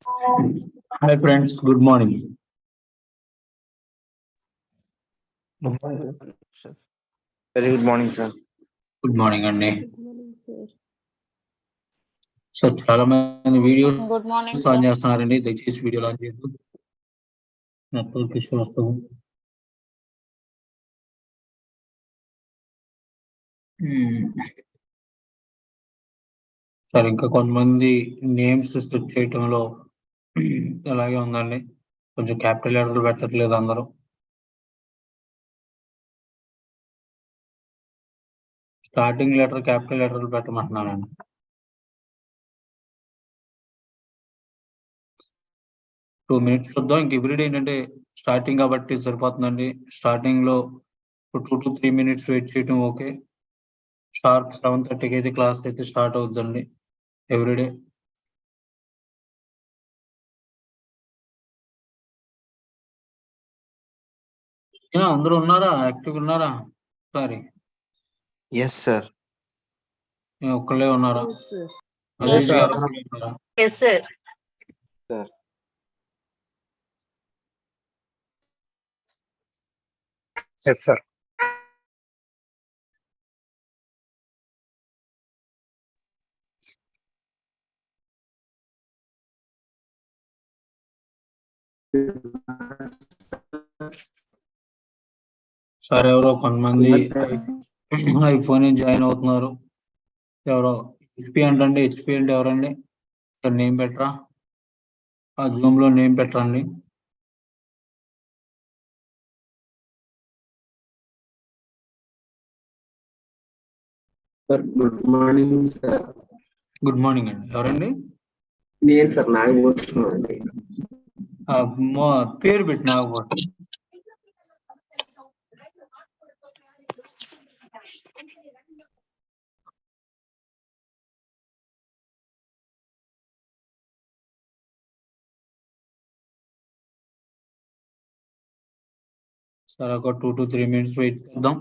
Hi friends, good morning. Very good morning, sir. Good morning అండి. Good morning, sir. So చాలా మంది videos good morning on sir. చేస్తున్నారండి. దయచేసి video on చేయొద్దు. Network issue వస్తుంది. సరే ఇంకా కొంతమంది నేమ్స్ సెట్ చేయటంలో అలాగే ఉందండి. కొంచెం క్యాపిటల్ లెటర్లు పెట్టట్లేదు అందరూ. స్టార్టింగ్ లెటర్ క్యాపిటల్ లెటర్లు పెట్టమంటున్నానండి. టూ మినిట్స్ చూద్దాం. ఇంక ఎవ్రీడే ఏంటంటే స్టార్టింగ్ కాబట్టి సరిపోతుందండి. స్టార్టింగ్ లో 2 to 3 minutes వెయిట్ చేయటం ఓకే. షార్ప్ 7:30కి అయితే క్లాస్ అయితే స్టార్ట్ అవుతుందండి ఎవ్రీడే. అందరూ ఉన్నారా? యాక్టివ్ ఉన్నారా? Sorry Yes, sir. ఒక్కళ్ళే ఉన్నారా? Yes, sir. అజీజ్ sir. గారు ఒక్కళ్ళే ఉన్నారా? Yes sir. Yes, sir. Sir ఎవరో కొంతమంది ఐఫోన్ జాయిన్ అవుతున్నారు. ఎవరో హెచ్పి అంటండి. హెచ్పి అంటే ఎవరండి? నేమ్ పెట్టరా? ఆ జూమ్ లో నేమ్ పెట్టరండి. Sir good morning sir. Good morning అండి. ఎవరండి? నేను సార్ నాగభూషణం అండి. పేరు పెట్టి నాగభూషణం. సరే ఒక 2 to 3 minutes వెయిట్ చేద్దాం.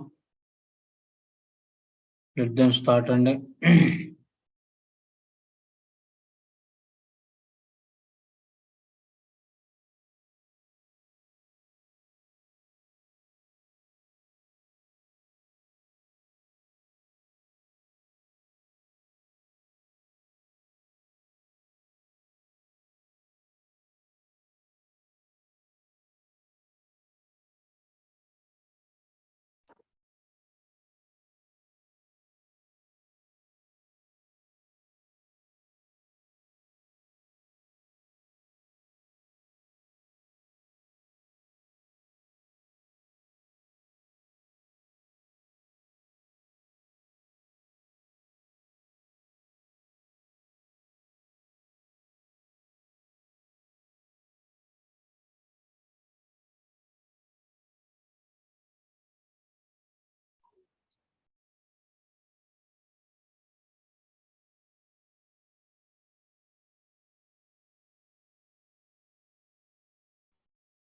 లెట్ దెన్ స్టార్ట్ అండి.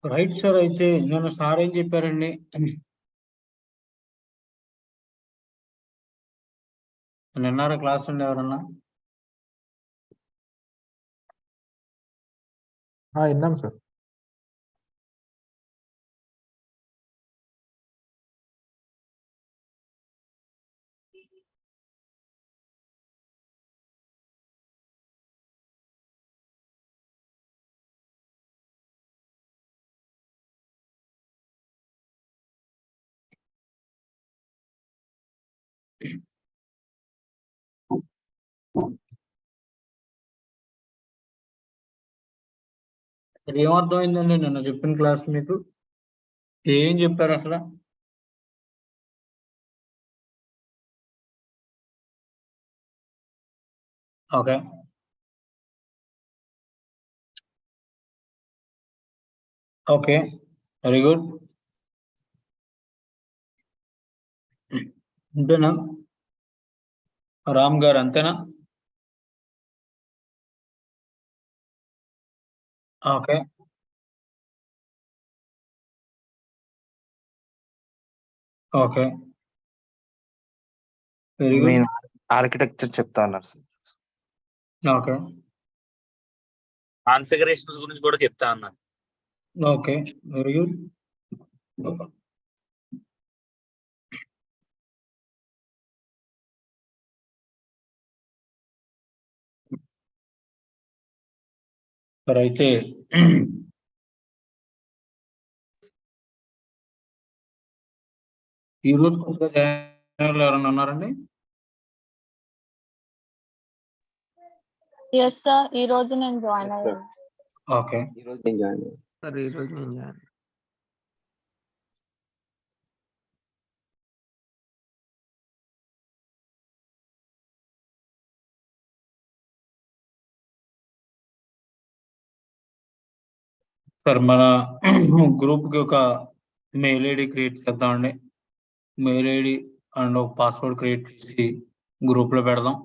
Right sir. అయితే నిన్న సార్ ఏం చెప్పారండి? నిన్నారా క్లాస్ అండి ఎవరన్నా? విన్నాం సార్. అది ఏమర్థమైందండి నిన్న చెప్పిన క్లాస్ మీకు? ఏం చెప్పారు అసలు? ఓకే. Okay, very good. అంతేనా రామ్ గారు? అంతేనా? ఓకే. Okay, very good. నేను ఆర్కిటెక్చర్ చెప్తా అన్నారు సార్. ఓకే. కాన్ఫిగరేషన్స్ గురించి కూడా చెప్తా అన్నా. Okay, very good. సరే, అయితే ఈ రోజు కొత్తగా జాయిన్ ఎవరైనా ఉన్నారండి? ఎస్ సార్, ఈ రోజు నేను జాయిన్ Yes, sir. అయ్యాను. ఓకే, ఈ రోజు నేను జాయిన్ అయ్యాను. సార్ ఈ రోజు నేను జాయిన్. సార్ మన గ్రూప్కి ఒక మెయిల్ ఐడి క్రియేట్ చేద్దామండి. మెయిల్ ఐడి అండ్ ఒక పాస్వర్డ్ క్రియేట్ చేసి గ్రూప్లో పెడదాం.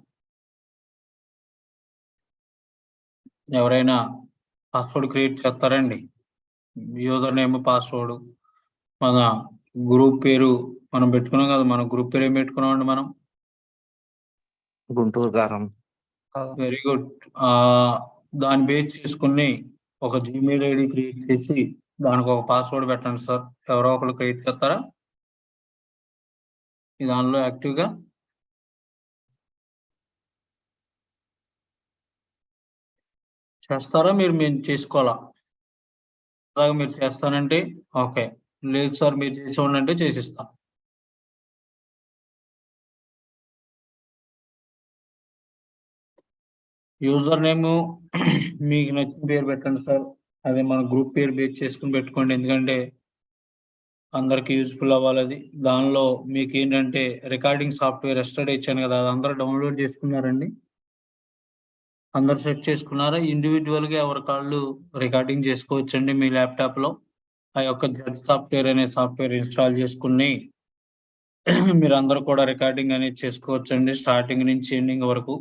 ఎవరైనా పాస్వర్డ్ క్రియేట్ చేస్తారండి? యూజర్ నేమ్, పాస్వర్డ్, మన గ్రూప్ పేరు మనం పెట్టుకున్నాం కదా. మన గ్రూప్ పేరు ఏం పెట్టుకున్నామండి మనం? గుంటూరు గారం. Very good. దాన్ని బేస్ చేసుకుని ఒక జీమెయిల్ ఐడి క్రియేట్ చేసి దానికి ఒక పాస్వర్డ్ పెట్టండి సార్. ఎవరో ఒకరు క్రియేట్ చేస్తారా ఈ దానిలో యాక్టివ్గా? చేస్తారా మేము చేసుకోవాలా? అలాగే మీరు చేస్తానంటే ఓకే, లేదు సార్ మీరు చేసి ఉండంటే చేసిస్తా. యూజర్ నేమ్ మీకు నచ్చిన పేరు పెట్టండి సార్. అదే మన గ్రూప్ పేరు బేస్ చేసుకుని పెట్టుకోండి, ఎందుకంటే అందరికి యూజ్ఫుల్ అవ్వాలి అది. దానిలో మీకు ఏంటంటే రికార్డింగ్ సాఫ్ట్వేర్ ఎస్టర్డే ఇచ్చాను కదా, అది అందరూ డౌన్లోడ్ చేసుకున్నారండి? అందరు సెట్ చేసుకున్నారా? ఇండివిజువల్గా ఎవరి కాళ్ళు రికార్డింగ్ చేసుకోవచ్చండి మీ ల్యాప్టాప్లో. ఆ యొక్క జెడ్ సాఫ్ట్వేర్ అనే సాఫ్ట్వేర్ ఇన్స్టాల్ చేసుకుని మీరు అందరూ కూడా రికార్డింగ్ అనేది చేసుకోవచ్చండి, స్టార్టింగ్ నుంచి ఎండింగ్ వరకు.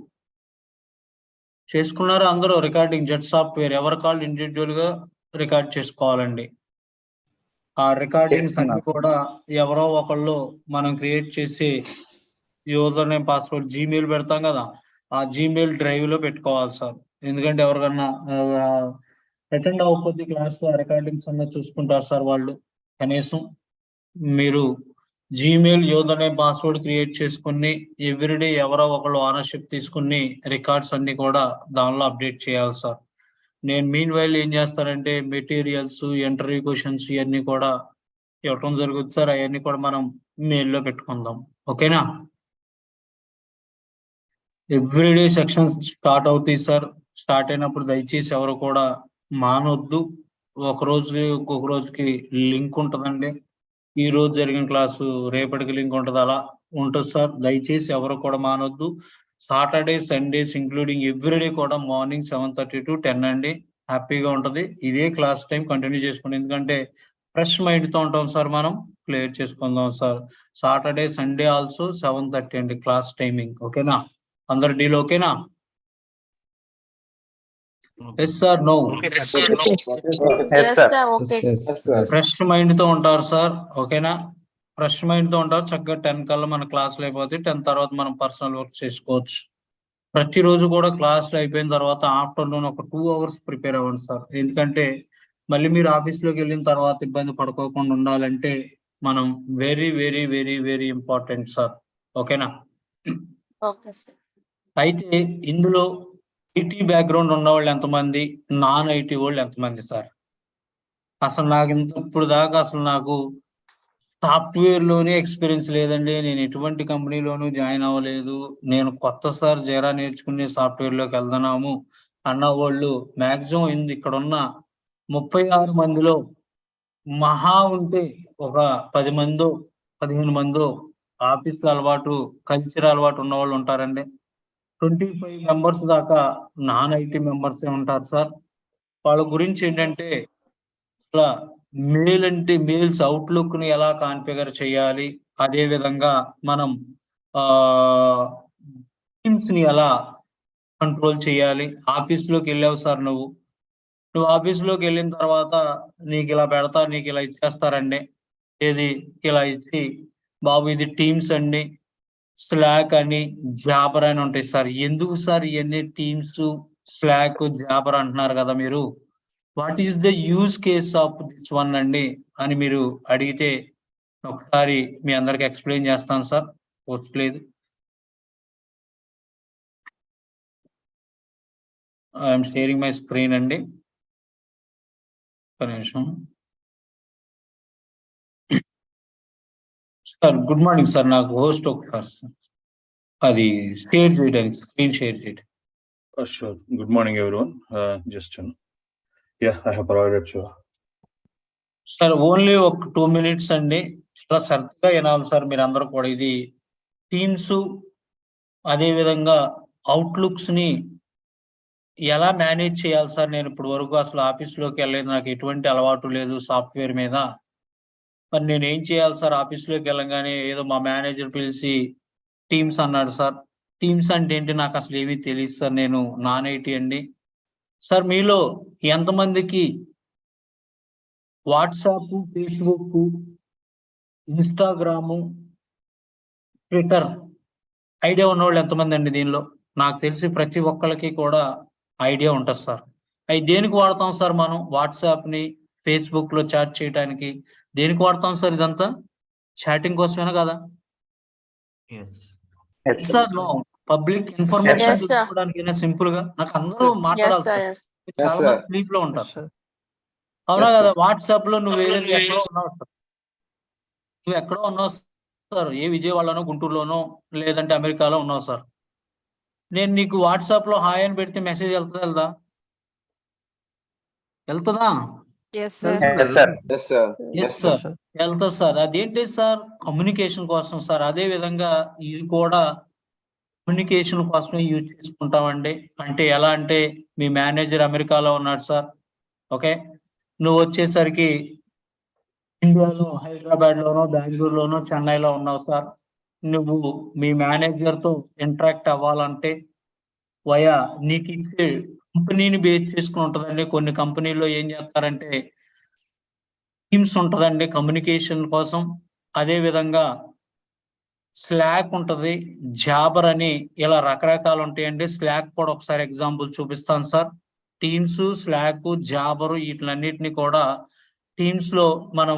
చేసుకున్నారా అందరూ రికార్డింగ్ జెడ్ సాఫ్ట్వేర్? ఎవరి కాళ్ళు ఇండివిజువల్గా రికార్డ్ చేసుకోవాలండి. ఆ రికార్డింగ్స్ అన్ని కూడా ఎవరో ఒకళ్ళు మనం క్రియేట్ చేసి యూజర్ నేమ్, పాస్వర్డ్, జీమెయిల్ పెడతాం కదా, ఆ జీమెయిల్ డ్రైవ్ లో పెట్టుకోవాలి సార్. ఎందుకంటే ఎవరికన్నా అటెండ్ అవ్వకపోతే క్లాస్ లో రికార్డింగ్స్ అన్న చూసుకుంటారు సార్ వాళ్ళు. కనీసం మీరు Gmail user name, password create చేసుకుని ఎవ్రీడే ఎవరో ఒకళ్ళు ఓనర్షిప్ తీసుకుని రికార్డ్స్ అన్ని కూడా దానిలో అప్డేట్ చేయాలి సార్. నేను మీన్ వైల్ ఏం చేస్తానంటే మెటీరియల్స్, ఇంటర్వ్యూ క్వశ్చన్స్ ఇవన్నీ కూడా ఇవ్వటం జరుగుతుంది సార్. అవన్నీ కూడా మనం మెయిల్లో పెట్టుకుందాం, ఓకేనా? ఎవ్రీడే సెక్షన్స్ స్టార్ట్ అవుతాయి సార్. స్టార్ట్ అయినప్పుడు దయచేసి ఎవరు కూడా మానొద్దు. ఒక రోజుకి ఇంకొక రోజుకి లింక్ ఉంటుందండి. ఈ రోజు జరిగిన క్లాసు రేపటికి లింక్ ఉంటుంది, అలా ఉంటుంది సార్. దయచేసి ఎవరు కూడా మానొద్దు. సాటర్డే, సండేస్ ఇంక్లూడింగ్ ఎవ్రీడే కూడా మార్నింగ్ 7:30 to 10 అండి. హ్యాపీగా ఉంటుంది. ఇదే క్లాస్ టైం కంటిన్యూ చేసుకోండి, ఎందుకంటే ఫ్రెష్ మైండ్తో ఉంటాం సార్. మనం క్లియర్ చేసుకుందాం సార్. సాటర్డే, సండే ఆల్సో 7:30 అండి క్లాస్ టైమింగ్, ఓకేనా? అందరు డీల్ ఓకేనా? Yes sir, no? Yes sir, okay. Fresh mind తో ఉంటారు సార్, ఓకేనా? ఫ్రెష్ మైండ్ తో ఉంటారు. చక్కగా 10 కల్లా మన క్లాసులు అయిపోతాయి. 10 తర్వాత మనం పర్సనల్ వర్క్ చేసుకోవచ్చు. ప్రతిరోజు కూడా క్లాసులు అయిపోయిన తర్వాత ఆఫ్టర్నూన్ ఒక 2 hours ప్రిపేర్ అవ్వండి సార్. ఎందుకంటే మళ్ళీ మీరు ఆఫీస్లోకి వెళ్ళిన తర్వాత ఇబ్బంది పడుకోకుండా ఉండాలంటే మనం very very very very important sir, ఓకేనా? Okay sir. అయితే ఇందులో ఐటీ బ్యాక్గ్రౌండ్ ఉన్న వాళ్ళు ఎంతమంది, నాన్ ఐటీ వాళ్ళు ఎంతమంది సార్? అసలు నాకు ఇప్పుడు దాకా అసలు నాకు సాఫ్ట్వేర్ లోనే ఎక్స్పీరియన్స్ లేదండి. నేను ఎటువంటి కంపెనీలోనూ జాయిన్ అవ్వలేదు. నేను కొత్త సార్ జరా నేర్చుకునే సాఫ్ట్వేర్ లోకి వెళ్తున్నాము అన్న వాళ్ళు మాక్సిమం ఇక్కడ ఉన్న 36 మందిలో మహా ఉంటే ఒక 10 మందో 15 మందో ఆఫీస్ అలవాటు, కల్చర్ అలవాటు ఉన్న వాళ్ళు ఉంటారండి. 25 మెంబర్స్ దాకా నాన్ ఐటీ మెంబర్సే ఉంటారు సార్. వాళ్ళ గురించి ఏంటంటే అసలు మెయిల్స్ అవుట్లుక్ ని ఎలా కాన్ఫిగర్ చేయాలి, అదే విధంగా మనం టీమ్స్ ని ఎలా కంట్రోల్ చేయాలి. ఆఫీస్లోకి వెళ్ళావు సార్, నువ్వు ఆఫీస్లోకి వెళ్ళిన తర్వాత నీకు ఇలా పెడతారు, నీకు ఇలా ఇచ్చేస్తారండి. ఏది ఇలా ఇచ్చి, బాబు ఇది టీమ్స్ అండి, స్లాక్ అని, జాబర్ అని ఉంటాయి సార్. ఎందుకు సార్ ఇవన్నీ టీమ్స్, స్లాక్, జాబర్ అంటున్నారు కదా మీరు. What is the use case of this one అండి అని మీరు అడిగితే ఒకసారి మీ అందరికి ఎక్స్ప్లెయిన్ చేస్తాను సార్. పోస్ట్ లేదు. ఐఎమ్ షేరింగ్ మై స్క్రీన్ అండి. ఒక నిమిషం సార్. Good morning sir. నాకు హోస్ట్ ఒకసారి సార్ అది షేర్ చేయడానికి, స్క్రీన్ షేర్ చేయడానికి. Sure. Good morning, everyone. I have provided you. Sir only ఒక 2 minutes అండి. చాలా శ్రద్ధగా వినాలి సార్ మీరు అందరూ కూడా. ఇది టీమ్స్ అదే విధంగా అవుట్లుక్స్ ని ఎలా మేనేజ్ చేయాలి సార్. నేను ఇప్పుడు వరకు అసలు ఆఫీస్లోకి వెళ్ళలేదు, నాకు ఎటువంటి అలవాటు లేదు సాఫ్ట్వేర్ మీద. మరి నేను ఏం చేయాలి సార్? ఆఫీస్లోకి వెళ్ళగానే ఏదో మా మేనేజర్ పిలిచి టీమ్స్ అన్నాడు సార్. టీమ్స్ అంటే ఏంటి నాకు అసలు ఏమీ తెలియదు సార్. నేను నాన్ ఐటీ అండి. సార్ మీలో ఎంతమందికి WhatsApp, Facebook, Instagram, Twitter idea ఉన్నవాళ్ళు ఎంతమంది అండి దీనిలో? నాకు తెలిసి ప్రతి ఒక్కరికి కూడా ఐడియా ఉంటుంది సార్. అవి దేనికి వాడతాం సార్ మనం? వాట్సాప్ని, ఫేస్బుక్లో చాట్ చేయడానికి దేనికి వాడతాం సార్? ఇదంతా చాటింగ్ కోసమేనా కదా సార్? నో, పబ్లిక్ ఇన్ఫర్మేషన్ తీసుకోవడానికి సింపుల్ గా. నాకు అందరూ మాట్లాడాలి సార్. చాలా మంది స్లీప్ లో ఉంటారు, అవునా కదా? వాట్సాప్ లో నువ్వు ఎక్కడో ఉన్నావు సార్, నువ్వు ఎక్కడో ఉన్నావు సార్, ఏ విజయవాడలోనో, గుంటూరులోనో, లేదంటే అమెరికాలో ఉన్నావు సార్. నేను నీకు వాట్సాప్ లో హాయ్ అని పెడితే మెసేజ్ వెళ్తుందా? వెళ్తుందా? ఎస్ సార్, వెళ్తా సార్. అదేంటి సార్? కమ్యూనికేషన్ కోసం సార్. అదే విధంగా ఇది కూడా కమ్యూనికేషన్ కోసమే యూజ్ చేసుకుంటామండి. అంటే ఎలా అంటే, మీ మేనేజర్ అమెరికాలో ఉన్నాడు సార్, ఓకే, నువ్వు వచ్చేసరికి ఇండియాలో హైదరాబాద్ లోనో, బెంగళూరులోనో, చెన్నైలో ఉన్నావు సార్. నువ్వు మీ మేనేజర్తో ఇంటరాక్ట్ అవ్వాలంటే వయా నీకు ఇచ్చే కంపెనీని బేస్ చేసుకుని ఉంటుందండి. కొన్ని కంపెనీల్లో ఏం చేస్తారంటే టీమ్స్ ఉంటుందండి కమ్యూనికేషన్ కోసం. అదే విధంగా స్లాక్ ఉంటుంది, జాబర్ అని, ఇలా రకరకాలు ఉంటాయండి. స్లాక్ కూడా ఒకసారి ఎగ్జాంపుల్ చూపిస్తాను సార్. టీమ్స్, స్లాక్, జాబరు వీటిలన్నిటిని కూడా టీమ్స్ లో మనం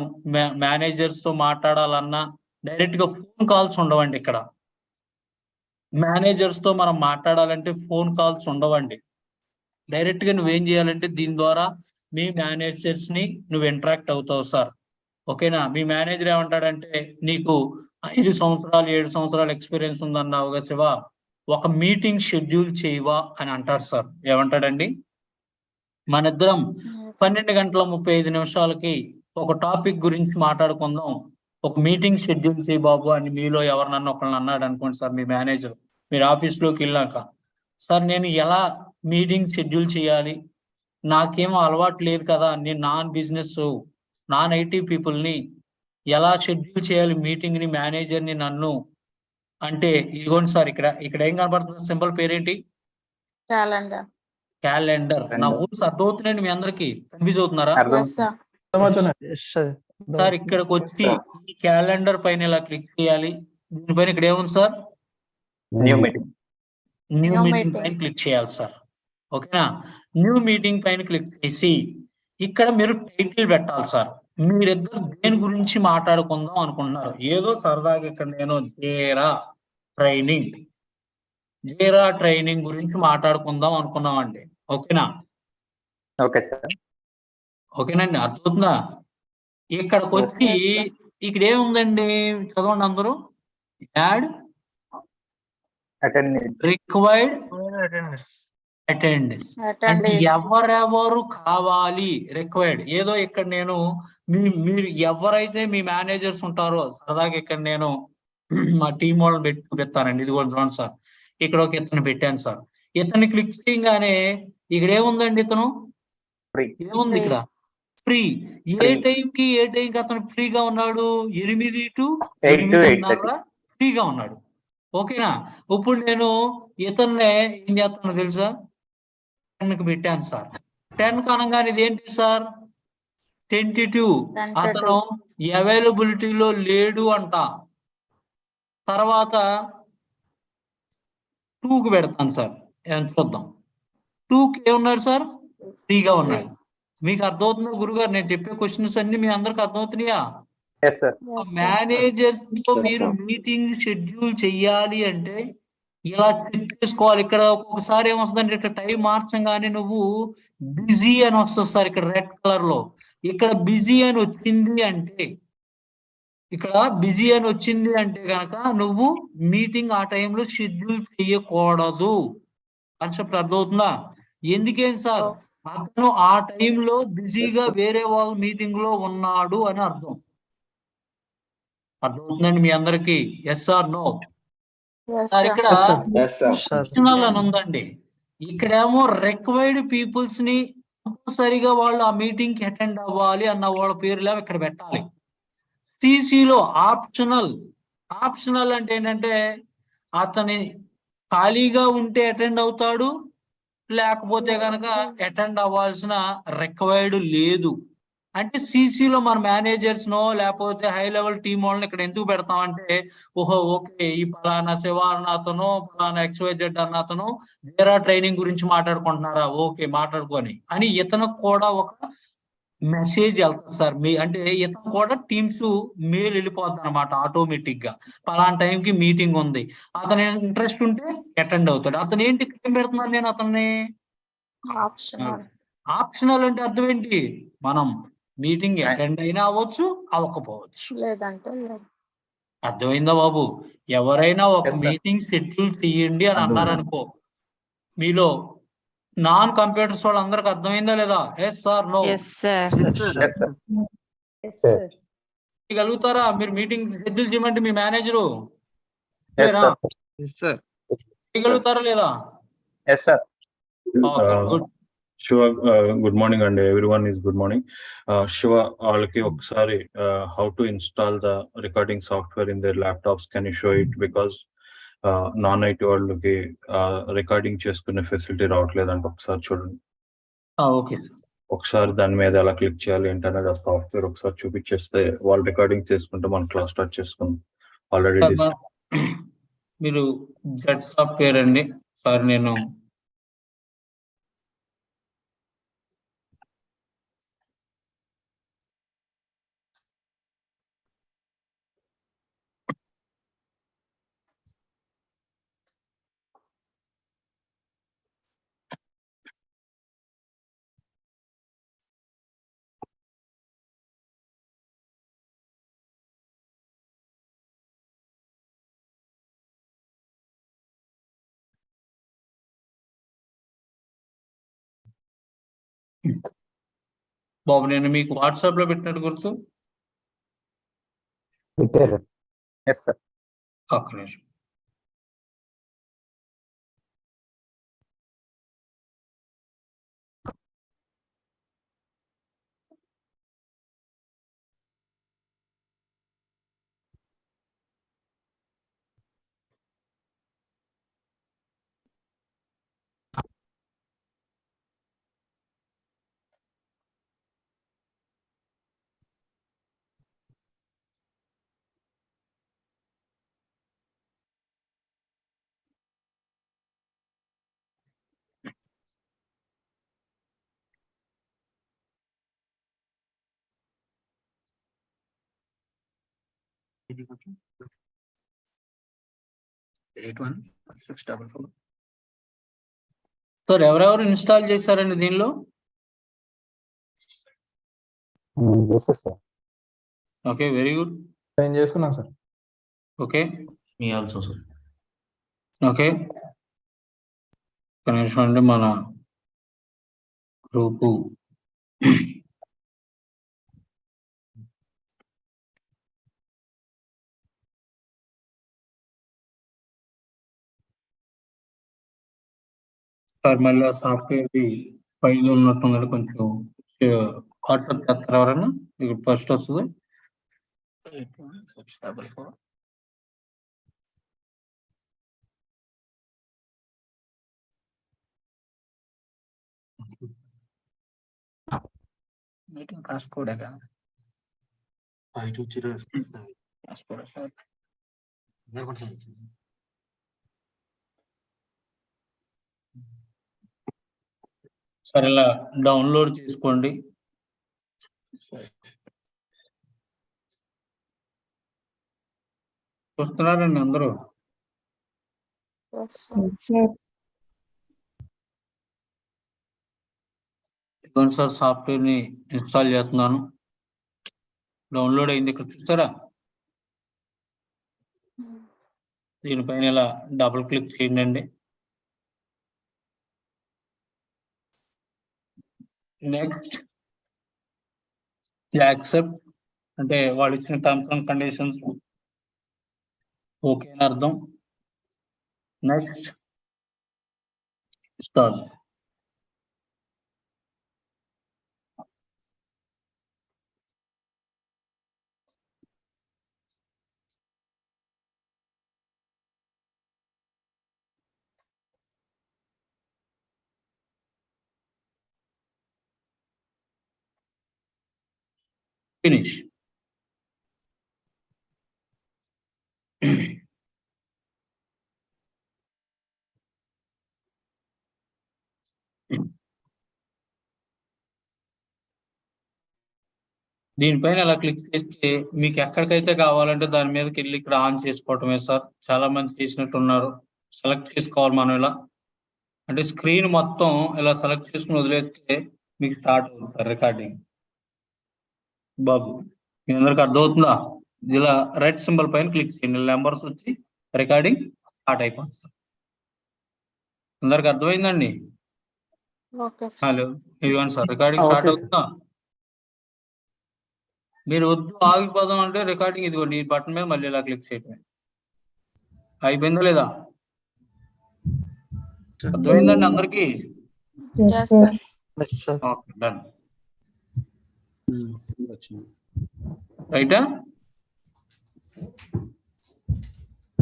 మేనేజర్స్ తో మాట్లాడాలన్నా డైరెక్ట్ గా ఫోన్ కాల్స్ ఉండవండి. ఇక్కడ మేనేజర్స్ తో మనం మాట్లాడాలంటే ఫోన్ కాల్స్ ఉండవండి. డైరెక్ట్ గా నువ్వేం చేయాలంటే దీని ద్వారా మీ మేనేజర్స్ ని నువ్వు ఇంటరాక్ట్ అవుతావు సార్, ఓకేనా? మీ మేనేజర్ ఏమంటాడంటే, నీకు 5 సంవత్సరాలు 7 సంవత్సరాలు ఎక్స్పీరియన్స్ ఉందన్నావుగా శివ, ఒక మీటింగ్ షెడ్యూల్ చేయవా అని అంటారు సార్. ఏమంటాడండి? మనిద్దరం 12:35 ఒక టాపిక్ గురించి మాట్లాడుకుందాం, ఒక మీటింగ్ షెడ్యూల్ చేయి బాబు అని మీలో ఎవరినన్నా ఒకళ్ళని అన్నాడు అనుకోండి సార్, మీ మేనేజర్. మీరు ఆఫీస్లోకి వెళ్ళాక, సార్ నేను ఎలా మీటింగ్ షెడ్యూల్ చేయాలి, నాకేమో అలవాటు లేదు కదా, నేను నాన్ బిజినెస్, నాన్ ఐటీ పీపుల్ని, ఎలా షెడ్యూల్ చేయాలి మీటింగ్ ని, మేనేజర్ని, నన్ను అంటే, ఇదిగోండి సార్, ఇక్కడ ఏం కనబడుతుంది? సింపుల్ పేరేంటి? క్యాలెండర్. నా ఊరు అర్థమవుతున్నాయండి మీ అందరికి? కన్ఫ్యూజ్ అవుతున్నారా సార్? ఇక్కడికి వచ్చి ఈ క్యాలెండర్ పైన ఇలా క్లిక్ చేయాలి. దీనిపైన ఇక్కడ ఏముంది సార్? న్యూ మీటింగ్ పైన క్లిక్ చేయాలి సార్, ఓకేనా? న్యూ మీటింగ్ పైన క్లిక్ చేసి ఇక్కడ మీరు టైటిల్ పెట్టాలి సార్. మీరిద్దరు దేని గురించి మాట్లాడుకుందాం అనుకుంటున్నారు? ఏదో సరదాగా ఇక్కడ నేను జీరా ట్రైనింగ్ గురించి మాట్లాడుకుందాం అనుకున్నామండి, ఓకేనా? Okay sir. ఓకేనండి, అర్థమవుతుందా? ఇక్కడికి వచ్చి ఇక్కడ ఏముందండి? చదవండి అందరూ. Add required attendance. అంటే ఎవరెవరు కావాలి, రిక్వైర్డ్. ఏదో ఇక్కడ నేను మీరు ఎవరైతే మీ మేనేజర్స్ ఉంటారో, సరదాగా ఇక్కడ నేను మా టీం వాళ్ళని పెట్టి చూపిస్తానండి. ఇది కూడా చూడండి సార్, ఇక్కడ ఒక ఇతను పెట్టాను సార్. ఇతన్ని క్లిక్ చేయగానే ఇక్కడ ఏముందండి? ఇతను ఏముంది ఇక్కడ? ఫ్రీ. ఏ టైంకి అతను ఫ్రీగా ఉన్నాడు? 8 to 8:30 ఫ్రీగా ఉన్నాడు, ఓకేనా? ఇప్పుడు నేను ఇతన్నే ఏం చేస్తాను తెలుసా? 10కి పెట్టాను సార్. 10కి అనగానే ఇది ఏంటి సార్? 22. అతను అవైలబిలిటీలో లేడు అంట. తర్వాత 2కి పెడతాను సార్. చూద్దాం. 2K ఉన్నారు సార్, 3గా ఉన్నారు. మీకు అర్థమవుతుందా గురుగారు? నేను చెప్పే క్వశ్చన్స్ అన్ని మీ అందరికి అర్థమవుతున్నాయా? Yes sir. మేనేజర్స్ తో Yes, మీరు sir. మీటింగ్ షెడ్యూల్ చెయ్యాలి అంటే ఇలా చెక్ చేసుకోవాలి. ఇక్కడ ఒక్కొక్కసారి ఏమొస్తుందంటే ఇక్కడ టైం మార్చంగానే నువ్వు బిజీ అని వస్తుంది సార్, ఇక్కడ రెడ్ కలర్ లో. ఇక్కడ బిజీ అని వచ్చింది అంటే కనుక నువ్వు మీటింగ్ ఆ టైంలో షెడ్యూల్ చేయకూడదు. కాన్సెప్ట్ అర్థమవుతుందా? ఎందుకేం సార్, అతను ఆ టైంలో బిజీగా వేరే వాళ్ళ మీటింగ్ లో ఉన్నాడు అని అర్థం. అర్థమవుతుందండి మీ అందరికి? Yes or no? సార్ ఇక్కడ Yes, sir. ఆప్షనల్ అని ఉందండి. ఇక్కడేమో రిక్వైర్డ్ పీపుల్స్ ని కంపల్సరిగా వాళ్ళు ఆ మీటింగ్ కి అటెండ్ అవ్వాలి అన్న వాళ్ళ పేర్లు ఇక్కడ పెట్టాలి. సిసిలో ఆప్షనల్ అంటే ఏంటంటే అతని ఖాళీగా ఉంటే అటెండ్ అవుతాడు, లేకపోతే కనుక అటెండ్ అవ్వాల్సిన రిక్వైర్డ్ లేదు. అంటే సిసిలో మన మేనేజర్స్ నో లేకపోతే హై లెవెల్ టీమ్ వాళ్ళని ఇక్కడ ఎందుకు పెడతామంటే, ఓహో ఓకే ఈ పలానా శివ అన్న అతను పలానా XYZ అన్న అతను వేరే ట్రైనింగ్ గురించి మాట్లాడుకుంటున్నారా, ఓకే మాట్లాడుకొని అని ఇతను కూడా ఒక మెసేజ్ వెళ్తుంది సార్. అంటే ఇతను కూడా టీమ్స్ మెయిల్ వెళ్ళిపోతుంది అనమాట ఆటోమేటిక్ గా. పలానా టైంకి మీటింగ్ ఉంది, అతను ఇంట్రెస్ట్ ఉంటే అటెండ్ అవుతాడు. అతను ఏంటి ఏం పెడుతున్నాను నేను అతన్ని ఆప్షనల్ అంటే అర్థం ఏంటి? మనం మీటింగ్ అటెండ్ అయినా అవ్వచ్చు, అవ్వకపోవచ్చు. లేదంటే అర్థమైందా బాబు? ఎవరైనా ఒక Yes, sir. మీటింగ్ షెడ్యూల్ చేయండి అని అన్నారనుకో, మీలో నాన్ కంప్యూటర్స్ వాళ్ళందరికి అర్థమైందా లేదా? Yes sir no? Yes sir. గలుగుతారా? మీరు మీటింగ్ షెడ్యూల్ చేయమంటే మీ మేనేజరు ఎస్ సార్. చేయగలుగుతారా లేదా? Yes sir. Okay good. Shiva, good morning, and everyone is good morning. Shiva, వాళ్ళకి ఒకసారి how to install the recording software in their laptops, can you show it? Because non-IT వాళ్ళకి recording చేసుకునే facility రావట్లేదంటే ఒకసారి చూడండి. Okay ఒకసారి దాని మీద ఎలా క్లిక్ చేయాలి ఏంటనేది ఆ సాఫ్ట్వేర్ ఒకసారి చూపించేస్తే వాళ్ళు రికార్డింగ్ చేసుకుంటే మనం క్లాస్ స్టార్ట్ చేసుకుందాం. ఆల్రెడీ మీరు జెట్ సాఫ్ట్వేర్ అండి సార్. నేను బాబు నేను మీకు వాట్సాప్ లో పెట్టినట్టు గుర్తు. Yes sir. ఒక్క నిమిషం. సార్ ఎవరెవరు ఇన్స్టాల్ చేశారండి దీనిలో? Okay very good. నేను చేసుకున్నాను సార్. ఓకే మీ ఆల్సో సార్. ఓకే కనీసం అంటే మన గ్రూపు సార్ మళ్ళీ ఆ సాఫ్ట్వేర్ ఫైల్ ఉన్నట్టు కొంచెం వాట్సాప్ చేస్తారు ఎవరైనా? మీకు ఫస్ట్ వస్తుంది. మీటింగ్ రాసుకోడా రాసుకోడా సార్? సరే ఇలా డౌన్లోడ్ చేసుకోండి. చూస్తున్నారండి అందరూ? Yes, sir. ఇదిగోండి సార్, సాఫ్ట్వేర్ ని ఇన్స్టాల్ చేస్తున్నాను. డౌన్లోడ్ అయింది, ఇక్కడ చూసారా? దీనిపైన ఇలా డబుల్ క్లిక్ చేయండి. నెక్స్ట్ యాక్సెప్ట్ అంటే వాళ్ళు ఇచ్చిన టర్మ్స్ అండ్ కండిషన్స్ ఓకే అని అర్థం. Next install. ఫినిష్. దీనిపైన అలా క్లిక్ చేస్తే మీకు ఎక్కడికైతే కావాలంటే దాని మీదకి వెళ్ళి ఇక్కడ ఆన్ చేసుకోవటమే సార్. చాలా మంది చేసినట్టున్నారు. సెలెక్ట్ చేసుకోవాలి మనం ఇలా, అంటే స్క్రీన్ మొత్తం ఇలా సెలెక్ట్ చేసుకుని వదిలేస్తే మీకు స్టార్ట్ అవుతుంది సార్ రికార్డింగ్. బాబు మీ అందరికి అర్థమవుతుందా? ఇలా రెడ్ సింబల్ పైన క్లిక్ చేయండి, నెంబర్స్ వచ్చి రికార్డింగ్ స్టార్ట్ అయిపోతుంది సార్. అందరికి అర్థమైందండి? Okay, sir. హలో, ఇదిగోండి సార్ రికార్డింగ్ స్టార్ట్ అవుతుందా? మీరు వద్దు ఆగిపోదాం అంటే రికార్డింగ్ ఇదిగోండి ఈ బటన్ మీద మళ్ళీ ఇలా క్లిక్ చేయటమే. అయిపోయిందా లేదా? అర్థమైందండి అందరికి? Yes, sir. Okay, done. రైటా?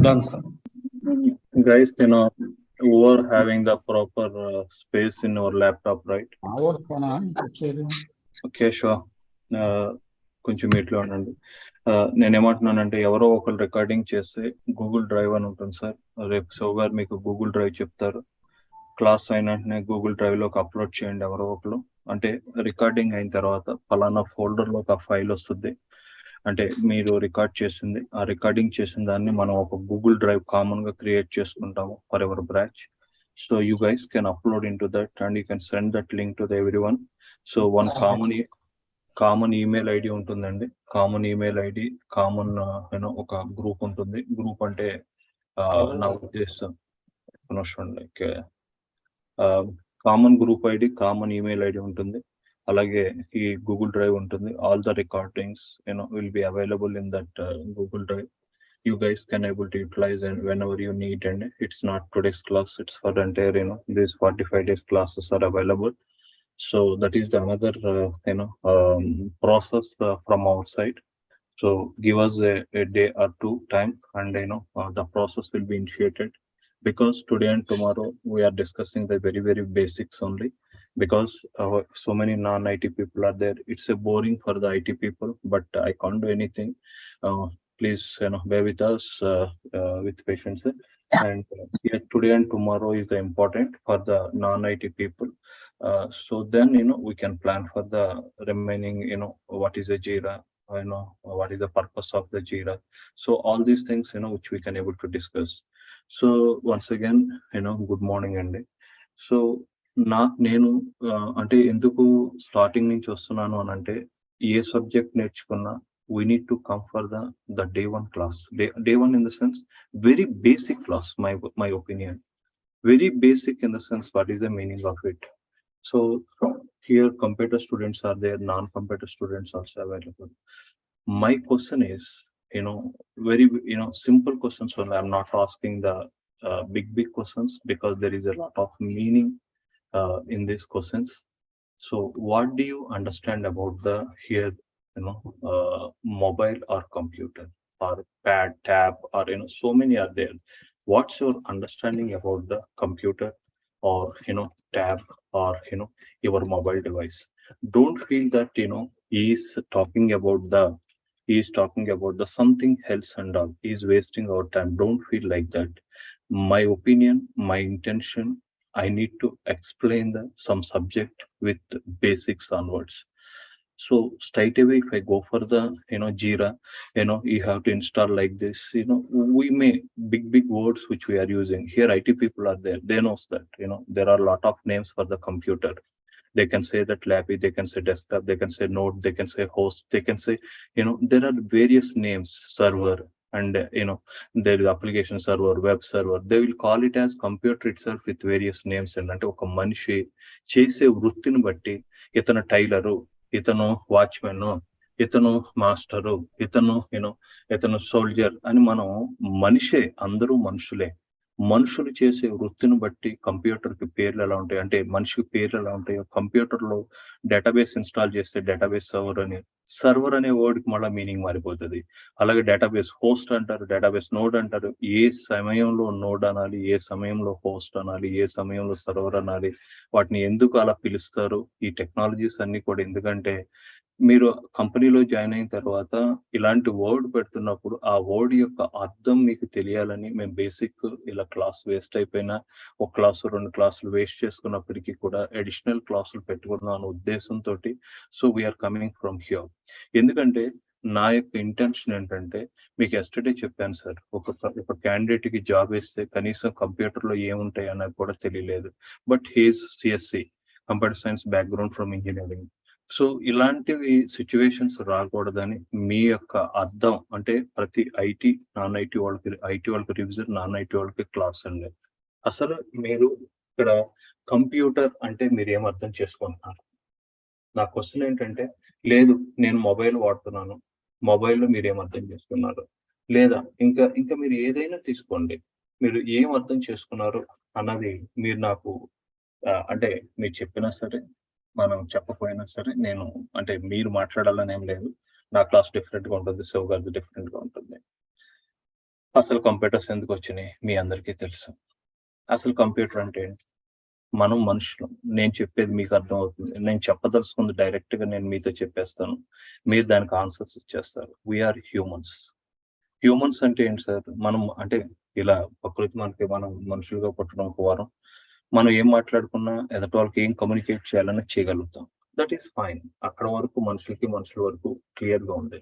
Done sir. Guys, who are having the proper space in your laptop, right? Okay, sure. కొంచెం మీట్లో ఉండండి. నేనేమంటున్నానంటే ఎవరో ఒకరు రికార్డింగ్ చేస్తే గూగుల్ డ్రైవ్ అని ఉంటుంది సార్. రేపు శివ గారు మీకు గూగుల్ డ్రైవ్ చెప్తారు. క్లాస్ అయిన వెంటనే గూగుల్ డ్రైవ్ లోకి అప్లోడ్ చేయండి ఎవరో ఒకరు. అంటే రికార్డింగ్ అయిన తర్వాత ఫలానా ఫోల్డర్ లోకి ఆ ఫైల్ వస్తుంది. అంటే మీరు రికార్డ్ చేసింది, ఆ రికార్డింగ్ చేసిన దాన్ని మనం ఒక గూగుల్ డ్రైవ్ కామన్ గా క్రియేట్ చేసుకుంటాము for ever branch. So you guys can upload in to that and you can send that link to the everyone. So one common email ID ఉంటుందండి. Common email ID, common ఒక group ఉంటుంది. Group అంటే నా ఉద్దేశం like common group ID, common email ID ఉంటుంది. అలాగే ఈ Google drive ఉంటుంది. All the recordings will be available in that Google drive. You guys can able to utilize and whenever you need, and it's not today's class, it's for the entire these 45 days classes are available. So that is the another process from our side. So give us a day or two time and the process will be initiated, because today and tomorrow we are discussing the very very basics only, because so many non-IT people are there. It's a boring for the IT people, but I can't do anything. Please bear with us with patience, and here today and tomorrow is important for the non-IT people. So then we can plan for the remaining, what is a Jira, what is the purpose of the Jira. So all these things which we can able to discuss. So once again good morning అండి. So నేను అంటే ఎందుకు starting నుంచి వస్తున్నాను అని అంటే, ఏ subject నేర్చుకున్నా we need to come for the day one class. Day one in the sense very basic class, my opinion, very basic in the sense what is the meaning of it. So here computer students are there, non-computer students also available. My question is very simple questions only. I'm not asking the big questions, because there is a lot of meaning in these questions. So what do you understand about the here mobile or computer or pad, tab, or so many are there. What's your understanding about the computer or tab or your mobile device? Don't feel that he is talking about the something else and all. He is wasting our time. Don't feel like that. My opinion, my intention, I need to explain some subject with basics onwards. So straight away, if I go for the, Jira, you have to install like this, we may big words which we are using here. IT people are there. They knows that, there are a lot of names for the computer. They can say that Lappy, they can say desktop, they can say node, they can say host, they can say, there are various names, server, and there is application server, web server. They will call it as computer itself with various names. And అంటే ఒక మనిషి చేసే వృత్తిని బట్టి ఇతను tailor, ఇతను watchman, ఇతను master, ఇతను సోల్జర్ అని మనం మనిషే, అందరూ మనుషులే. మనుషులు చేసే వృత్తిని బట్టి కంప్యూటర్ కి పేర్లు ఎలా ఉంటాయి అంటే మనిషికి పేర్లు ఎలా ఉంటాయో కంప్యూటర్ లో డేటాబేస్ ఇన్స్టాల్ చేస్తే డేటాబేస్ సర్వర్ అనే వర్డ్ కి మళ్ళీ మీనింగ్ మారిపోతుంది. అలాగే డేటాబేస్ హోస్ట్ అంటారు, డేటాబేస్ నోడ్ అంటారు. ఏ సమయంలో నోడ్ అనాలి, ఏ సమయంలో హోస్ట్ అనాలి, ఏ సమయంలో సర్వర్ అనాలి, వాటిని ఎందుకు అలా పిలుస్తారు, ఈ టెక్నాలజీస్ అన్ని కూడా. ఎందుకంటే మీరు కంపెనీలో జాయిన్ అయిన తర్వాత ఇలాంటి వర్డ్ పెడుతున్నప్పుడు ఆ వర్డ్ యొక్క అర్థం మీకు తెలియాలని మేము బేసిక్ ఇలా క్లాస్ వేస్ట్ అయిపోయినా ఒక క్లాసు 2 క్లాసులు వేస్ట్ చేసుకున్నప్పటికీ కూడా అడిషనల్ క్లాసులు పెట్టుకున్నాం అనే ఉద్దేశంతో so we are coming from here. ఎందుకంటే నా యొక్క ఇంటెన్షన్ ఏంటంటే మీకు ఎస్టర్డే చెప్పాను సార్, ఒక క్యాండిడేట్ కి జాబ్ వేస్తే కనీసం కంప్యూటర్ లో ఏముంటాయి అన్నది కూడా తెలియలేదు. But he's CSC, computer science background from engineering. So ఇలాంటివి సిచ్యువేషన్స్ రాకూడదని మీ యొక్క అర్థం అంటే ప్రతి నాన్ ఐటీ వాళ్ళకి రివిజన్, నాన్ ఐటీ వాళ్ళకి క్లాస్ అండి. అసలు మీరు ఇక్కడ కంప్యూటర్ అంటే మీరు ఏం అర్థం చేసుకుంటున్నారు? నా క్వశ్చన్ ఏంటంటే, లేదు నేను మొబైల్ వాడుతున్నాను, మొబైల్లో మీరు ఏం అర్థం చేసుకున్నారు? లేదా ఇంకా మీరు ఏదైనా తీసుకోండి, మీరు ఏం అర్థం చేసుకున్నారు అన్నది మీరు నాకు అంటే మీరు చెప్పినా సరే మనం చెప్పకపోయినా సరే నేను అంటే మీరు మాట్లాడాలని ఏం లేదు. నా క్లాస్ డిఫరెంట్ గా ఉంటుంది, శివ గారిది డిఫరెంట్ గా ఉంటుంది. అసలు కంప్యూటర్స్ ఎందుకు వచ్చినాయి మీ అందరికీ తెలుసు. అసలు కంప్యూటర్ అంటే ఏంటి? మనం మనుషులు. నేను చెప్పేది మీకు అర్థం అవుతుంది, నేను చెప్పదలుచుకుంది డైరెక్ట్ గా నేను మీతో చెప్పేస్తాను, మీరు దానికి ఆన్సర్స్ ఇచ్చేస్తారు. We are humans. హ్యూమన్స్ అంటే ఏంటి సార్? మనం అంటే ఇలా ప్రకృతి మనం మనుషులుగా పుట్టడం ఒక వారం, మనం ఏం మాట్లాడుకున్నా ఎదటి వాళ్ళకి ఏం కమ్యూనికేట్ చేయాలని చేయగలుగుతాం. That is fine. అక్కడ వరకు మనుషుల వరకు క్లియర్ గా ఉంది.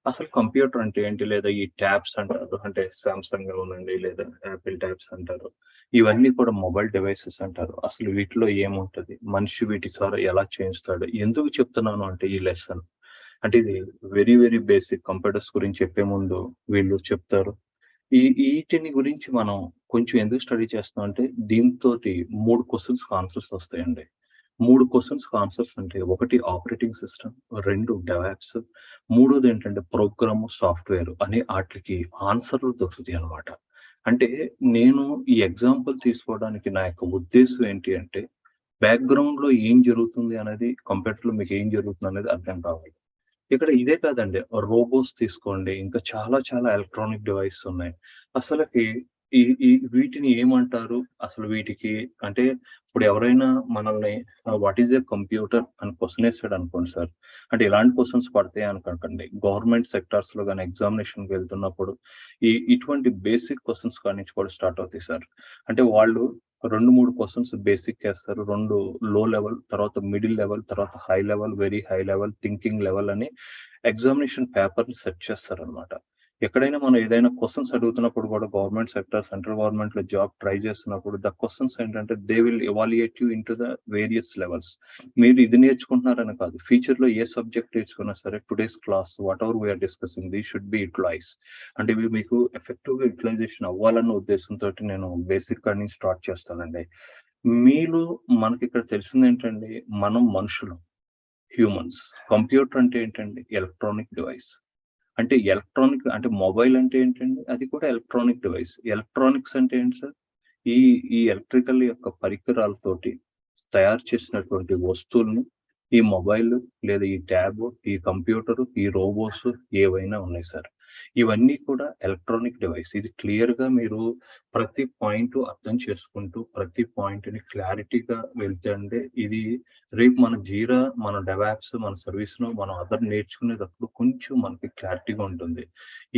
అసలు కంప్యూటర్ అంటే ఏంటి? లేదా ఈ ట్యాబ్స్ అంటారు, అంటే సామ్సంగ్ ఉండండి లేదా యాపిల్ ట్యాబ్స్ అంటారు, ఇవన్నీ కూడా మొబైల్ డివైసెస్ అంటారు. అసలు వీటిలో ఏముంటది, మనిషి వీటి ద్వారా ఎలా చేయిస్తాడు? ఎందుకు చెప్తున్నాను అంటే ఈ లెసన్ అంటే ఇది వెరీ వెరీ బేసిక్. కంప్యూటర్స్ గురించి చెప్పే ముందు వీళ్ళు చెప్తారు. వీటిని గురించి మనం కొంచెం ఎందుకు స్టడీ చేస్తాం అంటే దీంతో 3 క్వశ్చన్స్ ఆన్సర్స్ వస్తాయండి. 3 క్వశ్చన్స్ ఆన్సర్స్ అంటే 1 ఆపరేటింగ్ సిస్టమ్, 2 డెవాప్స్, 3 ఏంటంటే ప్రోగ్రామ్ సాఫ్ట్వేర్ అనే వాటికి ఆన్సర్లు దొరుకుతాయి అనమాట. అంటే నేను ఈ ఎగ్జాంపుల్ తీసుకోవడానికి నా యొక్క ఉద్దేశం ఏంటి అంటే బ్యాక్గ్రౌండ్ లో ఏం జరుగుతుంది అనేది, కంప్యూటర్ లో మీకు ఏం జరుగుతుంది అనేది అర్థం కావాలి. ఇక్కడ ఇదే కాదండి, రోబోస్ తీసుకోండి, ఇంకా చాలా ఎలక్ట్రానిక్ డివైస్ ఉన్నాయి. అసలుకి ఈ వీటిని ఏమంటారు? అసలు వీటికి అంటే ఇప్పుడు ఎవరైనా మనల్ని వాట్ ఈజ్ ఏ కంప్యూటర్ అని క్వశ్చన్ వేసాడు అనుకోండి సార్, అంటే ఇలాంటి క్వశ్చన్స్ పడతాయి అనుకోకండి. గవర్నమెంట్ సెక్టార్స్ లో కానీ ఎగ్జామినేషన్ వెళ్తున్నప్పుడు ఇటువంటి బేసిక్ క్వశ్చన్స్ కానీ కూడా స్టార్ట్ అవుతాయి సార్. అంటే వాళ్ళు 2-3 క్వశ్చన్స్ బేసిక్ వేస్తారు, 2 లో లెవెల్, తర్వాత మిడిల్ లెవెల్, తర్వాత high level, very high level, thinking level అని ఎగ్జామినేషన్ పేపర్ ని సెట్ చేస్తారు అనమాట. ఎక్కడైనా మనం ఏదైనా క్వశ్చన్స్ అడుగుతున్నప్పుడు కూడా గవర్నమెంట్ సెక్టర్, సెంట్రల్ గవర్నమెంట్ లో జాబ్ ట్రై చేస్తున్నప్పుడు ద క్వశ్చన్స్ ఏంటంటే they will evaluate you into the various levels. మీరు ఇది నేర్చుకుంటున్నారని కాదు, ఫ్యూచర్ లో ఏ సబ్జెక్ట్ నేర్చుకున్నా సరే today's class whatever we are discussing the should be utilise. అంటే ఇవి మీకు ఎఫెక్టివ్ గా యూటిలైజేషన్ అవ్వాలన్న ఉద్దేశంతో నేను బేసిక్ గా స్టార్ట్ చేస్తానండి. మీలో మనకి ఇక్కడ తెలిసింది ఏంటండి, మనం మనుషులు, హ్యూమన్స్. కంప్యూటర్ అంటే ఏంటండి? Electronic device. అంటే ఎలక్ట్రానిక్ అంటే మొబైల్ అంటే ఏంటండి? అది కూడా ఎలక్ట్రానిక్ డివైస్. ఎలక్ట్రానిక్స్ అంటే ఏంటి సార్? ఈ ఎలక్ట్రికల్ యొక్క పరికరాలతోటి తయారు చేసినటువంటి వస్తువుల్ని ఈ మొబైల్ లేదా ఈ ట్యాబ్, ఈ కంప్యూటర్, ఈ రోబోస్ ఏవైనా ఉన్నాయి సార్, ఇవన్నీ కూడా ఎలక్ట్రానిక్ డివైస్. ఇది క్లియర్ గా మీరు ప్రతి పాయింట్ అర్థం చేసుకుంటూ ప్రతి పాయింట్ ని క్లారిటీగా వెళ్తే అంటే ఇది రేపు మన జీరా, మన డెవాప్స్, మన సర్వీస్ ను మనం అదర్ నేర్చుకునేటప్పుడు కొంచెం మనకి క్లారిటీగా ఉంటుంది.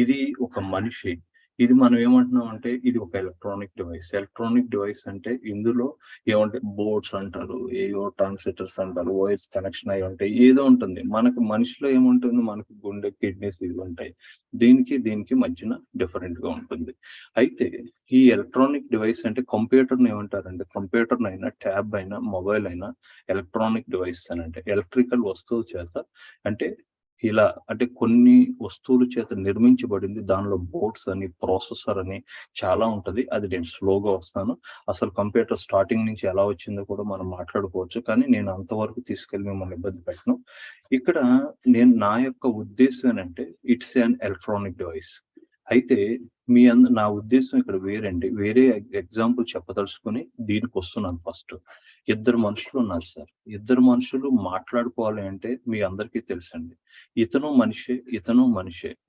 ఇది ఒక మనిషి, ఇది మనం ఏమంటున్నాం అంటే ఇది ఒక ఎలక్ట్రానిక్ డివైస్. ఎలక్ట్రానిక్ డివైస్ అంటే ఇందులో ఏమంటే బోర్డ్స్ అంటారు, ఏవో ట్రాన్స్మిటర్స్ అంటారు, వాయిస్ కనెక్షన్ అయి ఉంటాయి, ఏదో ఉంటుంది. మనకు మనిషిలో ఏముంటుంది, మనకు గుండె, కిడ్నీస్ ఇవి ఉంటాయి. దీనికి మధ్యన డిఫరెంట్ గా ఉంటుంది. అయితే ఈ ఎలక్ట్రానిక్ డివైస్ అంటే కంప్యూటర్ ఏమంటారంటే, కంప్యూటర్ అయినా, ట్యాబ్ అయినా, మొబైల్ అయినా ఎలక్ట్రానిక్ డివైస్ అని అంటే ఎలక్ట్రికల్ వస్తువు చేత అంటే ఇలా అంటే కొన్ని వస్తువుల చేత నిర్మించబడింది. దానిలో బోర్డ్స్ అని, ప్రాసెసర్ అని చాలా ఉంటది. అది నేను స్లోగా వస్తాను. అసలు కంప్యూటర్ స్టార్టింగ్ నుంచి ఎలా వచ్చిందో కూడా మనం మాట్లాడుకోవచ్చు, కానీ నేను అంతవరకు తీసుకెళ్లి మిమ్మల్ని ఇబ్బంది పెట్టను. ఇక్కడ నేను నా యొక్క ఉద్దేశం ఏంటంటే ఇట్స్ అన్ ఎలక్ట్రానిక్ డివైస్. అయితే నా ఉద్దేశం ఇక్కడ వేరే ఎగ్జాంపుల్ చెప్పదలుచుకొని దీనికి వస్తున్నాను. ఫస్ట్ ఇద్దరు మనుషులు ఉన్నారు సార్. ఇద్దరు మనుషులు మాట్లాడుకోవాలి అంటే మీ అందరికీ తెలుసండి, ఇతను మనిషే,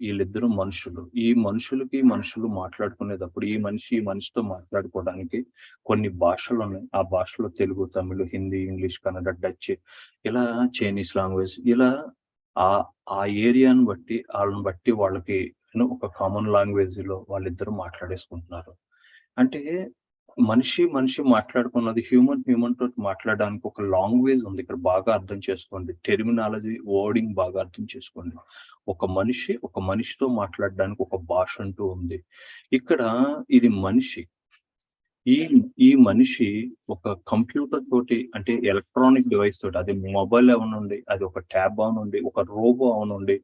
వీళ్ళిద్దరు మనుషులు. ఈ మనుషులు మాట్లాడుకునేటప్పుడు ఈ మనిషితో మాట్లాడుకోవడానికి కొన్ని భాషలు ఉన్నాయి. ఆ భాషలో తెలుగు, తమిళ, హిందీ, ఇంగ్లీష్, కన్నడ, డచ్, ఇలా చైనీస్ లాంగ్వేజ్, ఇలా ఆ ఏరియాను బట్టి వాళ్ళకి ఒక కామన్ లాంగ్వేజ్ లో వాళ్ళిద్దరు మాట్లాడేసుకుంటున్నారు. అంటే మనిషి మాట్లాడుకున్నది హ్యూమన్ తోటి మాట్లాడడానికి ఒక లాంగ్వేజ్ ఉంది. ఇక్కడ బాగా అర్థం చేసుకోండి, టెర్మినాలజీ, వర్డింగ్ బాగా అర్థం చేసుకోండి. ఒక మనిషితో మాట్లాడడానికి ఒక భాష అంటూ ఉంది. ఇక్కడ ఇది మనిషి, ఈ మనిషి ఒక కంప్యూటర్ తోటి అంటే ఎలక్ట్రానిక్ డివైస్ తోటి, అది మొబైల్ అవనండి, అది ఒక ట్యాబ్ అవనండి, ఒక రోబో అవనండి,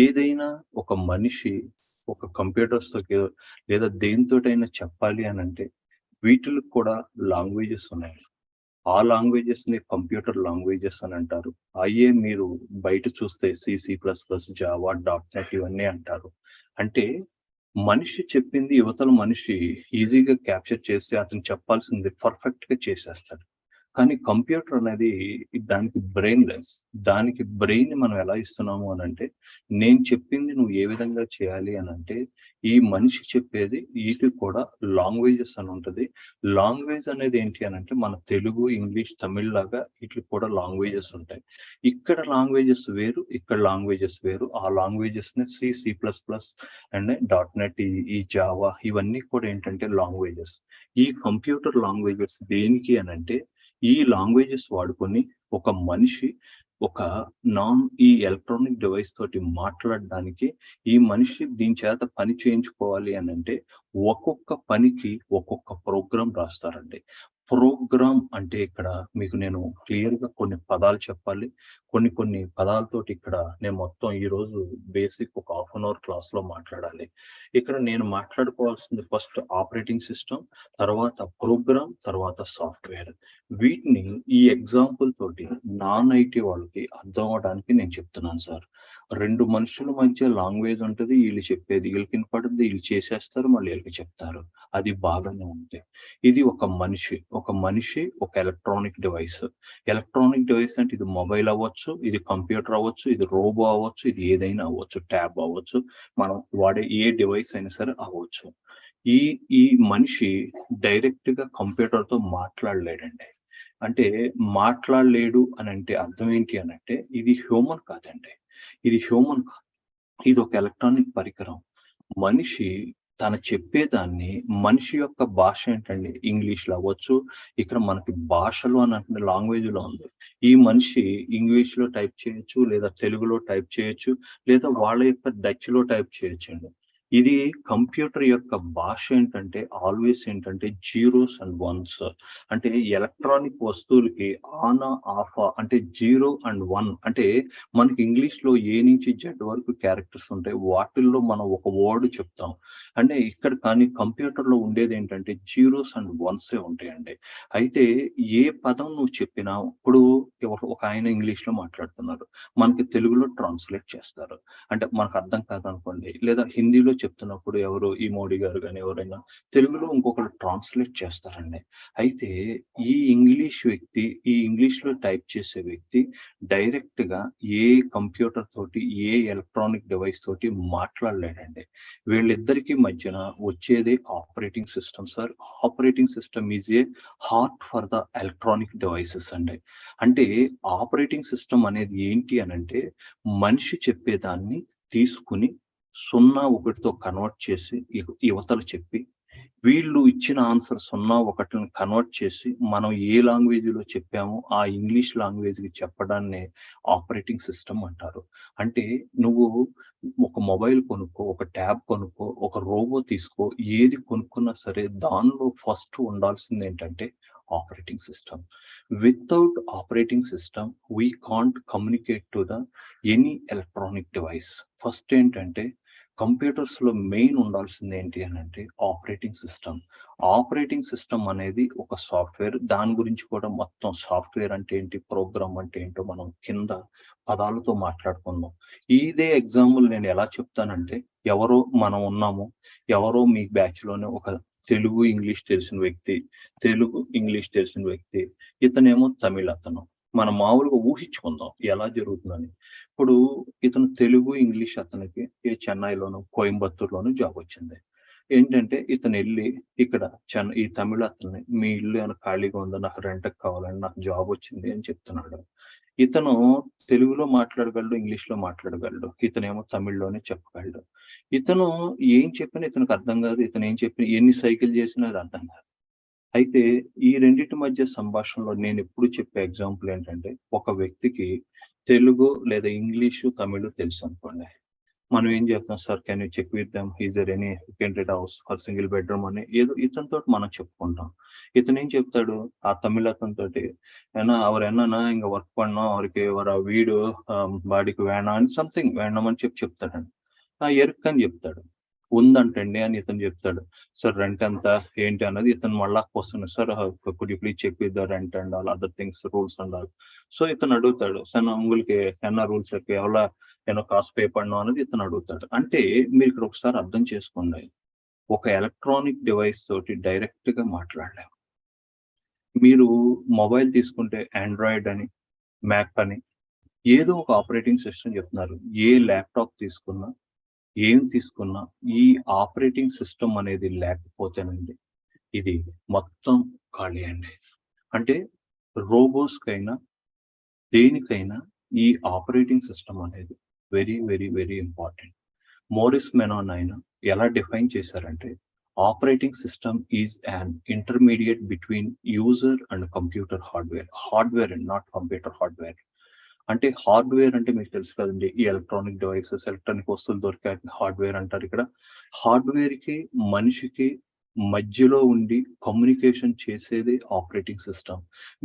ఏదైనా ఒక మనిషి ఒక కంప్యూటర్స్ తో లేదా దేనితోటైనా చెప్పాలి అని అంటే వీటికి కూడా లాంగ్వేజెస్ ఉన్నాయి. ఆ లాంగ్వేజెస్ ని కంప్యూటర్ లాంగ్వేజెస్ అని అంటారు. అయ్యే మీరు బయట చూస్తే C++, జావా, .NET ఇవన్నీ అంటారు. అంటే మనిషి చెప్పింది యువతల మనిషి ఈజీగా క్యాప్చర్ చేసి అతను చెప్పాల్సింది పర్ఫెక్ట్ గా చేసేస్తాడు. కానీ కంప్యూటర్ అనేది దానికి బ్రెయిన్లెస్. దానికి బ్రెయిన్ మనం ఎలా ఇస్తున్నాము అని అంటే, నేను చెప్పింది నువ్వు ఏ విధంగా చేయాలి అని అంటే, ఈ మనిషి చెప్పేది వీటికి కూడా లాంగ్వేజెస్ అని ఉంటది. లాంగ్వేజ్ అనేది ఏంటి అని అంటే మన తెలుగు, ఇంగ్లీష్, తమిళ్ లాగా వీటికి కూడా లాంగ్వేజెస్ ఉంటాయి. ఇక్కడ లాంగ్వేజెస్ వేరు, ఇక్కడ లాంగ్వేజెస్ వేరు. ఆ లాంగ్వేజెస్ ని C++ అండ్ .NET, ఈ జావా ఇవన్నీ కూడా ఏంటంటే లాంగ్వేజెస్. ఈ కంప్యూటర్ లాంగ్వేజెస్ దేనికి అని అంటే, ఈ లాంగ్వేజెస్ వాడుకొని ఒక మనిషి ఈ ఎలక్ట్రానిక్ డివైస్ తోటి మాట్లాడడానికి, ఈ మనిషి దీని చేత పని చేయించుకోవాలి అని అంటే ఒక్కొక్క పనికి ఒక్కొక్క ప్రోగ్రామ్ రాస్తారండి. ప్రోగ్రామ్ అంటే ఇక్కడ మీకు నేను క్లియర్ గా కొన్ని పదాలు చెప్పాలి. కొన్ని పదాలతోటి ఇక్కడ నేను మొత్తం ఈ రోజు బేసిక్ ఒక ½ అన్ అవర్ క్లాస్ లో మాట్లాడాలి. ఇక్కడ నేను మాట్లాడుకోవాల్సింది ఫస్ట్ ఆపరేటింగ్ సిస్టమ్, తర్వాత ప్రోగ్రామ్, తర్వాత సాఫ్ట్వేర్. వీటిని ఈ ఎగ్జాంపుల్ తోటి నాన్ ఐటీ వాళ్ళకి అర్థం అవడానికి నేను చెప్తున్నాను సార్. రెండు మనుషుల మధ్య లాంగ్వేజ్ ఉంటుంది, వీళ్ళు చెప్పేది వీళ్ళకి వినపడుతుంది, వీళ్ళు చేసేస్తారు, మళ్ళీ వీళ్ళకి చెప్తారు, అది బాగానే ఉంటాయి. ఇది ఒక మనిషి ఒక ఎలక్ట్రానిక్ డివైస్. ఎలక్ట్రానిక్ డివైస్ అంటే ఇది మొబైల్ అవ్వచ్చు, ఇది కంప్యూటర్ అవ్వచ్చు, ఇది రోబో అవ్వచ్చు, ఇది ఏదైనా అవ్వచ్చు, ట్యాబ్ అవ్వచ్చు, మనం వాడే ఏ డివైస్ అయినా సరే అవ్వచ్చు. ఈ మనిషి డైరెక్ట్ గా కంప్యూటర్ తో మాట్లాడలేడండి. అంటే మాట్లాడలేడు అని అంటే అర్థం ఏంటి అని అంటే, ఇది హ్యూమన్ కాదండి, ఇది ఒక ఎలక్ట్రానిక్ పరికరం. మనిషి తను చెప్పేదాన్ని, మనిషి యొక్క భాష ఏంటండి, ఇంగ్లీష్ లో అవ్వచ్చు, ఇక్కడ మనకి భాషలు అని అంటే లాంగ్వేజ్ లో ఉంది. ఈ మనిషి ఇంగ్లీష్ లో టైప్ చేయొచ్చు, లేదా తెలుగులో టైప్ చేయొచ్చు, లేదా వాళ్ళ యొక్క డచ్ లో టైప్ చేయొచ్చండి. ఇది కంప్యూటర్ యొక్క భాష ఏంటంటే ఆల్వేస్ ఏంటంటే జీరోస్ అండ్ వన్స్. అంటే ఎలక్ట్రానిక్ వస్తువులకి ఆన్ ఆఫ్ అంటే 0 and 1. అంటే మనకి ఇంగ్లీష్ లో A నుంచి Z వరకు క్యారెక్టర్స్ ఉంటాయి, వాటిల్లో మనం ఒక వర్డ్ చెప్తాం. అంటే ఇక్కడ కానీ కంప్యూటర్ లో ఉండేది ఏంటంటే జీరోస్ అండ్ వన్సే ఉంటాయండి. అయితే ఏ పదం నువ్వు చెప్పినా, ఇప్పుడు ఒక ఆయన ఇంగ్లీష్ లో మాట్లాడుతున్నారు, మనకి తెలుగులో ట్రాన్స్లేట్ చేస్తారు. అంటే మనకు అర్థం కాదనుకోండి, లేదా హిందీలో చెప్తున్నప్పుడు ఎవరు ఈ మోడీ గారు కానీ ఎవరైనా తెలుగులో ఇంకొకరు ట్రాన్స్లేట్ చేస్తారండి. అయితే ఈ ఇంగ్లీష్ లో టైప్ చేసే వ్యక్తి డైరెక్ట్ గా ఏ కంప్యూటర్ తోటి, ఏ ఎలక్ట్రానిక్ డివైస్ తోటి మాట్లాడలేడండి. వీళ్ళిద్దరికి మధ్యన వచ్చేదే operating system sir. Operating system is a heart for the electronic devices అండి. అంటే ఆపరేటింగ్ సిస్టమ్ అనేది ఏంటి అని అంటే, మనిషి చెప్పేదాన్ని తీసుకుని 0 1తో కన్వర్ట్ చేసి యువతలు చెప్పి వీళ్ళు ఇచ్చిన ఆన్సర్ 0 1ని కన్వర్ట్ చేసి మనం ఏ లాంగ్వేజ్ లో చెప్పామో ఆ ఇంగ్లీష్ లాంగ్వేజ్ కి చెప్పడాన్ని ఆపరేటింగ్ సిస్టమ్ అంటారు. అంటే నువ్వు ఒక మొబైల్ కొనుక్కో, ఒక ట్యాబ్ కొనుక్కో, ఒక రోబో తీసుకో, ఏది కొనుక్కున్నా సరే దానిలో ఫస్ట్ ఉండాల్సింది ఏంటంటే operating system. Without operating system we can't communicate to the any electronic device. First ఏంటంటే కంప్యూటర్స్ లో మెయిన్ ఉండాల్సింది ఏంటి అని అంటే ఆపరేటింగ్ సిస్టమ్. ఆపరేటింగ్ సిస్టమ్ అనేది ఒక సాఫ్ట్వేర్. దాని గురించి కూడా మొత్తం సాఫ్ట్వేర్ అంటే ఏంటి, ప్రోగ్రామ్ అంటే ఏంటో మనం కింద పదాలతో మాట్లాడుకుందాం. ఇదే ఎగ్జాంపుల్ నేను ఎలా చెప్తానంటే, ఎవరో మనం ఉన్నాము, ఎవరో మీ బ్యాచ్ లోనే ఒక తెలుగు ఇంగ్లీష్ తెలిసిన వ్యక్తి, ఇతనేమో తమిళ అతను. మనం మామూలుగా ఊహించుకుందాం ఎలా జరుగుతుందని. ఇప్పుడు ఇతను తెలుగు ఇంగ్లీష్ అతనికి చెన్నైలోను కోయంబత్తూరులోను జాబ్ వచ్చింది. ఏంటంటే ఇతను వెళ్ళి ఇక్కడ ఈ తమిళ అతన్ని, మీ ఇల్లు ఏమైనా ఖాళీగా ఉందో, నాకు రెంట్కి కావాలని, నాకు జాబ్ వచ్చింది అని చెప్తున్నాడు. ఇతను తెలుగులో మాట్లాడగలడు, ఇంగ్లీష్ లో మాట్లాడగలడు, ఇతనేమో తమిళ్లోనే చెప్పగలడు. ఇతను ఏం చెప్పినా ఇతనికి అర్థం కాదు, ఇతను ఏం చెప్పినా ఎన్ని సైకిల్ చేసినా అది అర్థం కాదు. అయితే ఈ రెండింటి మధ్య సంభాషణలో నేను ఎప్పుడు చెప్పే ఎగ్జాంపుల్ ఏంటంటే, ఒక వ్యక్తికి తెలుగు లేదా ఇంగ్లీషు తమిళ్ తెలుసు అనుకోండి, మనం ఏం చెప్తాం, sir can you check with them, is there any rented house for single bedroom అని ఏదో ఇతనితో మనం చెప్పుకుంటాం. ఇతను ఏం చెప్తాడు ఆ తమిళ అతనితోటి, ఏనా அவர் என்னன்னா இங்க వర్క్ பண்ணோம், அவருக்கு ஒரு வீடு బాడీకి వేణా అని సంథింగ్ వేణమని చెప్తాడండి. ఎరుక్కని చెప్తాడు. ఉందంటండి అని ఇతను చెప్తాడు. సార్ రెంట్ ఎంత ఏంటి అన్నది ఇతను మళ్ళా question, sir could you please check with the rent and all other things rules and all. So ఇతను అడుగుతాడు, సార్ உங்களுக்கு என்ன రూల్స్ ఎవరో ఏమో కాస్ట్ పే పడను అనేది ఇతను అడుగుతాడు. అంటే మీరు ఇక్కడ ఒకసారి అర్థం చేసుకోండి, ఒక ఎలక్ట్రానిక్ డివైస్ తోటి డైరెక్ట్ గా మాట్లాడలేము. మీరు మొబైల్ తీసుకుంటే ఆండ్రాయిడ్ అని, మ్యాక్ అని ఏదో ఒక ఆపరేటింగ్ సిస్టమ్ చెప్తున్నారు. ఏ ల్యాప్టాప్ తీసుకున్నా, ఏం తీసుకున్నా ఈ ఆపరేటింగ్ సిస్టమ్ అనేది లేకపోతేనండి ఇది మొత్తం ఖాళీ అండి. అంటే రోబోస్ కైనా దేనికైనా ఈ ఆపరేటింగ్ సిస్టమ్ అనేది very very very important. Morris Menon ఆయన ఎలా డిఫైన్ చేశారంటే, operating system is an intermediate between user and computer hardware and not computer hardware. అంటే హార్డ్వేర్ అంటే మీకు తెలుసు కదండి, ఈ ఎలక్ట్రానిక్ డివైసెస్, ఎలక్ట్రానిక్ వస్తువులు దొరికే హార్డ్వేర్ అంటారు. ఇక్కడ హార్డ్వేర్ కి మనిషికి మధ్యలో ఉండి కమ్యూనికేషన్ చేసేది operating system.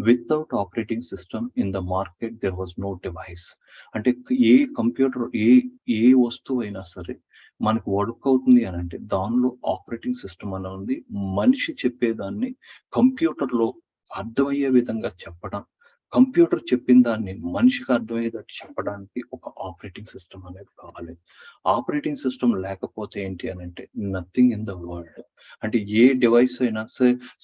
Without operating system in the market there was no device. అంటే ఏ కంప్యూటర్ ఏ వస్తువు అయినా సరే మనకు వర్క్ అవుతుంది అని అంటే దానిలో ఆపరేటింగ్ సిస్టమ్ అని ఉంది. మనిషి చెప్పేదాన్ని కంప్యూటర్ లో అర్థమయ్యే విధంగా చెప్పడం, కంప్యూటర్ చెప్పిన దాన్ని మనిషికి అర్థమయ్యేటట్టు చెప్పడానికి ఒక ఆపరేటింగ్ సిస్టమ్ అనేది కావాలి. ఆపరేటింగ్ సిస్టమ్ లేకపోతే ఏంటి అని అంటే నథింగ్ ఇన్ ద వరల్డ్. అంటే ఏ డివైస్ అయినా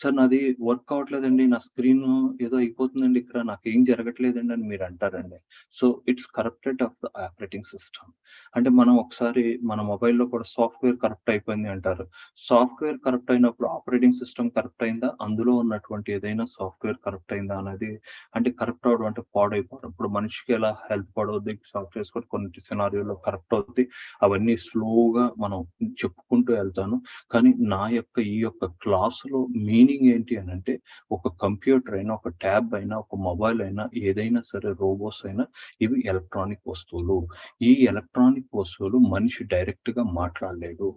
సార్ నాది వర్క్ అవ్వట్లేదండి, నా స్క్రీన్ ఏదో అయిపోతుందండి, ఇక్కడ నాకు ఏం జరగట్లేదండి అని మీరు అంటారండి. So it's corrupted of the operating system. అంటే మనం ఒకసారి మన మొబైల్లో కూడా సాఫ్ట్వేర్ కరప్ట్ అయిపోయింది అంటారు. సాఫ్ట్వేర్ కరప్ట్ అయినప్పుడు ఆపరేటింగ్ సిస్టమ్ కరప్ట్ అయిందా, అందులో ఉన్నటువంటి ఏదైనా సాఫ్ట్వేర్ కరప్ట్ అయిందా అనేది, అంటే కరప్ట్ అవడం అంటే పాడైపోవడం. ఇప్పుడు మనిషికి ఎలా హెల్ప్ పడవుద్ది, సాఫ్ట్వేర్స్ కూడా కొన్ని సినారియోలో కరప్ట్ అవుద్ది. అవన్నీ స్లోగా మనం చెప్పుకుంటూ వెళ్తాను. కానీ ఈ యొక్క క్లాసులో మీనింగ్ ఏంటి అని అంటే, ఒక కంప్యూటర్ అయినా, ఒక ట్యాబ్ అయినా, ఒక మొబైల్ అయినా, ఏదైనా సరే రోబోస్ అయినా ఇవి ఎలక్ట్రానిక్ వస్తువులు. ఈ ఎలక్ట్రానిక్ వస్తువులు మనిషి డైరెక్ట్ గా మాట్లాడలేడు.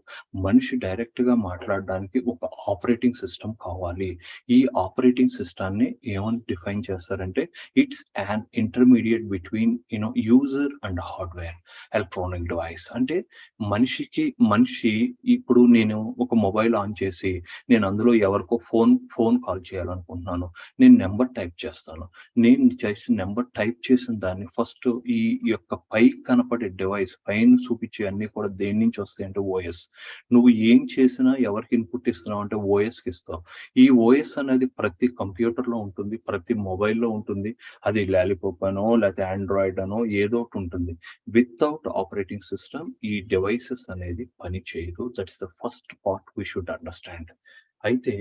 మనిషి డైరెక్ట్ గా మాట్లాడడానికి ఒక ఆపరేటింగ్ సిస్టమ్ కావాలి. ఈ ఆపరేటింగ్ సిస్టమ్ ని ఏమని డిఫైన్ చేస్తారంటే, it's an intermediate between user and hardware electronic device. అంటే మనిషి ఇప్పుడు నేను ఒక మొబైల్ ఆన్ చేసి నేను అందులో ఎవరికో ఫోన్ కాల్ చేయాలనుకుంటున్నాను. నేను నెంబర్ టైప్ చేస్తాను. నేను చేసి నెంబర్ టైప్ చేసిన దాన్ని ఫస్ట్ ఈ యొక్క పై కనపడే డివైస్ పైన చూపించే అన్ని కూడా దేని నుంచి వస్తాయి అంటే ఓఎస్. నువ్వు ఏం చేసినా ఎవరికి ఇన్పుట్ ఇస్తున్నావు అంటే ఓఎస్ కి ఇస్తావు. ఈ ఓఎస్ అనేది ప్రతి కంప్యూటర్ లో ఉంటుంది, ప్రతి మొబైల్లో ఉంటుంది. అది లాలీపాప్ అనో లేకపోతే ఆండ్రాయిడ్ అనో ఏదో ఒకటి ఉంటుంది. వితౌట్ ఆపరేటింగ్ సిస్టమ్ ఈ డివైసెస్ అనేది పని చేయదు. That's the first part we should understand. అయితే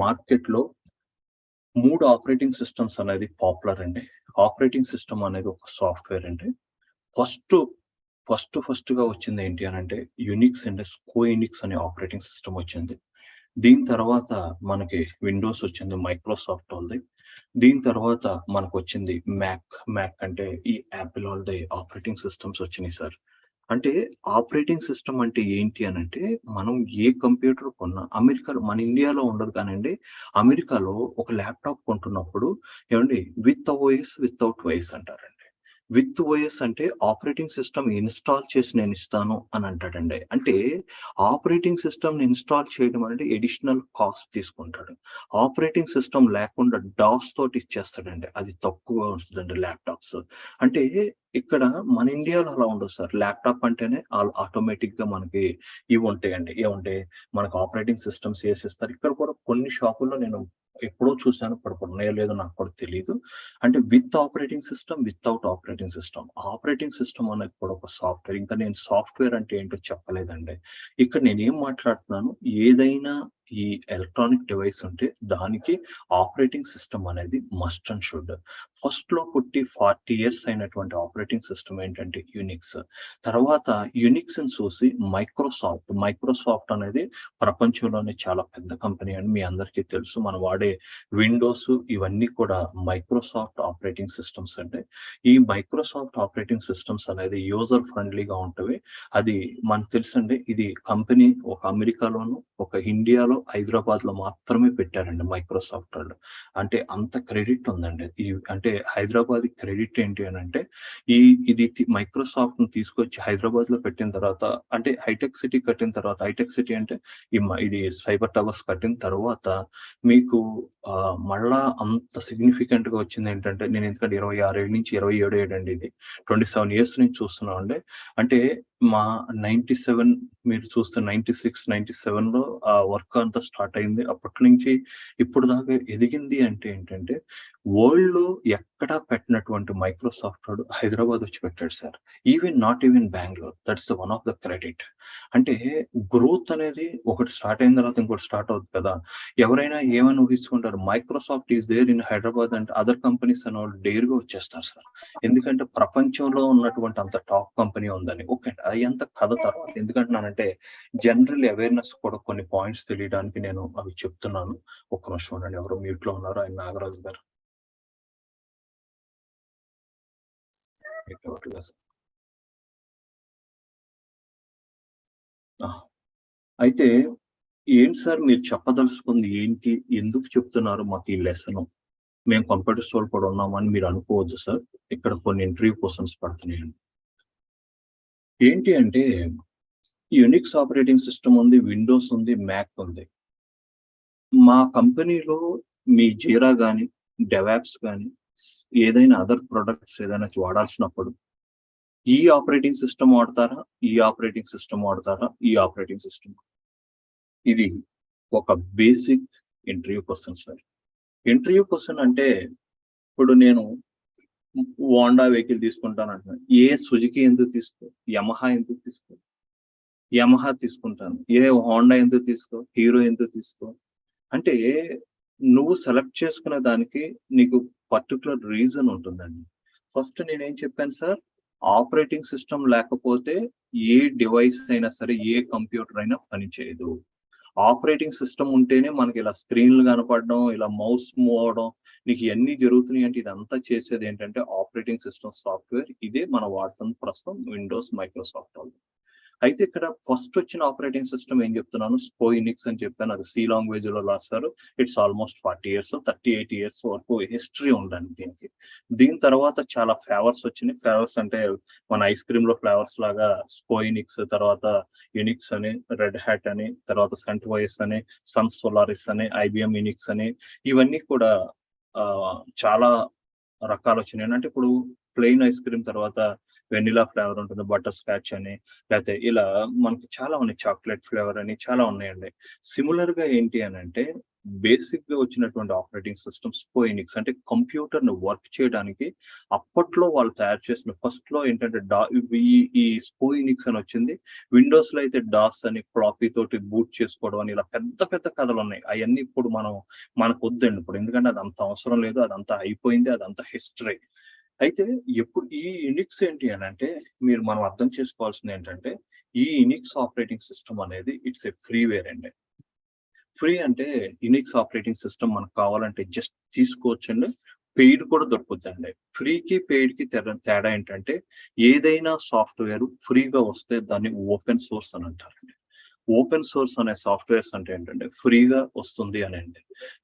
మార్కెట్ లో 3 ఆపరేటింగ్ సిస్టమ్స్ అనేది పాపులర్ అండి. ఆపరేటింగ్ సిస్టమ్ అనేది ఒక సాఫ్ట్వేర్ అండి. ఫస్ట్ ఫస్ట్ గా వచ్చింది ఏంటి అని అంటే యునిక్స్ అంటే స్కోయినిక్స్ అనే ఆపరేటింగ్ సిస్టమ్ వచ్చింది. దీని తర్వాత మనకి విండోస్ వచ్చింది మైక్రోసాఫ్ట్ వాళ్ళది. దీని తర్వాత మనకు వచ్చింది మ్యాక్ అంటే ఈ యాపిల్ వాళ్ళది ఆపరేటింగ్ సిస్టమ్స్ వచ్చినాయి సార్. అంటే ఆపరేటింగ్ సిస్టమ్ అంటే ఏంటి అని అంటే మనం ఏ కంప్యూటర్ కొన్నా అమెరికాలో, మన ఇండియాలో ఉండదు కానండి, అమెరికాలో ఒక ల్యాప్టాప్ కొంటున్నప్పుడు ఏమండి విత్ ఓఎస్ వితౌట్ ఓఎస్ అంటారండి. విత్ ఓఎస్ అంటే ఆపరేటింగ్ సిస్టమ్ ఇన్స్టాల్ చేసి నేను ఇస్తాను అని అంటాడండి. అంటే ఆపరేటింగ్ సిస్టమ్ ఇన్స్టాల్ చేయడం అంటే ఎడిషనల్ కాస్ట్ తీసుకుంటాడు. ఆపరేటింగ్ సిస్టమ్ లేకుండా డాస్ తోటి ఇచ్చేస్తాడండి, అది తక్కువ వస్తుందండి ల్యాప్టాప్స్. అంటే ఇక్కడ మన ఇండియాలో అలా ఉండదు సార్. ల్యాప్టాప్ అంటేనే ఆటోమేటిక్ గా మనకి ఇవి ఉంటాయండి, ఏముంటాయి మనకు ఆపరేటింగ్ సిస్టమ్స్ వేసిస్తారు. ఇక్కడ కూడా కొన్ని షాపుల్లో నేను ఎప్పుడో చూశాను, ఇప్పుడు ఉన్నాయో లేదో నాకు కూడా తెలియదు. అంటే with operating system, without operating system. Operating system అనేది కూడా ఒక సాఫ్ట్వేర్. ఇంకా నేను సాఫ్ట్వేర్ అంటే ఏంటో చెప్పలేదండి. ఇక్కడ నేను ఏం మాట్లాడుతున్నాను, ఏదైనా ఈ ఎలక్ట్రానిక్ డివైస్ ఉంటే దానికి ఆపరేటింగ్ సిస్టమ్ అనేది మస్ట్ అండ్ షుడ్. ఫస్ట్ లో పుట్టి 40 years అయినటువంటి ఆపరేటింగ్ సిస్టమ్ ఏంటంటే యునిక్స్. తర్వాత యునిక్స్ ని చూసి మైక్రోసాఫ్ట్ అనేది ప్రపంచంలోనే చాలా పెద్ద కంపెనీ అని మీ అందరికీ తెలుసు. మనం వాడే విండోస్ ఇవన్నీ కూడా మైక్రోసాఫ్ట్ ఆపరేటింగ్ సిస్టమ్స్ అంటే. ఈ మైక్రోసాఫ్ట్ ఆపరేటింగ్ సిస్టమ్స్ అనేది యూజర్ ఫ్రెండ్లీగా ఉంటవి. అది మనకు తెలుసండి, ఇది కంపెనీ ఒక అమెరికాలోను ఒక ఇండియాలో హైదరాబాద్ లో మాత్రమే పెట్టారండి మైక్రోసాఫ్ట్ వాళ్ళు. అంటే అంత క్రెడిట్ ఉందండి. అంటే హైదరాబాద్ క్రెడిట్ ఏంటి అని అంటే ఇది మైక్రోసాఫ్ట్ ను తీసుకొచ్చి హైదరాబాద్ లో పెట్టిన తర్వాత, అంటే హైటెక్ సిటీ కట్టిన తర్వాత, హైటెక్ సిటీ అంటే ఇది సైబర్ టవర్స్ కట్టిన తర్వాత మీకు మళ్ళా అంత సిగ్నిఫికెంట్ గా వచ్చింది ఏంటంటే, నేను ఎందుకంటే 26 ఏళ్ళ నుంచి 27 ఏడు అండి, ఇది 27 years నుంచి చూస్తున్నాం అండి. అంటే మా 97 మీరు చూస్తే 96, 97 లో ఆ వర్క్ అంతా స్టార్ట్ అయింది. అప్పటి నుంచి ఇప్పుడు దాకా ఎదిగింది అంటే ఏంటంటే, వరల్డ్ లో ఎక్కడా పెట్టినటువంటి మైక్రోసాఫ్ట్ వాడు హైదరాబాద్ వచ్చి పెట్టాడు sir. Not even Bengaluru. That's the one of the credit. అంటే గ్రోత్ అనేది ఒకటి స్టార్ట్ అయిన తర్వాత ఇంకోటి స్టార్ట్ అవుతుంది కదా. ఎవరైనా ఏమని ఊహించుకుంటారు, Microsoft is there in Hyderabad అంటే అదర్ కంపెనీస్ అనే వాళ్ళు డేర్ గా వచ్చేస్తారు సార్. ఎందుకంటే ప్రపంచంలో ఉన్నటువంటి అంత టాప్ కంపెనీ ఉందని. ఓకే, అది అంత కథ తర్వాత. ఎందుకంటున్నానంటే జనరల్ అవేర్నెస్ కూడా కొన్ని పాయింట్స్ తెలియడానికి నేను అవి చెప్తున్నాను. ఒక్క నిమిషం ఉండండి, ఎవరు మ్యూట్ లో ఉన్నారు, ఆయన నాగరాజు గారు. అయితే ఏంటి సార్ మీరు చెప్పదలుచుకుంది ఏంటి, ఎందుకు చెప్తున్నారు మాకు ఈ లెసన్? మేము కంప్యూటర్స్ వాళ్ళు కూడా ఉన్నామని మీరు అనుకోవద్దు సార్. ఇక్కడ కొన్ని ఇంటర్వ్యూ క్వశ్చన్స్ పడుతున్నాయండి. ఏంటి అంటే యునిక్స్ ఆపరేటింగ్ సిస్టమ్ ఉంది, విండోస్ ఉంది, మ్యాక్ ఉంది. మా కంపెనీలో మీ జీరా కానీ డెవాప్స్ కానీ ఏదైనా అదర్ ప్రొడక్ట్స్ ఏదైనా వాడాల్సినప్పుడు ఈ ఆపరేటింగ్ సిస్టమ్ వాడతారా, ఈ ఆపరేటింగ్ సిస్టమ్ వాడతారా, ఈ ఆపరేటింగ్ సిస్టమ్? ఇది ఒక basic interview question sir. Interview question అంటే ఇప్పుడు నేను హోండా వెహికల్ తీసుకుంటాను అంటున్నాను, సుజుకి ఎందుకు తీసుకో, యమహా ఎందుకు తీసుకో? యమహా తీసుకుంటాను. హోండా ఎందుకు తీసుకో, హీరో ఎందుకు తీసుకో? అంటే నువ్వు సెలెక్ట్ చేసుకునే దానికి నీకు పర్టికులర్ రీజన్ ఉంటుందండి. ఫస్ట్ నేనేం చెప్పాను సార్, ఆపరేటింగ్ సిస్టమ్ లేకపోతే ఏ డివైస్ అయినా సరే, ఏ కంప్యూటర్ అయినా పనిచేయదు. ఆపరేటింగ్ సిస్టమ్ ఉంటేనే మనకి ఇలా స్క్రీన్లు కనపడడం, ఇలా మౌస్ మూవ్ అవడం, నీకు ఇవన్నీ జరుగుతున్నాయి. అంటే ఇదంతా చేసేది ఏంటంటే ఆపరేటింగ్ సిస్టమ్ సాఫ్ట్వేర్. ఇదే మనం వాడుతున్న ప్రస్తుతం విండోస్, మైక్రోసాఫ్ట్ వాళ్ళు. అయితే ఇక్కడ ఫస్ట్ వచ్చిన ఆపరేటింగ్ సిస్టమ్ ఏం చెప్తున్నాను, స్కోయినిక్స్ అని చెప్పాను. అది సి లాంగ్వేజ్ లో రాస్తారు. ఇట్స్ ఆల్మోస్ట్ 40 years, 38 years వరకు హిస్టరీ ఉందండి దీనికి. దీని తర్వాత చాలా ఫ్లేవర్స్ వచ్చినాయి. ఫ్లేవర్స్ అంటే మన ఐస్ క్రీమ్ లో ఫ్లేవర్స్ లాగా స్కోయినిక్స్, తర్వాత యునిక్స్ అని, రెడ్ హ్యాట్ అని, తర్వాత సెంట్వైస్ అని, సన్ సోలారిస్ అని, ఐబిఎం యునిక్స్ అని, ఇవన్నీ కూడా చాలా రకాలు వచ్చినాయి. అంటే ఇప్పుడు ప్లెయిన్ ఐస్ క్రీమ్ తర్వాత వెనిలా ఫ్లేవర్ ఉంటుంది, బటర్ స్కాచ్ అని, లేకపోతే ఇలా మనకి చాలా ఉన్నాయి, చాక్లెట్ ఫ్లేవర్ అని చాలా ఉన్నాయండి. సిమిలర్ గా ఏంటి అని అంటే బేసిక్ గా వచ్చినటువంటి ఆపరేటింగ్ సిస్టమ్స్ స్కోయినిక్స్ అంటే కంప్యూటర్ ని వర్క్ చేయడానికి అప్పట్లో వాళ్ళు తయారు చేసిన ఫస్ట్ లో ఏంటంటే ఈ స్కోయినిక్స్ అని వచ్చింది. విండోస్ లో అయితే డాస్ అని, ఫ్లాపీ తోటి బూట్ చేసుకోవడం అని, ఇలా పెద్ద పెద్ద కథలు ఉన్నాయి. అవన్నీ ఇప్పుడు మనకు వద్దండి ఇప్పుడు, ఎందుకంటే అదంత అవసరం లేదు, అదంతా అయిపోయింది, అదంతా హిస్టరీ. అయితే ఎప్పుడు ఈ యునిక్స్ ఏంటి అని అంటే మనం అర్థం చేసుకోవాల్సింది ఏంటంటే ఈ యునిక్స్ ఆపరేటింగ్ సిస్టమ్ అనేది ఇట్స్ ఏ ఫ్రీవేర్ అండి. ఫ్రీ అంటే యునిక్స్ ఆపరేటింగ్ సిస్టమ్ మనకు కావాలంటే జస్ట్ తీసుకోవచ్చండి. పెయిడ్ కూడా దొరుకుతుందండి. ఫ్రీకి పెయిడ్ కి తేడా ఏంటంటే ఏదైనా సాఫ్ట్వేర్ ఫ్రీగా వస్తే దాన్ని ఓపెన్ సోర్స్ అని అంటారండి. ఓపెన్ సోర్స్ అనే సాఫ్ట్వేర్స్ అంటే ఏంటంటే ఫ్రీగా వస్తుంది అని అండి.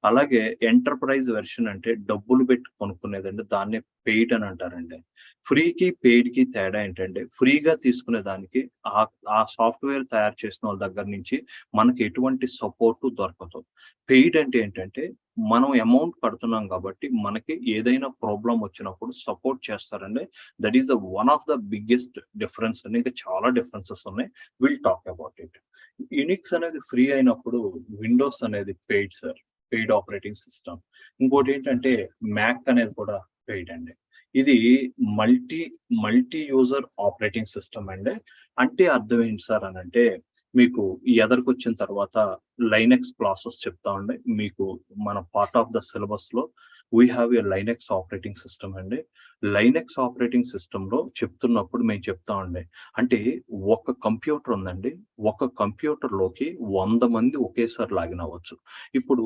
అలాగే ఎంటర్ప్రైజ్ వెర్షన్ అంటే డబ్బులు పెట్టి కొనుక్కునేదండి, దాన్ని పెయిడ్ అని అంటారండి. ఫ్రీకి పెయిడ్ కి తేడా ఏంటంటే ఫ్రీగా తీసుకునే దానికి ఆ సాఫ్ట్వేర్ తయారు చేసిన వాళ్ళ దగ్గర నుంచి మనకి ఎటువంటి సపోర్ట్ దొరకదు. పెయిడ్ అంటే ఏంటంటే మనం అమౌంట్ కడుతున్నాం కాబట్టి మనకి ఏదైనా ప్రాబ్లం వచ్చినప్పుడు సపోర్ట్ చేస్తారండి. That is the one of the biggest difference అండి. ఇంకా చాలా డిఫరెన్సెస్ ఉన్నాయి, will talk about it. Unix అనేది ఫ్రీ అయినప్పుడు విండోస్ అనేది paid sir, paid operating system. ఇంకోటి ఏంటంటే మ్యాక్ అనేది కూడా పెయిడ్ అండి. ఇది మల్టీ యూజర్ ఆపరేటింగ్ సిస్టమ్ అండి. అంటే అర్థం ఏంటి సార్ అని అంటే మీకు ఎదరికొచ్చిన తర్వాత లైనెక్స్ క్లాసెస్ చెప్తా ఉండే మీకు మన పార్ట్ ఆఫ్ ద సిలబస్ లో we have a Linux operating system అండి. లైనెక్స్ ఆపరేటింగ్ సిస్టమ్ లో చెప్తున్నప్పుడు మేము చెప్తా ఉండే అంటే ఒక కంప్యూటర్ ఉందండి, ఒక కంప్యూటర్ లోకి 100 మంది ఒకేసారి లాగిన్ అవ్వచ్చు. ఇప్పుడు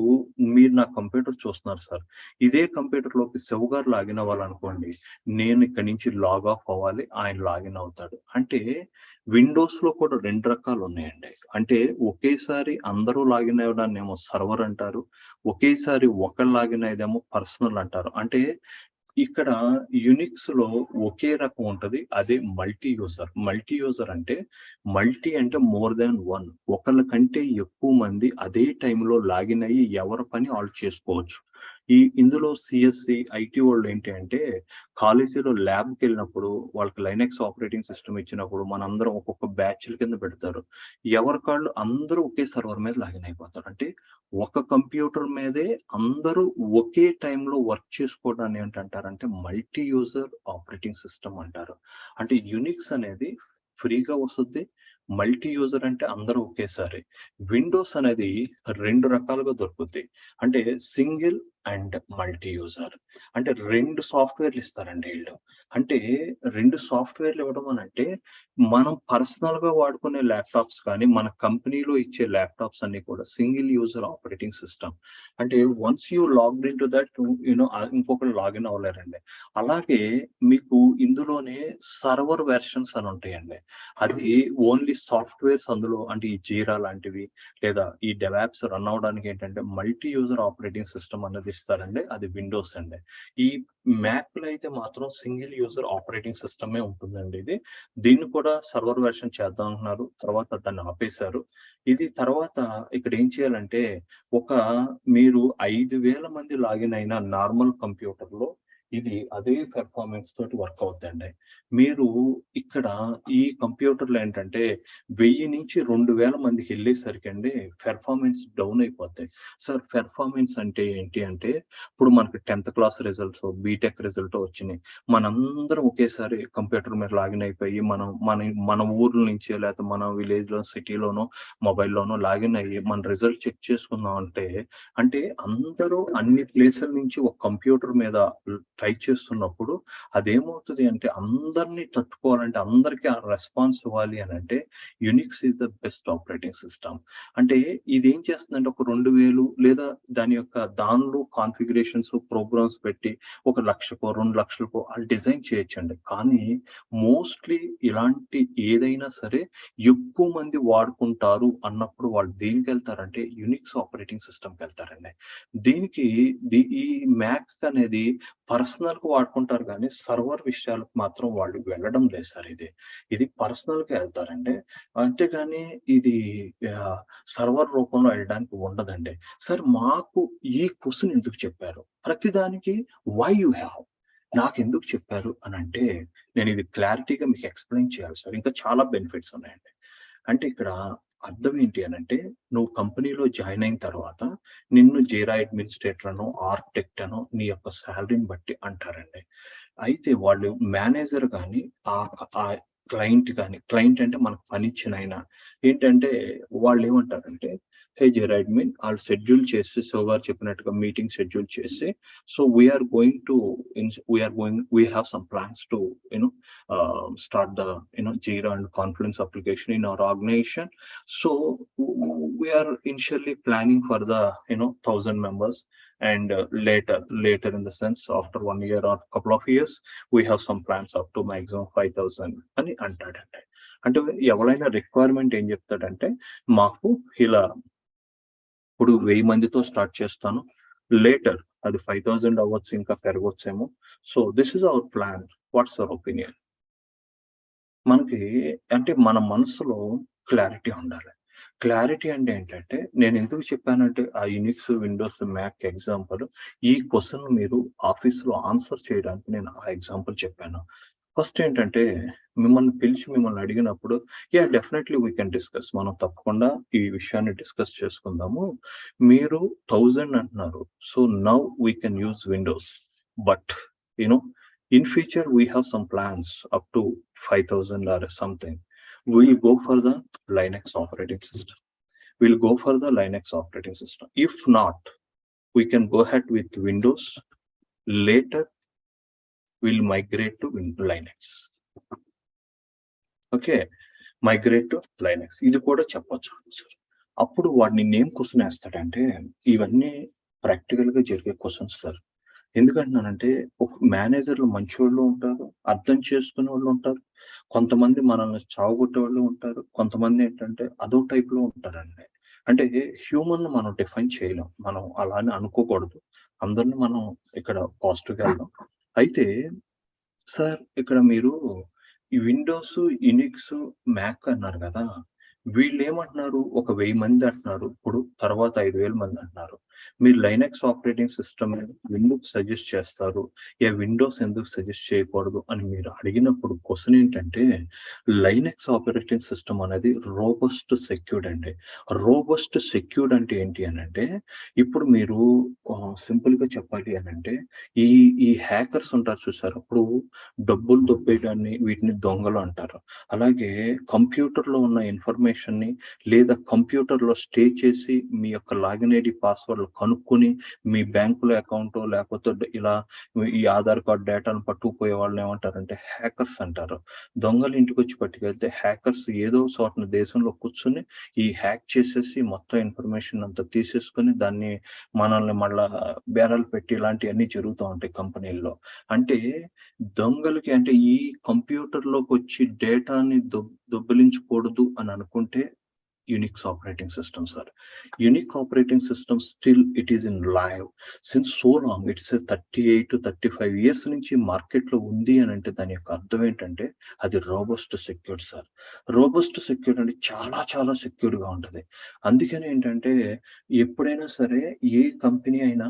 మీరు నా కంప్యూటర్ చూస్తున్నారు సార్, ఇదే కంప్యూటర్ లోకి శివ గారు లాగిన్ అవ్వాలనుకోండి, నేను ఇక్కడి నుంచి లాగ్ ఆఫ్ అవ్వాలి, ఆయన లాగిన్ అవుతాడు. అంటే విండోస్ లో కూడా 2 రకాలు ఉన్నాయండి. అంటే ఒకేసారి అందరూ లాగిన్ అవ్వడాన్ని ఏమో సర్వర్ అంటారు, ఒకేసారి ఒకళ్ళు లాగిన్ అయ్యేదేమో పర్సనల్ అంటారు. అంటే ఇక్కడ యునిక్స్ లో ఒకే రకం ఉంటది, అదే మల్టీ యూజర్. మల్టీ యూజర్ అంటే మల్టీ అంటే మోర్ దాన్ వన్, ఒకళ్ళ కంటే ఎక్కువ మంది అదే టైంలో లాగిన్ అయ్యి ఎవరి పని వాళ్ళు చేసుకోవచ్చు. ఇందులో సిఎస్సి ఐటీ వాళ్ళు ఏంటి అంటే కాలేజీలో ల్యాబ్కి వెళ్ళినప్పుడు వాళ్ళకి లైనెక్స్ ఆపరేటింగ్ సిస్టమ్ ఇచ్చినప్పుడు మనందరం ఒక్కొక్క బ్యాచ్ల కింద పెడతారు. ఎవరికాళ్ళు అందరూ ఒకే సర్వర్ మీద లాగిన్ అయిపోతారు. అంటే ఒక కంప్యూటర్ మీదే అందరూ ఒకే టైంలో వర్క్ చేసుకోవడాన్ని ఏంటంటారంటే మల్టీ యూజర్ ఆపరేటింగ్ సిస్టమ్ అంటారు. అంటే యునిక్స్ అనేది ఫ్రీగా వస్తుంది, మల్టీ యూజర్ అంటే అందరూ ఒకేసారి. విండోస్ అనేది 2 రకాలుగా దొరుకుతుంది. అంటే సింగిల్ అండ్ మల్టీ యూజర్. అంటే 2 సాఫ్ట్వేర్లు ఇస్తారండి వీళ్ళు. అంటే 2 సాఫ్ట్వేర్లు ఇవ్వడం అని అంటే మనం పర్సనల్ గా వాడుకునే ల్యాప్టాప్స్ కానీ మన కంపెనీలో ఇచ్చే ల్యాప్టాప్స్ అన్ని కూడా సింగిల్ యూజర్ ఆపరేటింగ్ సిస్టమ్. అంటే once you logged in to that ఇంకొకరు లాగిన్ అవ్వలేరండి. అలాగే మీకు ఇందులోనే సర్వర్ వెర్షన్స్ అని ఉంటాయండి. అది ఓన్లీ సాఫ్ట్వేర్స్ అందులో అంటే ఈ జీరా లాంటివి లేదా ఈ డెవాప్స్ రన్ అవడానికి ఏంటంటే మల్టీ యూజర్ ఆపరేటింగ్ సిస్టమ్ అన్నది ఇస్తారండి, అది విండోస్ అండి. ఈ మ్యాక్ లో అయితే మాత్రం సింగిల్ యూజర్ ఆపరేటింగ్ సిస్టమే ఉంటుందండి. దీన్ని కూడా సర్వర్ వెర్షన్ చేద్దాం అంటున్నారు, తర్వాత దాన్ని ఆపేశారు. ఇది తర్వాత ఇక్కడ ఏం చేయాలంటే మీరు 5,000 మంది లాగిన్ అయిన నార్మల్ కంప్యూటర్ లో ఇది అదే పెర్ఫార్మెన్స్ తోటి వర్క్ అవుతుందండి. మీరు ఇక్కడ ఈ కంప్యూటర్లో ఏంటంటే 1000 నుంచి 2000 మందికి వెళ్ళేసరికి అండి పెర్ఫార్మెన్స్ డౌన్ అయిపోతాయి. సార్ పెర్ఫార్మెన్స్ అంటే ఏంటి అంటే ఇప్పుడు మనకి 10th class results, BTech result వచ్చినాయి, మనందరం ఒకేసారి కంప్యూటర్ మీద లాగిన్ అయిపోయి మన ఊర్ల నుంచి లేకపోతే మన విలేజ్ లో సిటీలోనో మొబైల్లోనో లాగిన్ అయ్యి మన రిజల్ట్ చెక్ చేసుకుందాం అంటే అందరూ అన్ని ప్లేసుల నుంచి ఒక కంప్యూటర్ మీద ట్రై చేస్తున్నప్పుడు అదేమవుతుంది అంటే అందరినీ తట్టుకోవాలంటే అందరికీ ఆ రెస్పాన్స్ ఇవ్వాలి అని అంటే Unix is the best operating system. అంటే ఇది ఏం చేస్తుందంటే ఒక 2000 లేదా దానిలో కాన్ఫిగరేషన్స్ ప్రోగ్రామ్స్ పెట్టి 1,00,000కో 2,00,000కో వాళ్ళు డిజైన్ చేయొచ్చండి. కానీ మోస్ట్లీ ఇలాంటి ఏదైనా సరే ఎక్కువ మంది వాడుకుంటారు అన్నప్పుడు వాళ్ళు దేనికి వెళ్తారంటే యునిక్స్ ఆపరేటింగ్ సిస్టమ్కి వెళ్తారండి. దీనికి ఈ మ్యాక్ అనేది పర్సనల్ కు వాడుకుంటారు కానీ సర్వర్ విషయాలకు మాత్రం వాళ్ళు వెళ్ళడం లేదు సార్. ఇది పర్సనల్ గా వెళ్తారండి, అంతేగాని ఇది సర్వర్ రూపంలో వెళ్ళడానికి ఉండదండి. సార్ మాకు ఈ క్వశ్చన్ ఎందుకు చెప్పారు, ప్రతిదానికి వై యూ హ్యావ్, నాకు ఎందుకు చెప్పారు అని అంటే నేను ఇది క్లారిటీగా మీకు ఎక్స్ప్లెయిన్ చేయాలి సార్. ఇంకా చాలా బెనిఫిట్స్ ఉన్నాయండి. అంటే ఇక్కడ అర్థం ఏంటి అని అంటే నువ్వు కంపెనీలో జాయిన్ అయిన తర్వాత నిన్ను జీరా అడ్మినిస్ట్రేటర్ అనో ఆర్కిటెక్ట్ అనో నీ యొక్క శాలరీని బట్టి అంటారండి. అయితే వాళ్ళు మేనేజర్ కానీ ఆ క్లయింట్ అంటే మనకు పని ఇచ్చిన ఆయన ఏంటంటే వాళ్ళు ఏమంటారంటే హే జెరైడ్మిన్ వాళ్ళు షెడ్యూల్ చేసి శివ గారు చెప్పినట్టుగా మీటింగ్ షెడ్యూల్ చేసి so we are going we have some plans to start the Jira and Confluence application in our organization. So we are initially planning for the 1,000 members, and later in the sense after 1 year or couple of years we have some plans up to maximum 5,000 అని అంటాడంటే. అంటే ఎవరైనా requirement ఏం చెప్తాడంటే మాకు ఇలా ఇప్పుడు 1000 మందితో start చేస్తాను, లేటర్ అది 5,000 అవ్వచ్చు, ఇంకా పెరగొచ్చేమో. So this is our plan, what's your opinion? మనకి అంటే మన మనసులో క్లారిటీ ఉండాలి. క్లారిటీ అంటే ఏంటంటే నేను ఎందుకు చెప్పానంటే ఆ యూనిక్స్, విండోస్, మ్యాక్ ఎగ్జాంపుల్ ఈ క్వశ్చన్ మీరు ఆఫీసులో ఆన్సర్ చేయడానికి నేను ఆ ఎగ్జాంపుల్ చెప్పాను. ఫస్ట్ ఏంటంటే మిమ్మల్ని పిలిచి మిమ్మల్ని అడిగినప్పుడు డెఫినెట్లీ వీ కెన్ డిస్కస్, మనం తప్పకుండా ఈ విషయాన్ని డిస్కస్ చేసుకుందాము. మీరు 1000 అంటున్నారు, so now we can use Windows, but in future we have some plans up to 5,000 or something. We'll go for the Linux operating system. If not, we can go ahead with Windows. Later we'll migrate to Linux. Okay, migrate to Linux. ఇది కూడా చెప్పొచ్చు. అప్పుడు వాడిని name question వేస్తాడంటే ఇవన్నీ practical గా జరిగే questions sir. ఎందుకంటున్నానంటే ఒక మేనేజర్లు మంచి వాళ్ళు ఉంటారు, అర్థం చేసుకునే వాళ్ళు ఉంటారు, కొంతమంది మనల్ని చావగొట్టే వాళ్ళు ఉంటారు, కొంతమంది ఏంటంటే అదో టైప్ లో ఉంటారండి. అంటే హ్యూమన్ మనం డిఫైన్ చేయలేం, మనం అలానే అనుకోకూడదు, అందరిని మనం ఇక్కడ పాజిటివ్ గా వెళ్దాం. అయితే సార్ ఇక్కడ మీరు ఈ విండోస్, యునిక్స్, మ్యాక్ అన్నారు కదా, వీళ్ళు ఏమంటున్నారు, ఒక 1000 మంది అంటున్నారు, ఇప్పుడు తర్వాత 5,000 మంది అంటున్నారు. మీరు లైనక్స్ ఆపరేటింగ్ సిస్టమ్ ఎందుకు సజెస్ట్ చేస్తారు, విండోస్ ఎందుకు సజెస్ట్ చేయకూడదు అని మీరు అడిగినప్పుడు క్వశ్చన్ ఏంటంటే లైనక్స్ ఆపరేటింగ్ సిస్టమ్ అనేది రోబస్ట్ సెక్యూర్డ్ అండి. రోబస్ట్ సెక్యూర్డ్ అంటే ఏంటి అని అంటే ఇప్పుడు మీరు సింపుల్ గా చెప్పాలి అని అంటే ఈ హ్యాకర్స్ ఉంటారు చూసారు, అప్పుడు డబ్బులు దొబ్బేయడాన్ని వీటిని దొంగలు అంటారు. అలాగే కంప్యూటర్ లో ఉన్న ఇన్ఫర్మేషన్ ని లేదా కంప్యూటర్ లో స్టే చేసి మీ యొక్క లాగిన్ ఐడి పాస్వర్డ్ కనుక్కొని మీ బ్యాంకులో అకౌంట్ లేకపోతే ఇలా ఈ ఆధార్ కార్డ్ డేటాను పట్టుకుపోయే వాళ్ళని ఏమంటారంటే హ్యాకర్స్ అంటారు. దొంగలు ఇంటికి వచ్చి పట్టుకెళ్తే హ్యాకర్స్ ఏదో చోట దేశంలో కూర్చొని ఈ హ్యాక్ చేసేసి మొత్తం ఇన్ఫర్మేషన్ అంతా తీసేసుకొని దాన్ని మనల్ని మళ్ళా బేరాలు పెట్టి ఇలాంటివన్నీ జరుగుతూ ఉంటాయి కంపెనీల్లో. అంటే దొంగలకి అంటే ఈ కంప్యూటర్ లోకి వచ్చి డేటాని దొబ్బలించకూడదు అని అనుకుంటే Unix operating system sir. Unique operating system still it is in live since so long. It's 38 to 35 years నుంచి మార్కెట్ లో ఉంది అని అంటే దాని యొక్క అర్థం ఏంటంటే అది robust secured sir. Robust secured అంటే చాలా చాలా సెక్యూర్డ్ గా ఉంటది. అందుకని ఏంటంటే ఎప్పుడైనా సరే ఏ కంపెనీ అయినా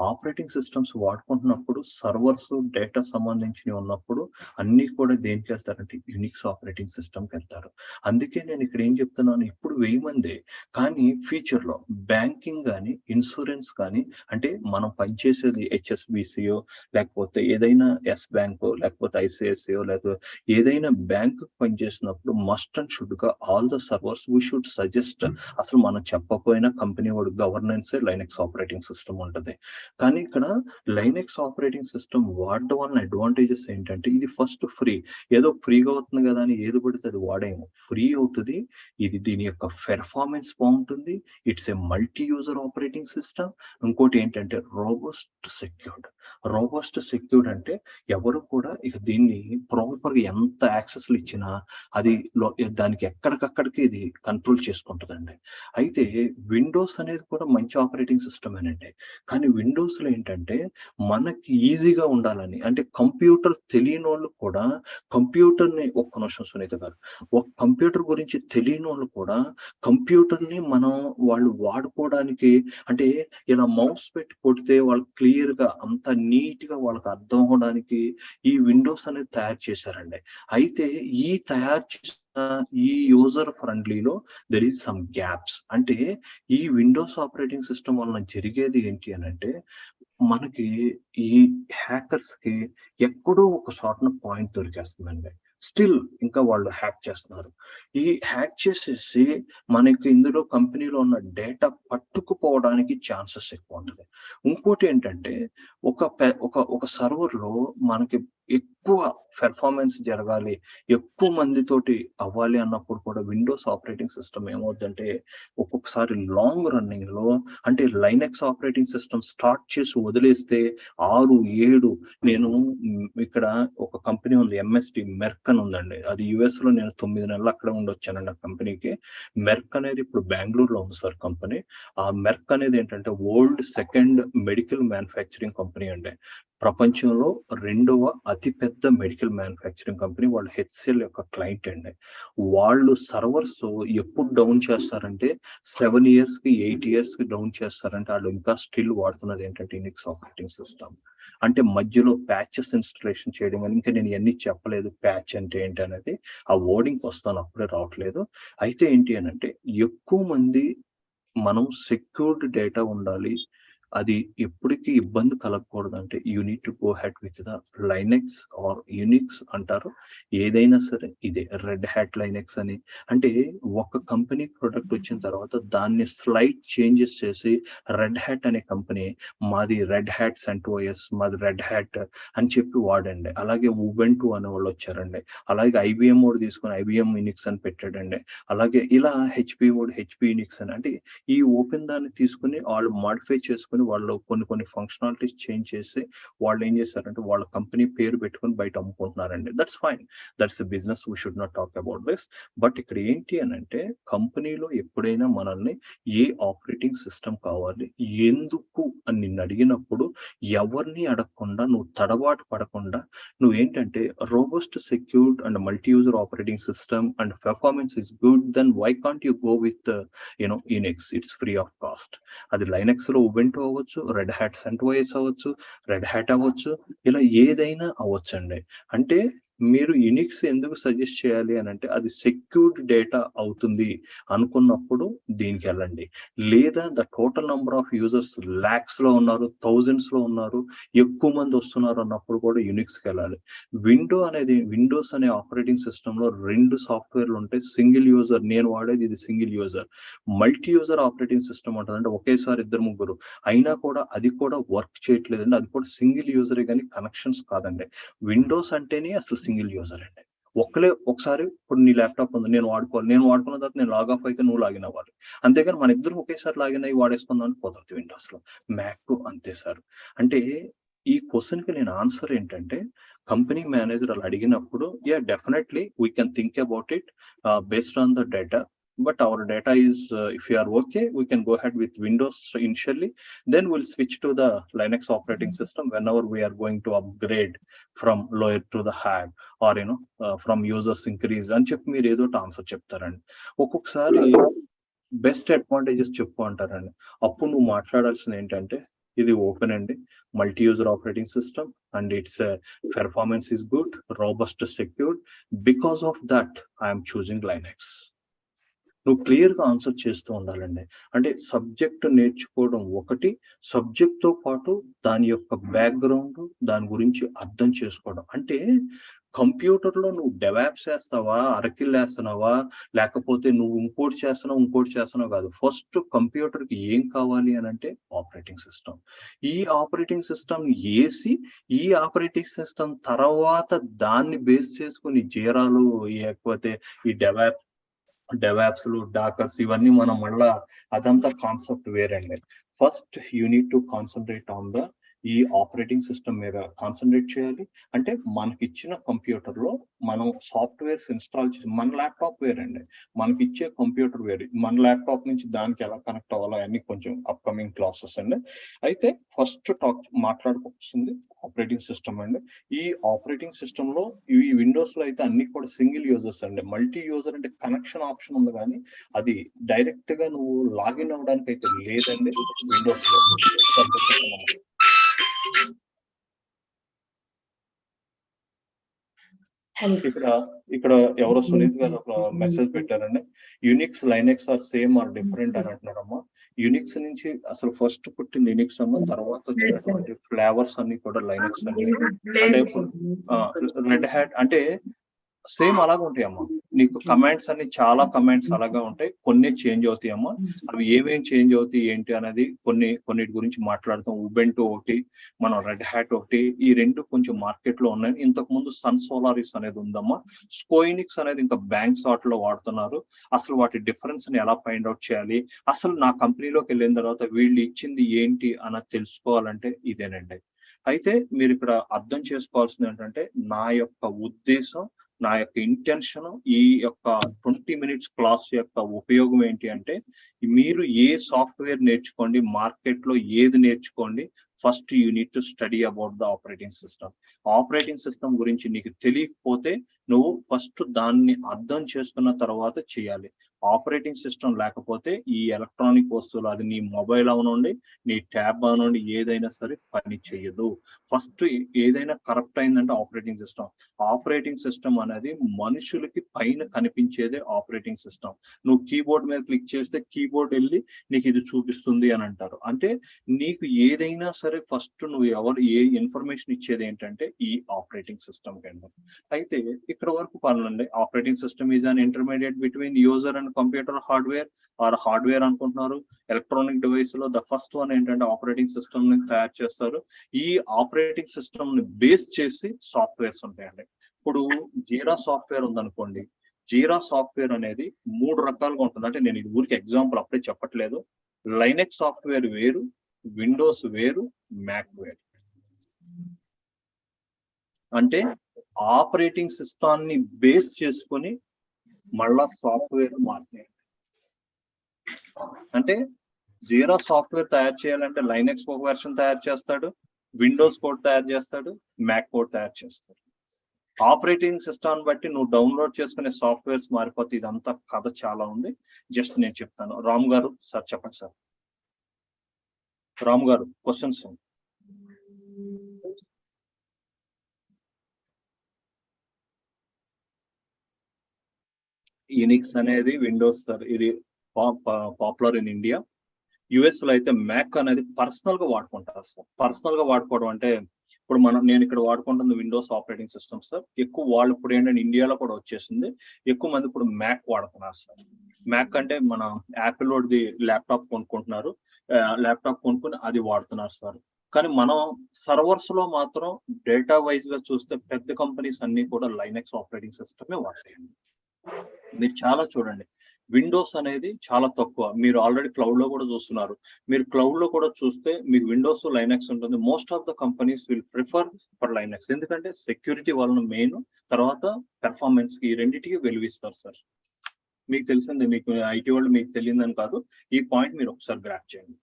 ఆపరేటింగ్ సిస్టమ్స్ వాడుకుంటున్నప్పుడు సర్వర్స్, డేటా సంబంధించినవి ఉన్నప్పుడు అన్ని కూడా దేనికి వెళ్తారంటే యునిక్స్ ఆపరేటింగ్ సిస్టమ్కి వెళ్తారు. అందుకే నేను ఇక్కడ ఏం చెప్తున్నాను, ఇప్పుడు 1000 మంది కానీ ఫ్యూచర్ లో బ్యాంకింగ్ కానీ ఇన్సూరెన్స్ కానీ అంటే మనం పనిచేసేది HSBCO లేకపోతే ఏదైనా ఎస్ బ్యాంకో లేకపోతే ICICO లేకపోతే ఏదైనా బ్యాంక్ పనిచేసినప్పుడు మస్ట్ అండ్ షుడ్ గా all the servers we should suggest. అసలు మనం చెప్పకపోయినా కంపెనీ వాడు గవర్నెన్స్ లైనక్స్ ఆపరేటింగ్ సిస్టమ్ ఉంటది. కానీ ఇక్కడ లైనక్స్ ఆపరేటింగ్ సిస్టమ్ వాడడం వల్ల అడ్వాంటేజెస్ ఏంటంటే ఇది ఫస్ట్ ఫ్రీ, ఏదో ఫ్రీగా అవుతుంది కదా అని ఏది పడితే అది వాడేమో, ఫ్రీ అవుతుంది. ఇది దీని యొక్క పెర్ఫార్మెన్స్ బాగుంటుంది. It's a multi user operating system. ఇంకోటి ఏంటంటే రోబస్ట్ సెక్యూర్డ్. రోబస్ట్ సెక్యూర్డ్ అంటే ఎవరు కూడా ఇక దీన్ని ప్రాపర్ గా ఎంత యాక్సెస్లు ఇచ్చినా అది దానికి ఎక్కడికక్కడికి ఇది కంట్రోల్ చేసుకుంటుందండి. అయితే విండోస్ అనేది కూడా మంచి ఆపరేటింగ్ సిస్టమ్ అనండి. కానీ విండోస్ లో ఏంటంటే మనకి ఈజీగా ఉండాలని అంటే కంప్యూటర్ తెలియని వాళ్ళు కూడా కంప్యూటర్ ని ఒక్క నిమిషం సునీత గారు, ఒక కంప్యూటర్ గురించి తెలియని వాళ్ళు కూడా కంప్యూటర్ ని వాళ్ళు వాడుకోవడానికి అంటే ఇలా మౌస్ పెట్టి కొడితే వాళ్ళు క్లియర్ గా అంత నీట్ గా వాళ్ళకి అర్థం అవడానికి ఈ విండోస్ అనేది తయారు చేశారండి. అయితే ఈ తయారు చేసిన ఈ యూజర్ ఫ్రెండ్లీలో దెర్ ఈస్ సమ్ గ్యాప్స్. అంటే ఈ విండోస్ ఆపరేటింగ్ సిస్టమ్ వలన జరిగేది ఏంటి అని అంటే మనకి ఈ హ్యాకర్స్ కి ఎక్కడో ఒక చోటన పాయింట్ దొరికేస్తుందండి. స్టిల్ ఇంకా వాళ్ళు హ్యాక్ చేస్తున్నారు. ఈ హ్యాక్ చేసేసి మనకి ఇందులో కంపెనీలో ఉన్న డేటా పట్టుకుపోవడానికి ఛాన్సెస్ ఎక్కువ ఉంటుంది. ఇంకోటి ఏంటంటే ఒక సర్వర్ లో మనకి ఎక్కువ పెర్ఫార్మెన్స్ జరగాలి, ఎక్కువ మందితోటి అవ్వాలి అన్నప్పుడు కూడా విండోస్ ఆపరేటింగ్ సిస్టమ్ ఏమవుతుందంటే ఒక్కొక్కసారి లాంగ్ రన్నింగ్ లో అంటే లైనెక్స్ ఆపరేటింగ్ సిస్టమ్ స్టార్ట్ చేసి వదిలేస్తే 6-7 నేను ఇక్కడ ఒక కంపెనీ ఉంది ఎంఎస్టి మెర్క్ అని ఉందండి. అది యుఎస్ లో నేను 9 నెలలు అక్కడ ఉండొచ్చానండి ఆ కంపెనీకి. మెర్క్ అనేది ఇప్పుడు బెంగళూరులో ఉంది సార్ కంపెనీ. ఆ మెర్క్ అనేది ఏంటంటే world second medical manufacturing company అండి. ప్రపంచంలో 2వ అతిపెద్ద మెడికల్ మ్యానుఫ్యాక్చరింగ్ కంపెనీ. వాళ్ళు హెచ్సిఎల్ యొక్క క్లయింట్ అండి. వాళ్ళు సర్వర్స్ ఎప్పుడు డౌన్ చేస్తారంటే 7 years కి 8 years కి డౌన్ చేస్తారంటే వాళ్ళు ఇంకా స్టిల్ వాడుతున్నది ఏంటంటే యూనిక్స్ ఆపరేటింగ్ సిస్టమ్. అంటే మధ్యలో ప్యాచెస్ ఇన్స్టలేషన్ చేయడం అని ఇంకా నేను ఎన్ని చెప్పలేదు ప్యాచ్ అంటే ఏంటి అనేది. ఆ వర్డింగ్ వస్తాను అప్పుడే రావట్లేదు. అయితే ఏంటి అని అంటే ఎక్కువ మంది మనం సెక్యూర్డ్ డేటా ఉండాలి, అది ఎప్పటికీ ఇబ్బంది కలగకూడదు అంటే you need to go head with the Linux or Unix అంటారు. ఏదైనా సరే ఇదే రెడ్ హ్యాట్ లైనెక్స్ అని. అంటే ఒక కంపెనీ ప్రొడక్ట్ వచ్చిన తర్వాత దాన్ని స్లైట్ చేంజెస్ చేసి రెడ్ హ్యాట్ అనే కంపెనీ మాది రెడ్ హ్యాట్ సెంటోఎస్, మాది రెడ్ హ్యాట్ అని చెప్పి వాడండి. అలాగే ఉబెంటు అనే వాళ్ళు వచ్చారండి. అలాగే ఐబిఎం వాడు తీసుకొని ఐబిఎం యూనిక్స్ అని పెట్టాడండి. అలాగే ఇలా హెచ్పి వాడు హెచ్పి యూనిక్స్ అని. అంటే ఈ ఓపెన్ దాన్ని తీసుకుని వాళ్ళు మాడిఫై చేసుకుని వాళ్ళు కొన్ని ఫంక్షనాలిటీస్ చేంజ్ చేసి వాళ్ళు ఏం చేశారంటే వాళ్ళ కంపెనీ పేరు పెట్టుకొని బయట అమ్ముకుంటున్నారండి. That's fine, that's business, we should not talk about this. But ఇక్కడ ఏంటి అని అంటే కంపెనీలో ఎప్పుడైనా మనల్ని ఏ ఆపరేటింగ్ సిస్టమ్ కావాలి ఎందుకు అని నిన్ను అడిగినప్పుడు ఎవరిని అడగకుండా నువ్వు తడబాటు పడకుండా నువ్వేంటంటే robust secured and multi user operating system and performance is good, then why can't you go with Unix? It's free of cost. అది లైనెక్స్ లో ఉబెంటు అవ్వచ్చు, రెడ్ హ్యాట్ సెంటోఎస్ అవ్వచ్చు, రెడ్ హ్యాట్ అవ్వచ్చు, ఇలా ఏదైనా అవ్వచ్చండి. అంటే మీరు యూనిక్స్ ఎందుకు సజెస్ట్ చేయాలి అని అంటే అది సెక్యూర్డ్ డేటా అవుతుంది అనుకున్నప్పుడు దీనికి వెళ్ళండి. లేదా the total number of users lakhs లో ఉన్నారు, థౌజండ్స్ లో ఉన్నారు, ఎక్కువ మంది వస్తున్నారు అన్నప్పుడు కూడా యూనిక్స్కి వెళ్ళాలి. విండోస్ అనే ఆపరేటింగ్ సిస్టమ్ లో 2 సాఫ్ట్వేర్లు ఉంటాయి. సింగిల్ యూజర్, నేను వాడేది ఇది single user. Multi user operating system ఉంటుంది అంటే ఒకేసారి 2-3 అయినా కూడా అది కూడా వర్క్ చేయట్లేదండి. అది కూడా సింగిల్ యూజరే కానీ కనెక్షన్స్ కాదండి. విండోస్ అంటేనే అసలు సింగిల్ యూజర్ అండి. ఒకసారి ఇప్పుడు నీ ల్యాప్టాప్ ఉంది, నేను వాడుకున్న తర్వాత నేను లాగ్ ఆఫ్ అయితే నువ్వు లాగిన్ అవ్వాలి. అంతేగాని మన ఇద్దరు ఒకేసారి లాగిన్ అయ్యి వాడేసుకుందాం కుదరదు విండోస్ లో. మ్యాక్ అంతే సార్. అంటే ఈ క్వశ్చన్ కి నేను ఆన్సర్ ఏంటంటే కంపెనీ మేనేజర్ అలా అడిగినప్పుడు definitely we can think about it based on the data. But our data is, if you are okay, we can go ahead with Windows initially. Then we'll switch to the Linux operating system whenever we are going to upgrade from lower to the high, or from users increase. అని చెప్పి మీరు ఏదో answer చెప్తారండి. ఒక్కొక్కసారి best advantages చెప్పు అంటారండి. అప్పుడు నువ్వు మాట్లాడాల్సింది ఏంటంటే ఇది ఓపెన్ అండి, multi user operating system and it's performance is good, robust, secured. Because of that I'm choosing Linux. నువ్వు క్లియర్ గా ఆన్సర్ చేస్తూ ఉండాలండి. అంటే సబ్జెక్ట్ నేర్చుకోవడం ఒకటి, సబ్జెక్ట్ తో పాటు దాని యొక్క బ్యాక్గ్రౌండ్, దాని గురించి అర్థం చేసుకోవడం. అంటే కంప్యూటర్ లో నువ్వు డెవాప్స్ చేస్తావా, అరకిల్ వేస్తున్నావా, లేకపోతే నువ్వు ఇంకోటి చేస్తున్నావు కాదు. ఫస్ట్ కంప్యూటర్ కి ఏం కావాలి అని అంటే ఆపరేటింగ్ సిస్టమ్. ఈ ఆపరేటింగ్ సిస్టమ్ వేసి ఈ ఆపరేటింగ్ సిస్టమ్ తర్వాత దాన్ని బేస్ చేసుకుని జీరాలు లేకపోతే ఈ డెవాప్స్ లు, డాకర్స్ ఇవన్నీ మనం మళ్ళా అదంతా కాన్సెప్ట్ వేరండి. First you need to concentrate on the ఈ ఆపరేటింగ్ సిస్టమ్ మీద కాన్సన్ట్రేట్ చేయాలి. అంటే మనకి ఇచ్చిన కంప్యూటర్ లో మనం సాఫ్ట్వేర్స్ ఇన్స్టాల్ చేసి, మన ల్యాప్టాప్ వేరండి, మనకి ఇచ్చే కంప్యూటర్ వేరు, మన ల్యాప్టాప్ నుంచి దానికి ఎలా కనెక్ట్ అవ్వాలో అన్ని కొంచెం అప్కమింగ్ క్లాసెస్ అండి. అయితే ఫస్ట్ మాట్లాడుకోవాల్సింది ఆపరేటింగ్ సిస్టమ్ అండి. ఈ ఆపరేటింగ్ సిస్టమ్ లో ఈ విండోస్ లో అయితే అన్ని కూడా సింగిల్ యూజర్స్ అండి. మల్టీ యూజర్ అంటే కనెక్షన్ ఆప్షన్ ఉంది కానీ అది డైరెక్ట్ గా నువ్వు లాగిన్ అవ్వడానికి అయితే లేదండి విండోస్ లో. ఇక్కడ ఎవరో సునీత్ గారు ఒక మెసేజ్ పెట్టారండి. Unix Linux are same or different అని అంటున్నారమ్మా. యూనిక్స్ నుంచి అసలు ఫస్ట్ పుట్టింది యూనిక్స్ అమ్మ, తర్వాత వచ్చినటువంటి ఫ్లేవర్స్ అన్ని కూడా లైనెక్స్ అండి. అంటే రెడ్ హ్యాట్ అంటే సేమ్ అలాగే ఉంటాయమ్మా. నీకు కమాండ్స్ అన్ని చాలా కమాండ్స్ అలాగే ఉంటాయి, కొన్ని చేంజ్ అవుతాయమ్మా. అవి ఏమేం చేంజ్ అవుతాయి ఏంటి అనేది కొన్నిటి గురించి మాట్లాడతాం. ఉబెంటూ ఒకటి, మనం రెడ్ హ్యాట్ ఒకటి, ఈ రెండు కొంచెం మార్కెట్ లో ఉన్నాయి. ఇంతకు ముందు సన్ సోలారిస్ అనేది ఉందమ్మా. స్కోయినిక్స్ అనేది ఇంకా బ్యాంక్స్ వాటిలో వాడుతున్నారు. అసలు వాటి డిఫరెన్స్ ని ఎలా ఫైండ్ అవుట్ చేయాలి, అసలు నా కంపెనీలోకి వెళ్ళిన తర్వాత వీళ్ళు ఇచ్చింది ఏంటి అన్నది తెలుసుకోవాలంటే ఇదేనండి. అయితే మీరు ఇక్కడ అర్థం చేసుకోవాల్సింది ఏంటంటే, నా యొక్క ఉద్దేశం, నా యొక్క ఇంటెన్షన్, ఈ యొక్క 20 minutes క్లాస్ యొక్క ఉపయోగం ఏంటి అంటే, మీరు ఏ సాఫ్ట్వేర్ నేర్చుకోండి, మార్కెట్ లో ఏది నేర్చుకోండి, first you need to study about the operating system. Operating system గురించి నీకు తెలియకపోతే నువ్వు ఫస్ట్ దాన్ని అర్థం చేసుకున్న తర్వాత చేయాలి. ఆపరేటింగ్ సిస్టమ్ లేకపోతే ఈ ఎలక్ట్రానిక్ వస్తువులు, అది నీ మొబైల్ అవనండి, నీ ట్యాబ్ అవనండి, ఏదైనా సరే పని చేయదు. ఫస్ట్ ఏదైనా కరప్ట్ అయిందంటే ఆపరేటింగ్ సిస్టమ్. ఆపరేటింగ్ సిస్టమ్ అనేది మనుషులకి పైన కనిపించేదే ఆపరేటింగ్ సిస్టమ్. నువ్వు కీబోర్డ్ మీద క్లిక్ చేస్తే కీబోర్డ్ వెళ్ళి నీకు ఇది చూపిస్తుంది అని అంటారు. అంటే నీకు ఏదైనా సరే ఫస్ట్ నువ్వు ఏ ఇన్ఫర్మేషన్ ఇచ్చేది ఏంటంటే ఈ ఆపరేటింగ్ సిస్టమ్ కింద. అయితే ఇక్కడ వరకు పనులండి. Operating system is an intermediate between user and computer hardware or hardware అనుకుంటున్నారు. ఎలక్ట్రానిక్ డివైస్ లో ద ఫస్ట్ వన్ ఏంటంటే ఆపరేటింగ్ సిస్టమ్ ని తయారు చేస్తారు. ఈ ఆపరేటింగ్ సిస్టమ్ ని బేస్ చేసి సాఫ్ట్వేర్స్ ఉంటాయండి. ఇప్పుడు జీరా సాఫ్ట్వేర్ ఉందనుకోండి, జీరా సాఫ్ట్వేర్ అనేది 3 రకాలుగా ఉంటుంది. అంటే నేను ఇది ఊరికి ఎగ్జాంపుల్ అప్పుడే చెప్పట్లేదు. లైనెక్స్ సాఫ్ట్వేర్ వేరు, విండోస్ వేరు, మ్యాక్ వేరు. అంటే ఆపరేటింగ్ సిస్టమ్ ని బేస్ చేసుకొని మళ్ళా సాఫ్ట్వేర్ మారుతాయి. అంటే జీరా సాఫ్ట్వేర్ తయారు చేయాలంటే లైనెక్స్ ఒక వెర్షన్ తయారు చేస్తాడు, విండోస్ కోడ్ తయారు చేస్తాడు, మ్యాక్ కోడ్ తయారు చేస్తాడు. ఆపరేటింగ్ సిస్టమ్ బట్టి నువ్వు డౌన్లోడ్ చేసుకునే సాఫ్ట్వేర్స్ మారిపోతే ఇదంతా కథ చాలా ఉంది. జస్ట్ నేను చెప్తాను. రామ్ గారు సార్ చెప్పండి సార్. రామ్ గారు క్వశ్చన్స్. యూనిక్స్ అనేది విండోస్ సార్, ఇది పాపులర్ ఇన్ ఇండియా. యుఎస్ లో అయితే మ్యాక్ అనేది పర్సనల్ గా వాడుకుంటారు సార్. పర్సనల్ గా వాడుకోవడం అంటే ఇప్పుడు నేను ఇక్కడ వాడుకుంటుంది విండోస్ ఆపరేటింగ్ సిస్టమ్ సార్. ఎక్కువ వాళ్ళు ఇప్పుడు ఏంటంటే ఇండియాలో కూడా వచ్చేసింది, ఎక్కువ మంది ఇప్పుడు మ్యాక్ వాడుతున్నారు సార్. మ్యాక్ అంటే మన యాపిల్ వాడిది ల్యాప్టాప్ కొనుక్కుంటున్నారు, ల్యాప్టాప్ కొనుక్కుని అది వాడుతున్నారు సార్. కానీ మనం సర్వర్స్ లో మాత్రం డేటా వైజ్ గా చూస్తే పెద్ద కంపెనీస్ అన్ని కూడా లైనెక్స్ ఆపరేటింగ్ సిస్టమే వాడతాయండి. మీరు చాలా చూడండి, విండోస్ అనేది చాలా తక్కువ. మీరు ఆల్రెడీ క్లౌడ్ లో కూడా చూస్తున్నారు. మీరు క్లౌడ్ లో కూడా చూస్తే మీకు విండోస్ లైనెక్స్ ఉంటుంది. Most of the companies will prefer for Linux. ఎందుకంటే సెక్యూరిటీ వలన మెయిన్, తర్వాత పెర్ఫార్మెన్స్ కి, ఈ రెండింటికి వెలువిస్తారు సార్. మీకు తెలిసింది, మీకు ఐటీ వాళ్ళు మీకు తెలియదని కాదు, ఈ పాయింట్ మీరు ఒకసారి గ్రాప్ చేయండి.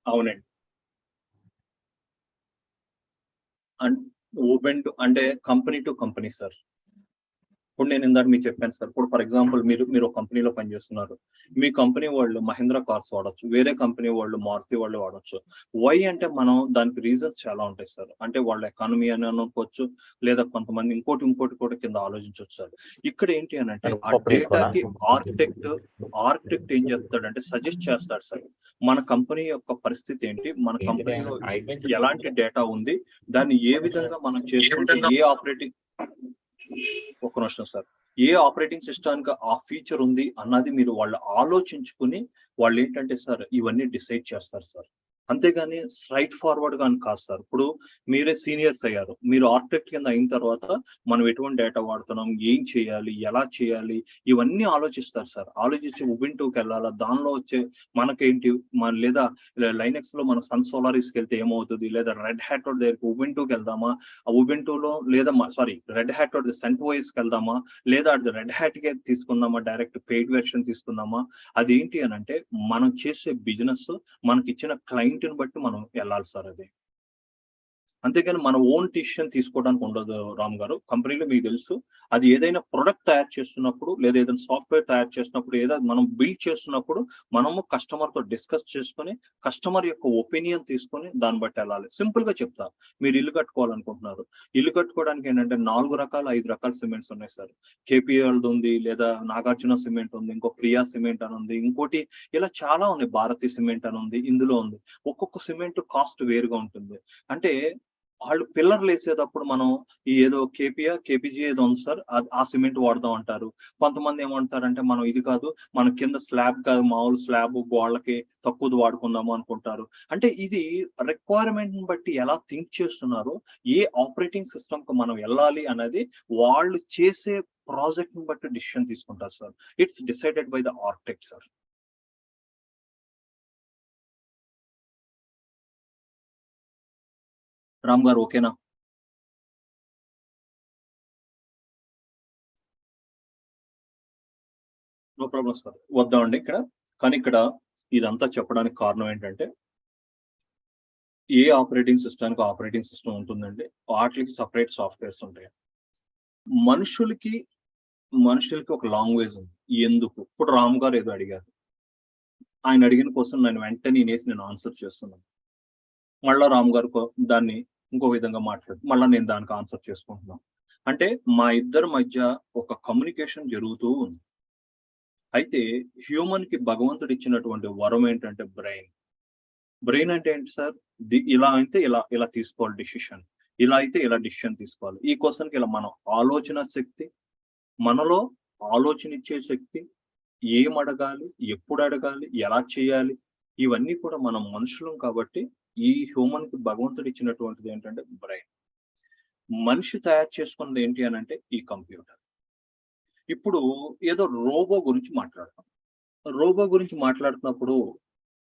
అవునండి. ఓపెన్ టు అంటే కంపెనీ టు కంపెనీ సార్. ఇప్పుడు నేను ఇందాక మీకు చెప్పాను సార్. ఇప్పుడు ఫర్ ఎగ్జాంపుల్ మీరు ఒక కంపెనీలో పనిచేస్తున్నారు. మీ కంపెనీ వాళ్ళు మహీంద్రా కార్స్ వాడచ్చు, వేరే కంపెనీ వాళ్ళు మారుతి వాళ్ళు వాడచ్చు. వై అంటే మనం దానికి రీజన్స్ చాలా ఉంటాయి సార్. అంటే వాళ్ళ ఎకానమీ అని అనుకోవచ్చు, లేదా కొంతమంది ఇంకోటి కూడా కింద ఆలోచించవచ్చు సార్. ఇక్కడ ఏంటి అని అంటే ఆ డేటాకి ఆర్కిటెక్ట్ ఏం చేస్తాడంటే సజెస్ట్ చేస్తాడు సార్. మన కంపెనీ యొక్క పరిస్థితి ఏంటి, మన కంపెనీలో ఎలాంటి డేటా ఉంది, దాన్ని ఏ విధంగా మనం చేసుకుంటే ఏ ఆపరేటింగ్, ఒక్క నిమిషం సార్, ఏ ఆపరేటింగ్ సిస్టమ్ కి ఆ ఫీచర్ ఉంది అన్నది మీరు వాళ్ళు ఆలోచించుకుని వాళ్ళు ఏంటంటే సార్ ఇవన్నీ డిసైడ్ చేస్తారు సార్. అంతేగాని స్ట్రైట్ ఫార్వర్డ్ గా కాదు సార్. ఇప్పుడు మీరే సీనియర్స్ అయ్యారు, మీరు ఆర్కిటెక్ట్ కింద అయిన తర్వాత మనం ఎటువంటి డేటా వాడుతున్నాం, ఏం చేయాలి, ఎలా చేయాలి, ఇవన్నీ ఆలోచిస్తారు సార్. ఆలోచించి ఉబుంటూకి వెళ్ళాలా, దానిలో వచ్చే మనకేంటి, లేదా లైనెక్స్ లో మన సన్ సోలారిస్కి వెళ్తే ఏమవుతుంది, లేదా రెడ్ హ్యాట్ దగ్గరికి ఉబుంటూకి వెళ్దామా, ఆ ఉబుంటూలో లేదా రెడ్ హ్యాట్ సెంట్వైస్ కి వెళ్దామా, లేదా అది రెడ్ హ్యాట్ కే తీసుకుందామా, డైరెక్ట్ పెయిడ్ వెర్షన్ తీసుకుందామా. అదేంటి అని అంటే మనం చేసే బిజినెస్, మనకి ఇచ్చిన క్లయింట్ ని బట్టి మనం వెళ్ళాలి సార్. అది అంతేగాని మన ఓన్ డిసిషన్ తీసుకోవడానికి ఉండదు రామ్ గారు. కంపెనీలో మీకు తెలుసు, అది ఏదైనా ప్రొడక్ట్ తయారు చేస్తున్నప్పుడు లేదా ఏదైనా సాఫ్ట్వేర్ తయారు చేస్తున్నప్పుడు ఏదో మనం బిల్డ్ చేస్తున్నప్పుడు మనము కస్టమర్ తో డిస్కస్ చేసుకొని కస్టమర్ యొక్క ఒపీనియన్ తీసుకొని దాన్ని బట్టి వెళ్ళాలి. సింపుల్ గా చెప్తా, మీరు ఇల్లు కట్టుకోవాలనుకుంటున్నారు, ఇల్లు కట్టుకోవడానికి ఏంటంటే 4 రకాల 5 రకాల సిమెంట్స్ ఉన్నాయి సార్. కేపీఎల్ ఉంది, లేదా నాగార్జున సిమెంట్ ఉంది, ఇంకో ప్రియా సిమెంట్ అని ఉంది, ఇంకోటి ఇలా చాలా ఉన్నాయి, భారతీ సిమెంట్ అని ఉంది, ఇందులో ఉంది. ఒక్కొక్క సిమెంట్ కాస్ట్ వేరుగా ఉంటుంది. అంటే వాళ్ళు పిల్లర్లు వేసేటప్పుడు మనం ఈ ఏదో కేపీజీ ఏదో ఉంది సార్, ఆ సిమెంట్ వాడదాం అంటారు. కొంతమంది ఏమంటారంటే మనం ఇది కాదు, మన కింద స్లాబ్ కాదు, మామూలు స్లాబ్ గోళ్ళకి తక్కువది వాడుకుందాము అనుకుంటారు. అంటే ఇది రిక్వైర్మెంట్ బట్టి ఎలా థింక్ చేస్తున్నారో, ఏ ఆపరేటింగ్ సిస్టమ్ కు మనం వెళ్ళాలి అనేది వాళ్ళు చేసే ప్రాజెక్ట్ ని బట్టి డిసిషన్ తీసుకుంటారు sir. It's decided by the architect sir. Ram గారు ఓకేనా? నో ప్రాబ్లం సార్, వద్దామండి ఇక్కడ. కానీ ఇక్కడ ఇదంతా చెప్పడానికి కారణం ఏంటంటే, ఏ ఆపరేటింగ్ సిస్టమ్కి ఆపరేటింగ్ సిస్టమ్ ఉంటుందండి, వాటికి సపరేట్ సాఫ్ట్వేర్స్ ఉంటాయి. మనుషులకి ఒక లాంగ్వేజ్ ఉంది. ఎందుకు? ఇప్పుడు రామ్ గారు ఏదో అడిగారు, ఆయన అడిగిన కోసం నేను ఆన్సర్ చేస్తున్నాను. మళ్ళా రామ్ గారు దాన్ని ఇంకో విధంగా మళ్ళీ నేను దానికి ఆన్సర్ చేసుకుంటున్నాను. అంటే మా ఇద్దరి మధ్య ఒక కమ్యూనికేషన్ జరుగుతూ ఉంది. అయితే హ్యూమన్ కి భగవంతుడు ఇచ్చినటువంటి వరం ఏంటంటే బ్రెయిన్ అంటే ఏంటి సార్? ఇలా అయితే ఇలా తీసుకోవాలి డిసిషన్, ఇలా అయితే ఇలా డిసిషన్ తీసుకోవాలి. ఈ క్వశ్చన్కి ఇలా మనం ఆలోచన శక్తి, మనలో ఆలోచన ఇచ్చే శక్తి, ఏం అడగాలి, ఎప్పుడు అడగాలి, ఎలా చేయాలి, ఇవన్నీ కూడా మనం మనుషులం కాబట్టి ఈ హ్యూమన్ కి భగవంతుడు ఇచ్చినటువంటిది ఏంటంటే బ్రెయిన్. మనిషి తయారు చేసుకున్నది ఏంటి అని అంటే ఈ కంప్యూటర్. ఇప్పుడు ఏదో రోబో గురించి మాట్లాడుతున్నప్పుడు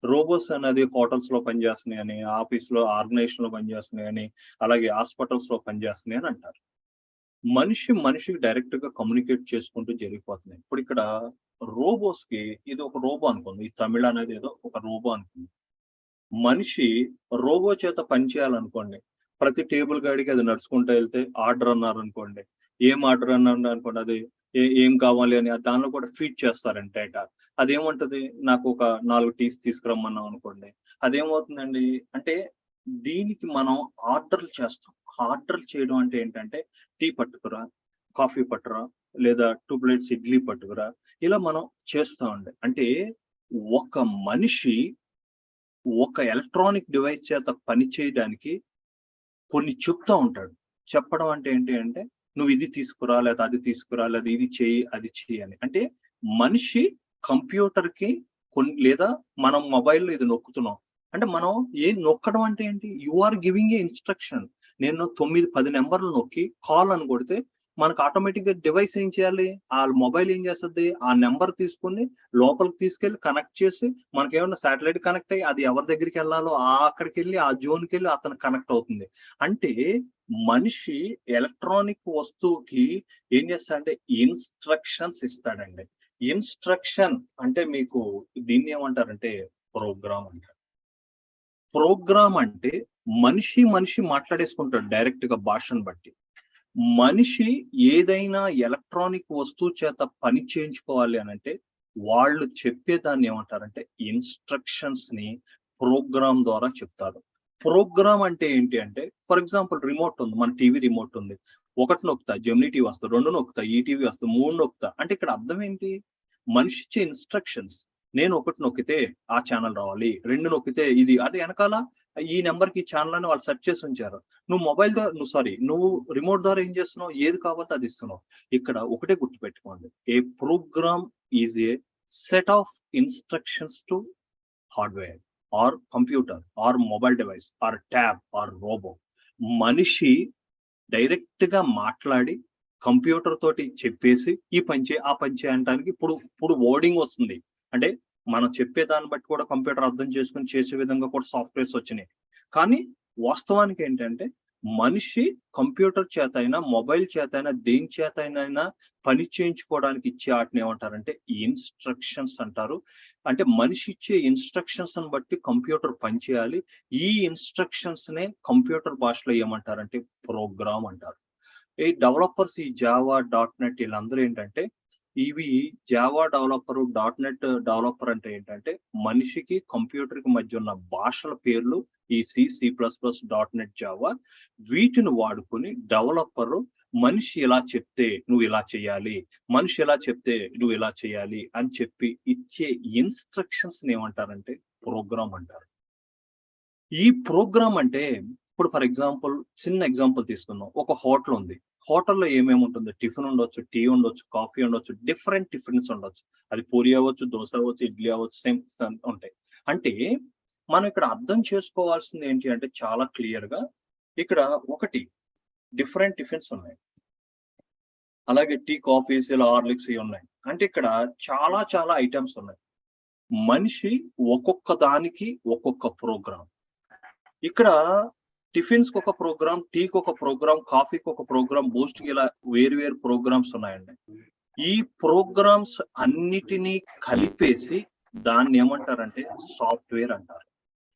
రోబోస్ అనేది హోటల్స్ లో పనిచేస్తున్నాయని, ఆఫీస్ లో ఆర్గనైజేషన్ లో పనిచేస్తున్నాయని, అలాగే హాస్పిటల్స్ లో పనిచేస్తున్నాయి అని అంటారు. మనిషికి డైరెక్ట్ గా కమ్యూనికేట్ చేసుకుంటూ జరిగిపోతున్నాయి. ఇప్పుడు ఇక్కడ రోబోస్ కి ఇది ఒక రోబో అనుకుంది, ఈ తమిళ అనేది ఏదో ఒక రోబో అనుకుంది. మనిషి రోబో చేత పనిచేయాలనుకోండి, ప్రతి టేబుల్ గాడికి అది నడుచుకుంటూ వెళ్తే ఆర్డర్ అన్నారు అనుకోండి, ఏం ఆర్డర్ అన్నారు అనుకోండి, అది ఏం కావాలి అని దానిలో కూడా ఫీడ్ చేస్తారంటే డేటా. అదేమంటది, నాకు ఒక 4 టీస్ తీసుకురమ్మన్నాం అనుకోండి, అదేమవుతుందండి అంటే దీనికి మనం ఆర్డర్లు చేస్తాం. ఆర్డర్ చేయడం అంటే ఏంటంటే టీ పట్టుకురా, కాఫీ పట్టురా, లేదా 2 ప్లేట్స్ ఇడ్లీ పట్టుకురా, ఇలా మనం చేస్తామండి. అంటే ఒక మనిషి ఒక ఎలక్ట్రానిక్ డివైస్ చేత పని చేయడానికి కొన్ని చెప్తా ఉంటాడు. చెప్పడం అంటే ఏంటి అంటే నువ్వు ఇది తీసుకురా, లేదా అది తీసుకురా, లేదా ఇది చేయి, అది చేయి అని. అంటే మనిషి కంప్యూటర్ కి లేదా మనం మొబైల్లో ఇది నొక్కుతున్నాం అంటే మనం నొక్కడం అంటే ఏంటి? You are giving a instruction. నేను 9-10 నెంబర్లు నొక్కి కాల్ అని కొడితే మనకు ఆటోమేటిక్ గా డివైస్ ఏం చేయాలి, ఆ మొబైల్ ఏం చేస్తుంది, ఆ నెంబర్ తీసుకుని లోపలికి తీసుకెళ్లి కనెక్ట్ చేసి, మనకేమన్నా శాటిలైట్ కనెక్ట్ అయ్యి అది ఎవరి దగ్గరికి వెళ్ళాలో అక్కడికి వెళ్ళి ఆ జోన్కి వెళ్ళి అతను కనెక్ట్ అవుతుంది. అంటే మనిషి ఎలక్ట్రానిక్ వస్తువుకి ఏం చేస్తాడంటే ఇన్స్ట్రక్షన్స్ ఇస్తాడండి. ఇన్స్ట్రక్షన్ అంటే మీకు దీన్ని ఏమంటారంటే ప్రోగ్రామ్ అంటారు. ప్రోగ్రామ్ అంటే మనిషి మాట్లాడేసుకుంటాడు డైరెక్ట్ గా భాషను బట్టి. మనిషి ఏదైనా ఎలక్ట్రానిక్ వస్తువు చేత పని చేయించుకోవాలి అని అంటే వాళ్ళు చెప్పేదాన్ని ఏమంటారంటే ఇన్స్ట్రక్షన్స్ ని ప్రోగ్రామ్ ద్వారా చెప్తారు. ప్రోగ్రామ్ అంటే ఏంటి అంటే, ఫర్ ఎగ్జాంపుల్ రిమోట్ ఉంది, మన టీవీ రిమోట్ ఉంది, 1 నొక్కుతా జెమినీ టీవీ వస్తుంది, 2 నొక్కుతా ఈటీవీ వస్తుంది, 3 నొక్కుతా. అంటే ఇక్కడ అర్థం ఏంటి? మనిషి ఇచ్చే ఇన్స్ట్రక్షన్స్. నేను 1 నొక్కితే ఆ ఛానల్ రావాలి, 2 నొక్కితే ఇది, అది వెనకాల ఈ నెంబర్ కి ఛానల్ అని వాళ్ళు సెర్చ్ చేసి ఉంచారు. నువ్వు మొబైల్ ద్వారా నువ్వు రిమోట్ ద్వారా ఏం చేస్తున్నావు, ఏది కావాలో అది ఇస్తున్నావు. ఇక్కడ ఒకటే గుర్తుపెట్టుకోండి, a program is a set of instructions to hardware or computer or mobile device or tab or robo. మనిషి డైరెక్ట్ గా మాట్లాడి కంప్యూటర్ తోటి చెప్పేసి ఈ పంచే ఆ పంచే అనడానికి ఇప్పుడు వర్డింగ్ వస్తుంది. అంటే మనం చెప్పే దాన్ని బట్టి కూడా కంప్యూటర్ అర్థం చేసుకుని చేసే విధంగా కూడా సాఫ్ట్వేర్స్ వచ్చినాయి. కానీ వాస్తవానికి ఏంటంటే మనిషి కంప్యూటర్ చేత అయినా మొబైల్ చేత అయినా దేని చేత అయినా పని చేయించుకోవడానికి ఇచ్చే వాటిని ఏమంటారంటే ఇన్స్ట్రక్షన్స్ అంటారు. అంటే మనిషి ఇచ్చే ఇన్స్ట్రక్షన్స్ ని బట్టి కంప్యూటర్ పనిచేయాలి. ఈ ఇన్స్ట్రక్షన్స్ నే కంప్యూటర్ భాషలో ఏమంటారంటే ప్రోగ్రామ్ అంటారు. ఈ డెవలపర్స్ ఈ జావా .NET వీళ్ళందరూ ఏంటంటే ఇవి జావా డెవలపర్ .NET డెవలపర్ అంటే ఏంటంటే మనిషికి కంప్యూటర్ కి మధ్య ఉన్న భాషల పేర్లు ఈ C++, .NET, జావా వీటిని వాడుకొని డెవలపర్ మనిషి ఇలా చెప్తే నువ్వు ఇలా చేయాలి, మనిషి ఎలా చెప్తే నువ్వు ఇలా చేయాలి అని చెప్పి ఇచ్చే ఇన్స్ట్రక్షన్స్ ఏమంటారంటే ప్రోగ్రామ్ అంటారు. ఈ ప్రోగ్రామ్ అంటే ఇప్పుడు ఫర్ ఎగ్జాంపుల్ చిన్న ఎగ్జాంపుల్ తీసుకుందాం. ఒక హోటల్ ఉంది. హోటల్లో ఏమేమి ఉంటుంది? టిఫిన్ ఉండొచ్చు, టీ ఉండొచ్చు, కాఫీ ఉండొచ్చు, డిఫరెంట్ టిఫిన్స్ ఉండొచ్చు. అది పూరి అవ్వచ్చు, దోశ అవ్వచ్చు, ఇడ్లీ అవ్వచ్చు, సేమ్ ఉంటాయి. అంటే మనం ఇక్కడ అర్థం చేసుకోవాల్సింది ఏంటి అంటే చాలా క్లియర్ గా ఇక్కడ ఒకటి డిఫరెంట్ టిఫిన్స్ ఉన్నాయి, అలాగే టీ, కాఫీస్, ఇలా హార్లిక్స్ ఉన్నాయి. అంటే ఇక్కడ చాలా ఐటమ్స్ ఉన్నాయి. మనిషి ఒక్కొక్క దానికి ఒక్కొక్క ప్రోగ్రామ్. ఇక్కడ టిఫిన్స్ కి ఒక ప్రోగ్రామ్, టీకి ఒక ప్రోగ్రామ్, కాఫీకి ఒక ప్రోగ్రామ్, బూస్ట్ కి ఇలా వేరు ప్రోగ్రామ్స్ ఉన్నాయండి. ఈ ప్రోగ్రామ్స్ అన్నిటినీ కలిపేసి దాన్ని ఏమంటారంటే సాఫ్ట్వేర్ అంటారు.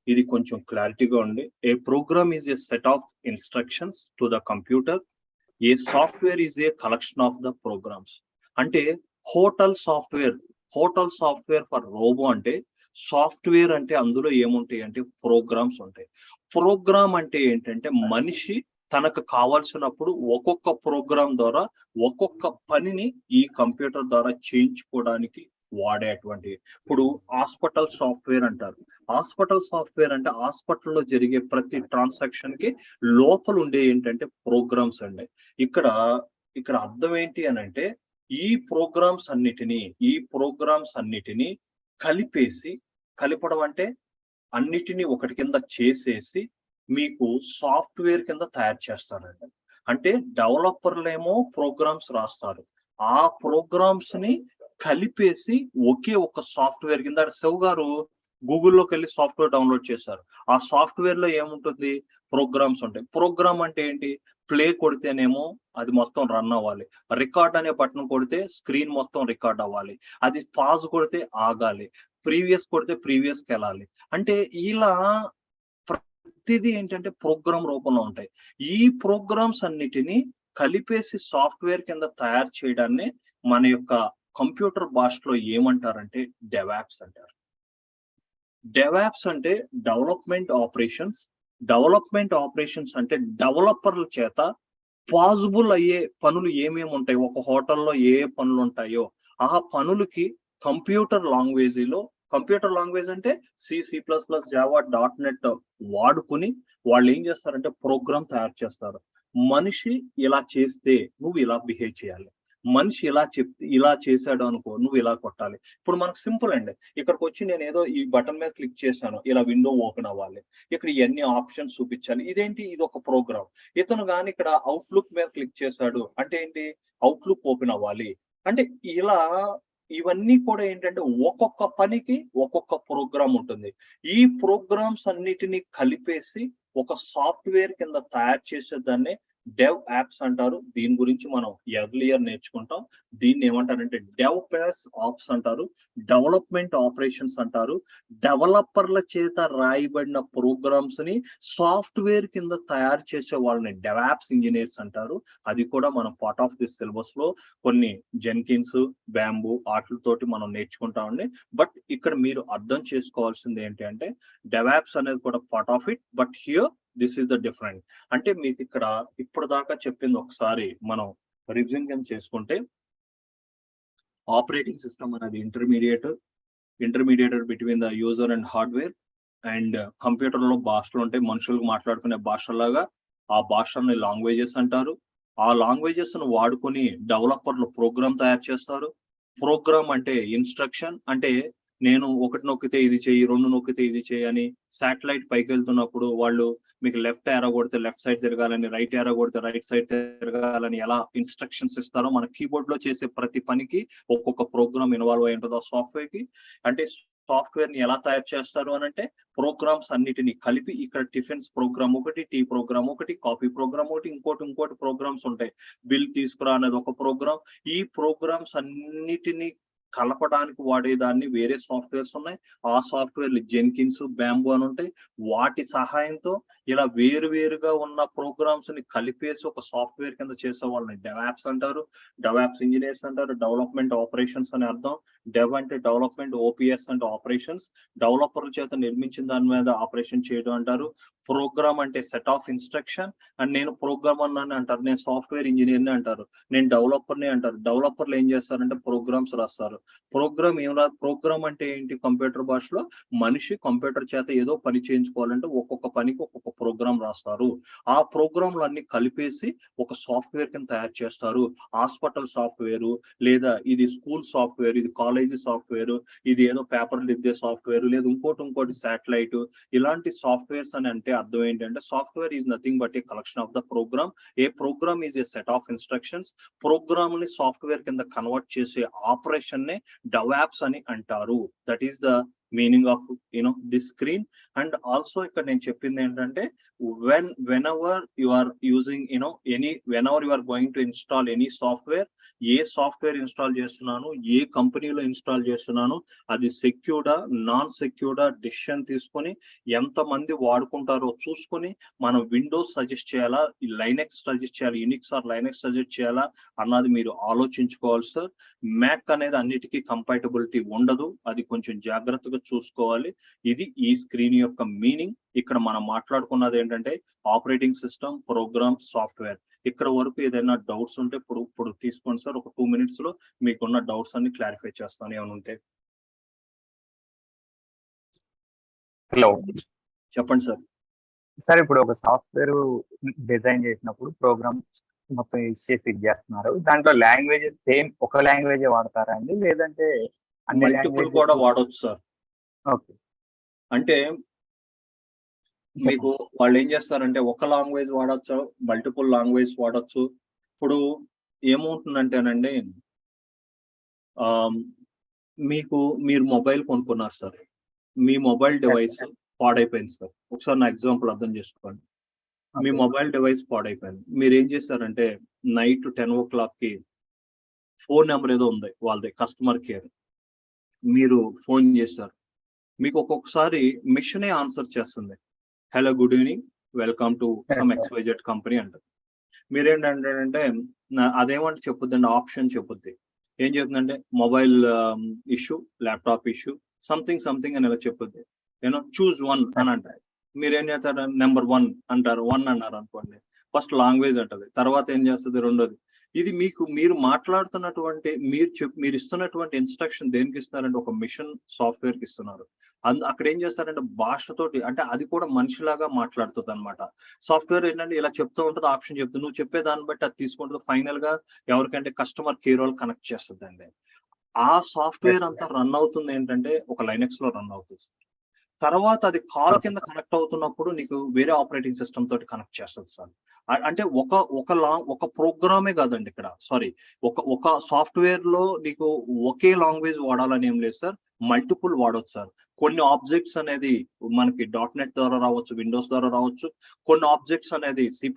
ఇది కొంచెం క్లారిటీగా ఉంది. A program is a set of instructions to the computer. A software is a collection of the programs. అంటే హోటల్ సాఫ్ట్వేర్ ఫర్ రోబో అంటే సాఫ్ట్వేర్ అంటే అందులో ఏముంటాయి అంటే ప్రోగ్రామ్స్ ఉంటాయి. ప్రోగ్రామ్ అంటే ఏంటంటే మనిషి తనకు కావాల్సినప్పుడు ఒక్కొక్క ప్రోగ్రామ్ ద్వారా ఒక్కొక్క పనిని ఈ కంప్యూటర్ ద్వారా చేయించుకోవడానికి వాడేటువంటి. ఇప్పుడు హాస్పిటల్ సాఫ్ట్వేర్ అంటారు. హాస్పిటల్ సాఫ్ట్వేర్ అంటే హాస్పిటల్లో జరిగే ప్రతి ట్రాన్సాక్షన్ కి లోపల ఉండే ఏంటంటే ప్రోగ్రామ్స్ అండి. ఇక్కడ అర్థం ఏంటి అని అంటే ఈ ప్రోగ్రామ్స్ అన్నిటినీ కలపడం అంటే అన్నిటినీ ఒకటి కింద చేసేసి మీకు సాఫ్ట్వేర్ కింద తయారు చేస్తారండి. అంటే డెవలపర్లేమో ప్రోగ్రామ్స్ రాస్తారు, ఆ ప్రోగ్రామ్స్ ని కలిపేసి ఒకే ఒక సాఫ్ట్వేర్ కింద. శివ్ గారు గూగుల్లోకి వెళ్ళి సాఫ్ట్వేర్ డౌన్లోడ్ చేశారు. ఆ సాఫ్ట్వేర్ లో ఏముంటుంది? ప్రోగ్రామ్స్ ఉంటాయి. ప్రోగ్రామ్ అంటే ఏంటి? ప్లే కొడితేనేమో అది మొత్తం రన్ అవ్వాలి, రికార్డ్ అనే బటన్ కొడితే స్క్రీన్ మొత్తం రికార్డ్ అవ్వాలి, అది పాజ్ కొడితే ఆగాలి, ప్రీవియస్ కొడితే ప్రీవియస్ కి వెళ్ళాలి. అంటే ఇలా ప్రతిదీ ఏంటంటే ప్రోగ్రామ్ రూపంలో ఉంటాయి. ఈ ప్రోగ్రామ్స్ అన్నిటినీ కలిపేసి సాఫ్ట్వేర్ కింద తయారు చేయడాన్ని మన యొక్క కంప్యూటర్ భాషలో ఏమంటారంటే డెవాప్స్ అంటారు. డెవాప్స్ అంటే డెవలప్మెంట్ ఆపరేషన్స్ అంటే డెవలపర్ల చేత పాసిబుల్ అయ్యే పనులు ఏమేమి ఉంటాయి, ఒక హోటల్లో ఏ పనులు ఉంటాయో ఆ పనులకి కంప్యూటర్ లాంగ్వేజ్ అంటే C++, జావా, .NET వాడుకుని వాళ్ళు ఏం చేస్తారంటే ప్రోగ్రామ్ తయారు చేస్తారు. మనిషి ఇలా చేస్తే నువ్వు ఇలా బిహేవ్ చేయాలి, మనిషి ఇలా చేశాడు అనుకో నువ్వు ఇలా కొట్టాలి. ఇప్పుడు మనకు సింపుల్ అండి. ఇక్కడికి వచ్చి నేను ఏదో ఈ బటన్ మీద క్లిక్ చేశాను, ఇలా విండో ఓపెన్ అవ్వాలి, ఇక్కడ ఎన్ని ఆప్షన్స్ చూపించాలి. ఇదేంటి? ఇది ఒక ప్రోగ్రామ్. ఇతను కానీ ఇక్కడ అవుట్లుక్ మీద క్లిక్ చేశాడు అంటే ఏంటి? అవుట్లుక్ ఓపెన్ అవ్వాలి. అంటే ఇలా ఇవన్నీ కూడా ఏంటంటే ఒక్కొక్క పనికి ఒక్కొక్క ప్రోగ్రామ్ ఉంటుంది. ఈ ప్రోగ్రామ్స్ అన్నిటినీ కలిపేసి ఒక సాఫ్ట్వేర్ కింద తయారు చేసేదాన్ని డెవ్ యాప్స్ అంటారు. దీని గురించి మనం ఎర్లియర్ నేర్చుకుంటాం. దీన్ని ఏమంటారంటే డెవ్ ప్లస్ ఆప్స్ అంటారు, డెవలప్మెంట్ ఆపరేషన్స్ అంటారు. డెవలపర్ల చేత రాయబడిన ప్రోగ్రామ్స్ ని సాఫ్ట్వేర్ కింద తయారు చేసే వాళ్ళని డెవాప్స్ ఇంజనీర్స్ అంటారు. అది కూడా మనం పార్ట్ ఆఫ్ దిస్ సిలబస్ లో కొన్ని జెన్కిన్స్, బ్యాంబూ వాటితోటి మనం నేర్చుకుంటామండి. బట్ ఇక్కడ మీరు అర్థం చేసుకోవాల్సింది ఏంటి అంటే డెవాప్స్ అనేది కూడా part of it, but here this is the different. అంటే మీకు ఇక్కడ ఇప్పుడు దాకా చెప్పింది ఒకసారి మనం రివిజన్ చేసుకుంటే, ఆపరేటింగ్ సిస్టమ్ అనేది intermediator between the user and hardware. And computer లో భాషలు ఉంటాయి, మనుషులు మాట్లాడుకునే భాషలాగా. ఆ భాషల్ని లాంగ్వేజెస్ అంటారు. ఆ లాంగ్వేజెస్ ను వాడుకొని డెవలపర్లు ప్రోగ్రామ్ తయారు చేస్తారు. ప్రోగ్రామ్ అంటే ఇన్స్ట్రక్షన్, అంటే నేను ఒకటి నొక్కితే ఇది చేయి, రెండు నొక్కితే ఇది చేయి అని. శాటిలైట్ పైకి వెళ్తున్నప్పుడు వాళ్ళు మీకు లెఫ్ట్ ఏరో కొడితే లెఫ్ట్ సైడ్ తిరగాలని, రైట్ ఏరో కొడితే రైట్ సైడ్ తిరగాలని ఎలా ఇన్స్ట్రక్షన్స్ ఇస్తారో మన కీబోర్డ్ లో చేసే ప్రతి పనికి ఒక్కొక్క ప్రోగ్రామ్ ఇన్వాల్వ్ అయి ఉంటుంది ఆ సాఫ్ట్వేర్ కి. అంటే సాఫ్ట్వేర్ ని ఎలా తయారు చేస్తారు అని అంటే ప్రోగ్రామ్స్ అన్నిటిని కలిపి ఇక్కడ టిఫిన్స్ ప్రోగ్రామ్ ఒకటి, టీ ప్రోగ్రామ్ ఒకటి, కాఫీ ప్రోగ్రామ్ ఒకటి, ఇంకోటి ప్రోగ్రామ్స్ ఉంటాయి. బిల్ తీసుకురా అనేది ఒక ప్రోగ్రామ్. ఈ ప్రోగ్రామ్స్ అన్నిటిని కలపడానికి వాడేదాన్ని వేరే సాఫ్ట్వేర్స్ ఉన్నాయి. ఆ సాఫ్ట్వేర్లు జెన్కిన్స్, బ్యాంబూ అని ఉంటాయి. వాటి సహాయంతో ఇలా వేరుగా ఉన్న ప్రోగ్రామ్స్ ని కలిపేసి ఒక సాఫ్ట్వేర్ కింద చేసే వాళ్ళని డెవాప్స్ అంటారు. డెవాప్స్ ఇంజనీర్స్ అంటారు. డెవలప్మెంట్ ఆపరేషన్స్ అని అర్థం. డెవ్ అంటే డెవలప్మెంట్, ఓపీఎస్ అంటే ఆపరేషన్స్, డెవలపర్ల చేత నిర్మించిన దాని మీద ఆపరేషన్ చేయడం అంటారు. ప్రోగ్రామ్ అంటే సెట్ ఆఫ్ ఇన్స్ట్రక్షన్. అండ్ నేను ప్రోగ్రామర్ అని అంటారు. నేను సాఫ్ట్వేర్ ఇంజనీర్ని అంటారు. నేను డెవలపర్ని అంటారు. డెవలపర్లు ఏం చేస్తారంటే ప్రోగ్రామ్స్ రాస్తారు. ప్రోగ్రామ్ అంటే ఏంటి? కంప్యూటర్ భాషలో మనిషి కంప్యూటర్ చేత ఏదో పని చేయించుకోవాలంటే ఒక్కొక్క పనికి ఒక్కొక్క ప్రోగ్రామ్ రాస్తారు. ఆ ప్రోగ్రాంలు అన్ని కలిపేసి ఒక సాఫ్ట్వేర్ కింద తయారు చేస్తారు. హాస్పిటల్ సాఫ్ట్వేర్, లేదా ఇది స్కూల్ సాఫ్ట్వేర్, ఇది కాలేజీ సాఫ్ట్వేర్, ఇది ఏదో పేపర్ దిద్దే సాఫ్ట్వేర్, లేదా ఇంకోటి శాటిలైట్. ఇలాంటి సాఫ్ట్వేర్స్ అని అంటే అర్థం ఏంటంటే software is nothing but a collection of the program. A program is a set of instructions. Program ని సాఫ్ట్వేర్ కింద కన్వర్ట్ చేసే ఆపరేషన్ నే డెవాప్స్ అని అంటారు. That is the meaning of this screen. And also ఇక్కడ నేను చెప్పింది ఏంటంటే whenever you are using whenever you are going to install any software, A software install చేస్తున్నాను, ఏ కంపెనీలో ఇన్స్టాల్ చేస్తున్నాను, అది సెక్యూర్డా నాన్ సెక్యూర్డా డెసిషన్ తీసుకొని ఎంతమంది వాడుకుంటారో చూసుకొని మనం విండోస్ సజెస్ట్ చేయాలా, లైనెక్స్ సజెస్ట్ చేయాలి, యూనిక్స్ ఆర్ లైనెక్స్ సజెస్ట్ చేయాలా అన్నది మీరు ఆలోచించుకోవాలి సార్. మ్యాక్ అనేది అన్నిటికీ కంపాటబిలిటీ ఉండదు. అది కొంచెం జాగ్రత్తగా చూసుకోవాలి. ఇది ఈ స్క్రీన్ యొక్క మీనింగ్. ఇక్కడ మనం మాట్లాడుకున్నది ఏంటంటే ఆపరేటింగ్ సిస్టమ్, ప్రోగ్రామ్, సాఫ్ట్వేర్. ఇక్కడ వరకు ఏదైనా డౌట్స్ ఉంటే ఇప్పుడు తీసుకోండి సార్. ఒక 2 minutes లో మీకున్న డౌట్స్ అన్ని క్లారిఫై చేస్తాను ఏమైనా ఉంటే. హలో చెప్పండి సార్. సార్, ఇప్పుడు ఒక సాఫ్ట్వేర్ డిజైన్ చేసినప్పుడు ప్రోగ్రామ్ మొత్తం ఇచ్చేసి చేస్తున్నారు. దాంట్లో లాంగ్వేజ్ సేమ్ ఒక లాంగ్వేజ్ వాడతారా అండి, లేదంటే అన్ని మల్టిపుల్ కూడా వాడవచ్చు సార్. ఓకే. అంటే మీకు వాళ్ళు ఏం చేస్తారంటే ఒక లాంగ్వేజ్ వాడచ్చు, మల్టిపుల్ లాంగ్వేజ్ వాడచ్చు. ఇప్పుడు ఏమవుతుందంటేనండి, మీరు మొబైల్ కొనుక్కున్నారు సార్. మీ మొబైల్ డివైస్ పాడైపోయింది సార్. ఒకసారి నా ఎగ్జాంపుల్ అర్థం చేసుకోండి. మీ మొబైల్ డివైస్ పాడైపోయింది. మీరు ఏం చేస్తారంటే నైట్ 10 o'clock ఫోన్ నెంబర్ ఏదో ఉంది వాళ్ళది, కస్టమర్ కేర్. మీరు ఫోన్ చేస్తారు. మీకు ఒక్కొక్కసారి మిషనే ఆన్సర్ చేస్తుంది. Hello, good evening, welcome to some XYZ company అంటారు. మీరేంటంటే అదేమంటే చెప్పుద్దండి, ఆప్షన్ చెప్పుద్ది. ఏం చెప్తుందంటే mobile issue, laptop issue, something అని ఇలా చెప్పుద్ది. చూజ్ 1 అని అంటారు. మీరేం చేస్తారు? నెంబర్ 1 అంటారు. 1 అన్నారు అనుకోండి, ఫస్ట్ లాంగ్వేజ్ అంటది. తర్వాత ఏం చేస్తుంది? రెండోది. ఇది మీరు మాట్లాడుతున్నటువంటి మీరు ఇస్తున్నటువంటి ఇన్స్ట్రక్షన్ దేనికి ఇస్తున్నారంటే ఒక మిషన్ సాఫ్ట్వేర్ కి ఇస్తున్నారు. అక్కడ ఏం చేస్తారంటే భాషతోటి, అంటే అది కూడా మనిషిలాగా మాట్లాడుతుంది అనమాట. సాఫ్ట్వేర్ ఏంటంటే ఇలా చెప్తూ ఉంటుంది, ఆప్షన్ చెప్తుంది, నువ్వు చెప్పే దాన్ని బట్టి అది తీసుకుంటుంది. ఫైనల్ గా ఎవరికంటే కస్టమర్ కేర్ వాళ్ళు కనెక్ట్ చేస్తుంది అండి. ఆ సాఫ్ట్వేర్ అంతా రన్ అవుతుంది ఏంటంటే ఒక లైనెక్స్ లో రన్ అవుతుంది. తర్వాత అది కాల్ కింద కనెక్ట్ అవుతున్నప్పుడు నీకు వేరే ఆపరేటింగ్ సిస్టమ్ తోటి కనెక్ట్ చేస్తుంది సార్. అంటే ఒక ప్రోగ్రామే కాదండి ఇక్కడ, సారీ, ఒక సాఫ్ట్వేర్ లో నీకు ఒకే లాంగ్వేజ్ వాడాలని ఏం లేదు సార్, మల్టిపుల్ వాడవచ్చు సార్. కొన్ని ఆబ్జెక్ట్స్ అనేది మనకి .NET ద్వారా రావచ్చు, విండోస్ ద్వారా రావచ్చు. కొన్ని ఆబ్జెక్ట్స్ అనేది C++,